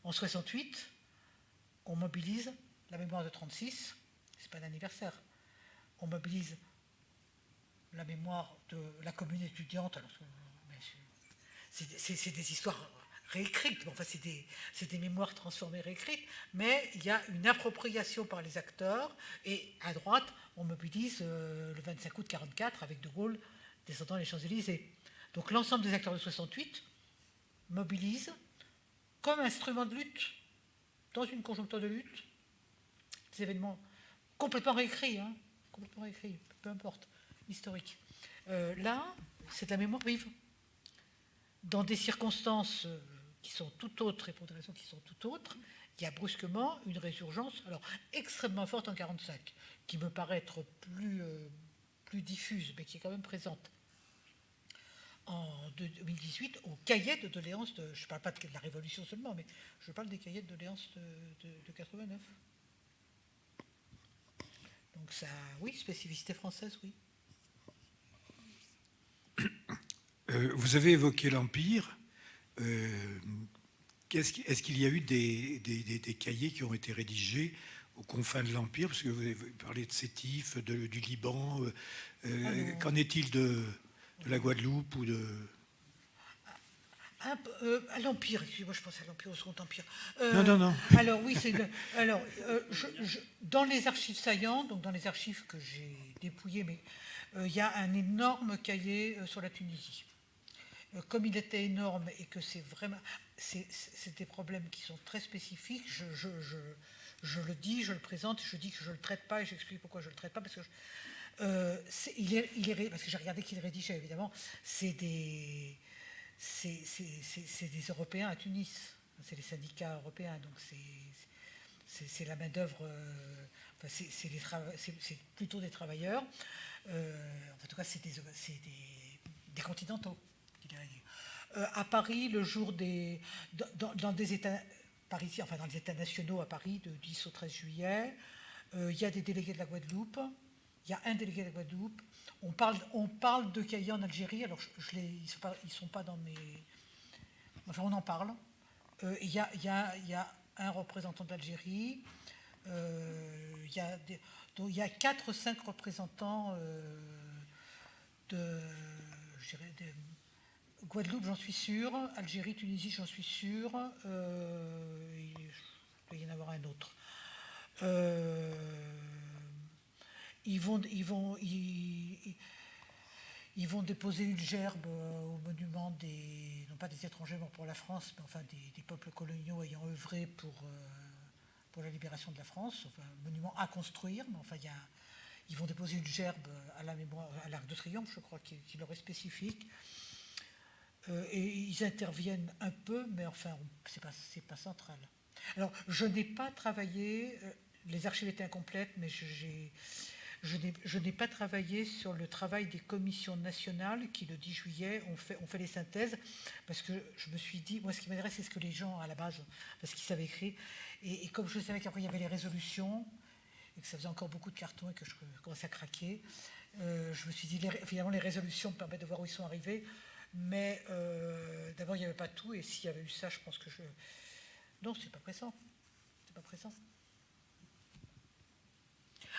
En 68, on mobilise la mémoire de 36, c'est pas l'anniversaire. On mobilise la mémoire de la commune étudiante. Alors, c'est des histoires réécrites, enfin c'est des mémoires transformées, réécrites, mais il y a une appropriation par les acteurs, et à droite, on mobilise le 25 août 1944 avec De Gaulle descendant les Champs-Élysées. Donc l'ensemble des acteurs de 68 mobilisent comme instrument de lutte, dans une conjoncture de lutte, des événements complètement réécrits, peu importe, historiques. Là, c'est de la mémoire vive. Dans des circonstances qui sont tout autres et pour des raisons qui sont tout autres, il y a brusquement une résurgence, alors extrêmement forte en 1945, qui me paraît être plus diffuse, mais qui est quand même présente. En 2018, au cahier de doléances, je ne parle pas de la Révolution seulement, mais je parle des cahiers de doléances de 89. Donc ça, oui, spécificité française, oui. Vous avez évoqué l'Empire. Est-ce qu'il y a eu des cahiers qui ont été rédigés aux confins de l'Empire? Parce que vous avez parlé de Sétif, du Liban. Qu'en est-il de la Guadeloupe ou de... À l'Empire, excusez-moi, je pense à l'Empire, au Second Empire. Non. Alors oui, dans les archives saillantes, donc dans les archives que j'ai dépouillées, mais il y a un énorme cahier sur la Tunisie. Comme il était énorme et que c'est des problèmes qui sont très spécifiques, je le dis, je le présente, je dis que je ne le traite pas et j'explique pourquoi je ne le traite pas, parce que parce que j'ai regardé qui le rédigeait, évidemment, c'est des Européens à Tunis, c'est les syndicats européens, donc c'est la main-d'œuvre, c'est plutôt des travailleurs, en tout cas, c'est des continentaux. À Paris, le jour dans des États parisiens, enfin dans les États nationaux à Paris, de 10 au 13 juillet, il y a des délégués de la Guadeloupe. Il y a un délégué de la Guadeloupe. On parle de cahiers en Algérie. Alors ils sont pas dans mes. Enfin, on en parle. Il y a un représentant d'Algérie. Il y a 4 ou 5 représentants de Guadeloupe, j'en suis sûr. Algérie, Tunisie, j'en suis sûr. Il doit y en avoir un autre. Ils vont déposer une gerbe au monument non pas des étrangers morts pour la France, mais enfin des peuples coloniaux ayant œuvré pour la libération de la France. Enfin, un monument à construire, mais enfin ils vont déposer une gerbe à la mémoire, à l'Arc de Triomphe, je crois, qui leur est spécifique. Et ils interviennent un peu, mais enfin, c'est pas central. Alors, je n'ai pas travaillé, les archives étaient incomplètes, mais je n'ai pas travaillé sur le travail des commissions nationales qui, le 10 juillet, ont fait les synthèses, parce que je me suis dit, moi, ce qui m'intéresse, c'est ce que les gens, à la base, parce qu'ils savaient écrire, et comme je savais qu'après, il y avait les résolutions, et que ça faisait encore beaucoup de cartons et que je commençais à craquer, je me suis dit, finalement, les résolutions me permettent de voir où ils sont arrivés, mais d'abord, il n'y avait pas tout, et s'il y avait eu ça, je pense que non, c'est pas pressant. C'est pas pressant.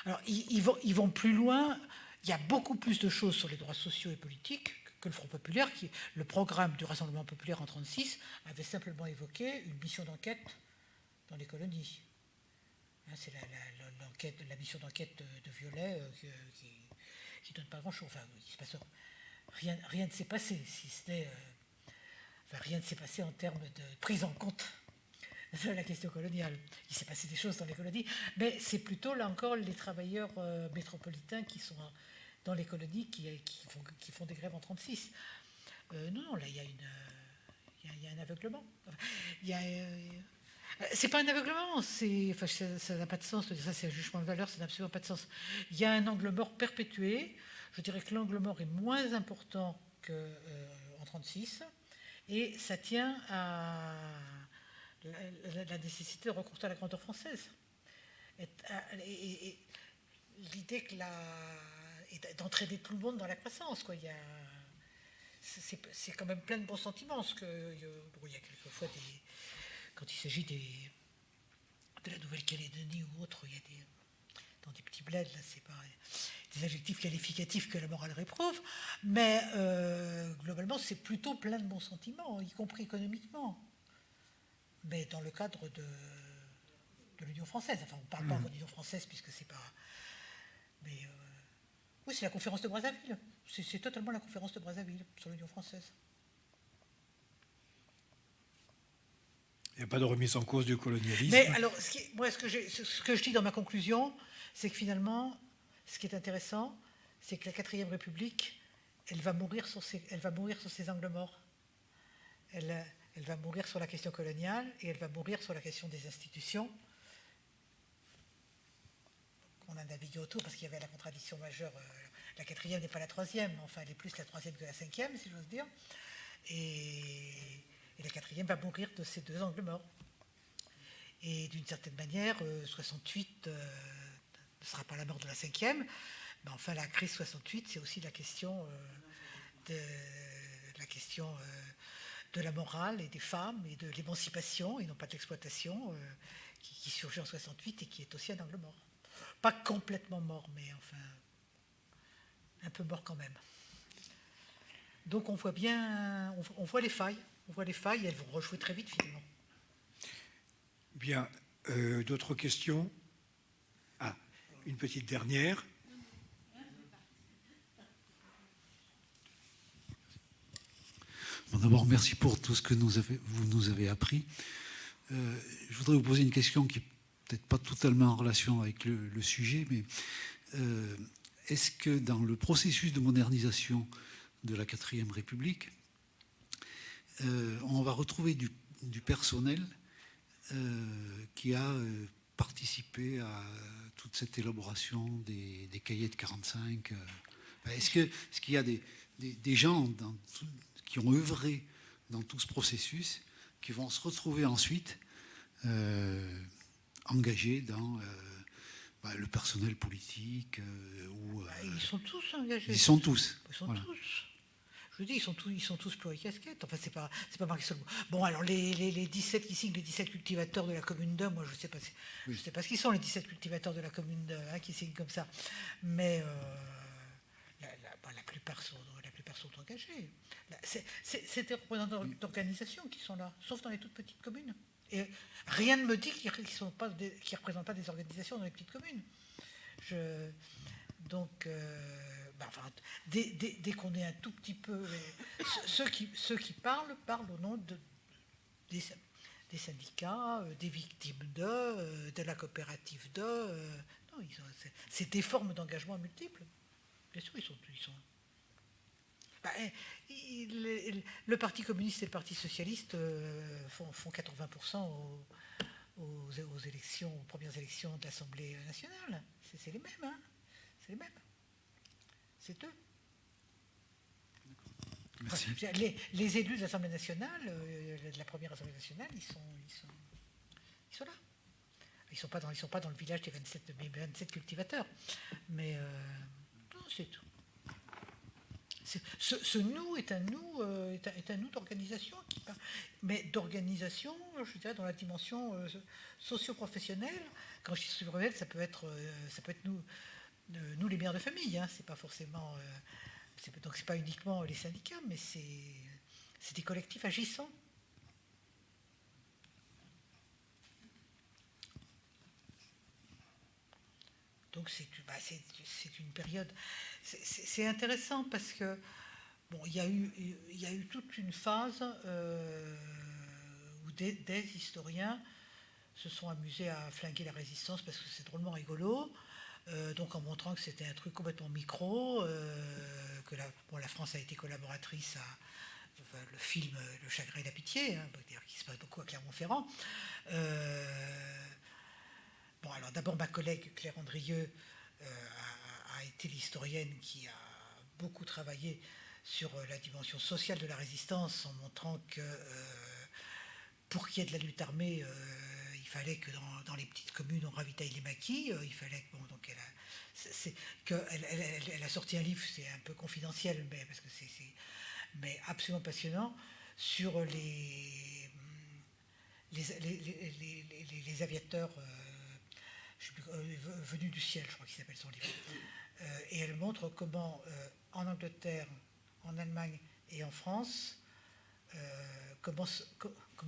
Alors, ils vont plus loin. il y a beaucoup plus de choses sur les droits sociaux et politiques que le Front populaire, le programme du Rassemblement populaire en 1936 avait simplement évoqué une mission d'enquête dans les colonies. C'est la mission d'enquête de Violet qui donne pas grand-chose. Enfin, il se passe rien ne s'est passé, si ce n'est... rien ne s'est passé en termes de prise en compte de la question coloniale. Il s'est passé des choses dans les colonies, mais c'est plutôt, là encore, les travailleurs métropolitains qui sont dans les colonies qui font des grèves en 1936. Non, là, il y a un aveuglement. C'est pas un aveuglement, ça n'a pas de sens de dire ça, c'est un jugement de valeur, ça n'a absolument pas de sens. Il y a un angle mort perpétué. Je dirais que l'angle mort est moins important qu'en 1936, et ça tient à la nécessité de recourir à la grandeur française. Et l'idée d'entraîner tout le monde dans la croissance, quoi. C'est quand même plein de bons sentiments. Il y a quelquefois quand il s'agit de la Nouvelle-Calédonie ou autre, il y a dans des petits bleds, là, c'est pas des adjectifs qualificatifs que la morale réprouve, mais globalement, c'est plutôt plein de bons sentiments, y compris économiquement. Mais dans le cadre de l'Union française. Enfin, on ne parle pas de l'Union française puisque c'est pas... Mais oui, c'est la conférence de Brazzaville. C'est totalement la conférence de Brazzaville sur l'Union française. Il n'y a pas de remise en cause du colonialisme. Mais alors, ce que je dis dans ma conclusion, c'est que finalement, ce qui est intéressant, c'est que la 4e République, elle va mourir sur ses angles morts. Elle va mourir sur la question coloniale et elle va mourir sur la question des institutions. On a navigué autour parce qu'il y avait la contradiction majeure. La 4e n'est pas la 3e, enfin, elle est plus la 3e que la 5e, si j'ose dire. Et la 4e va mourir de ces deux angles morts. Et d'une certaine manière, 68 ne sera pas la mort de la 5e, mais enfin la crise 68, c'est aussi la question de la morale et des femmes et de l'émancipation, et non pas de l'exploitation, qui surgit en 68 et qui est aussi un angle mort. Pas complètement mort, mais enfin un peu mort quand même. Donc on voit bien, on voit les failles. On voit les failles et elles vont rejouer très vite finalement. Bien, d'autres questions? Ah, une petite dernière. Bon, d'abord, merci pour tout ce que vous nous avez appris. Je voudrais vous poser une question qui n'est peut-être pas totalement en relation avec le sujet, mais est-ce que dans le processus de modernisation de la 4e République, on va retrouver du personnel qui a participé à toute cette élaboration des cahiers de 45. Est-ce qu'il y a des gens qui ont œuvré dans tout ce processus qui vont se retrouver ensuite engagés dans le personnel politique Ils sont tous engagés. Ils sont tous. Ils sont voilà. tous. Je vous dis, ils sont tous pluricasquettes. Enfin, c'est pas marqué sur le mot. Bon, alors les 17 qui signent, les 17 cultivateurs de la commune 2, moi je sais pas ce qu'ils sont, les 17 cultivateurs de la commune 2 qui signent comme ça. Mais la plupart sont engagés. C'est des représentants d'organisations qui sont là, sauf dans les toutes petites communes. Et rien ne me dit qu'ils ne représentent pas des organisations dans les petites communes. Donc, dès qu'on est un tout petit peu... Ceux qui parlent au nom des syndicats, des victimes de la coopérative non, c'est des formes d'engagement multiples. Bien sûr, ils sont le Parti communiste et le Parti socialiste font 80% aux premières élections de l'Assemblée nationale. C'est les mêmes, hein. C'est les mêmes. C'est eux. Merci. Les élus de l'Assemblée nationale, de la première Assemblée nationale, ils sont là. Ils sont pas dans le village des 27 cultivateurs. Mais non, c'est tout. Ce nous est un nous d'organisation, mais d'organisation, je dirais, dans la dimension socio-professionnelle. Quand je dis socio-professionnelle, ça peut être nous, nous les mères de famille, hein, c'est pas forcément, donc c'est pas uniquement les syndicats, mais c'est des collectifs agissants. Donc c'est une période, c'est intéressant parce que bon, il y a eu toute une phase où des historiens se sont amusés à flinguer la résistance parce que c'est drôlement rigolo, donc en montrant que c'était un truc complètement micro, que la France a été collaboratrice à le film Le Chagrin et la Pitié, hein, qui se passe beaucoup à Clermont-Ferrand. Bon, alors d'abord, ma collègue Claire Andrieux a été l'historienne qui a beaucoup travaillé sur la dimension sociale de la résistance, en montrant que pour qu'il y ait de la lutte armée, il fallait que dans les petites communes, on ravitaille les maquis. Il fallait que, bon, donc elle a sorti un livre, c'est un peu confidentiel, mais parce que mais absolument passionnant, sur les aviateurs venus du ciel, je crois qu'il s'appelle son livre. Et elle montre comment en Angleterre, en Allemagne et en France, comment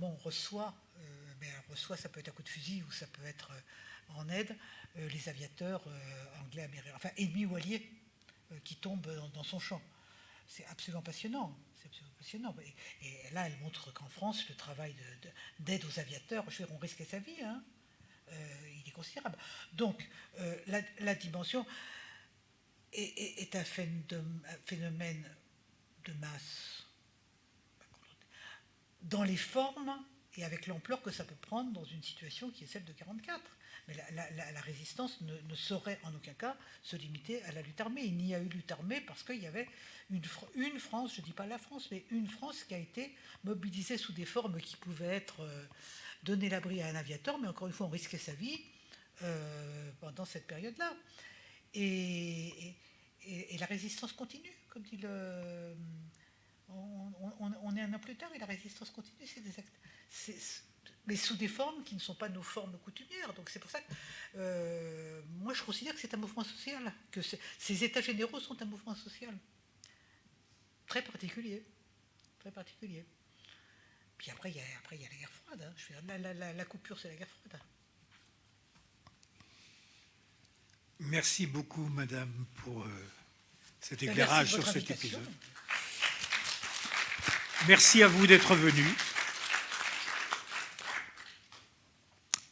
on reçoit, mais on reçoit, ça peut être à coup de fusil ou ça peut être en aide, les aviateurs anglais, américains, enfin ennemis ou alliés, qui tombent dans son champ. C'est absolument passionnant. Et là, elle montre qu'en France, le travail d'aide aux aviateurs, je veux dire, on risquait sa vie, hein, il est considérable. Donc, la dimension est un phénomène de masse dans les formes et avec l'ampleur que ça peut prendre dans une situation qui est celle de 1944. Mais la résistance ne saurait en aucun cas se limiter à la lutte armée. Il n'y a eu lutte armée parce qu'il y avait une France, je ne dis pas la France, mais une France qui a été mobilisée sous des formes qui pouvaient être donner l'abri à un aviateur, mais encore une fois, on risquait sa vie pendant cette période-là. Et la résistance continue, comme dit le... On est un an plus tard et la résistance continue, c'est des actes... mais sous des formes qui ne sont pas nos formes coutumières. Donc c'est pour ça que moi je considère que c'est un mouvement social, que ces états généraux sont un mouvement social très particulier. Très particulier. Puis après, il y a la guerre froide. Hein. Je veux dire, la coupure, c'est la guerre froide. Merci beaucoup, madame, pour cet éclairage sur cet épisode. Merci à vous d'être venus.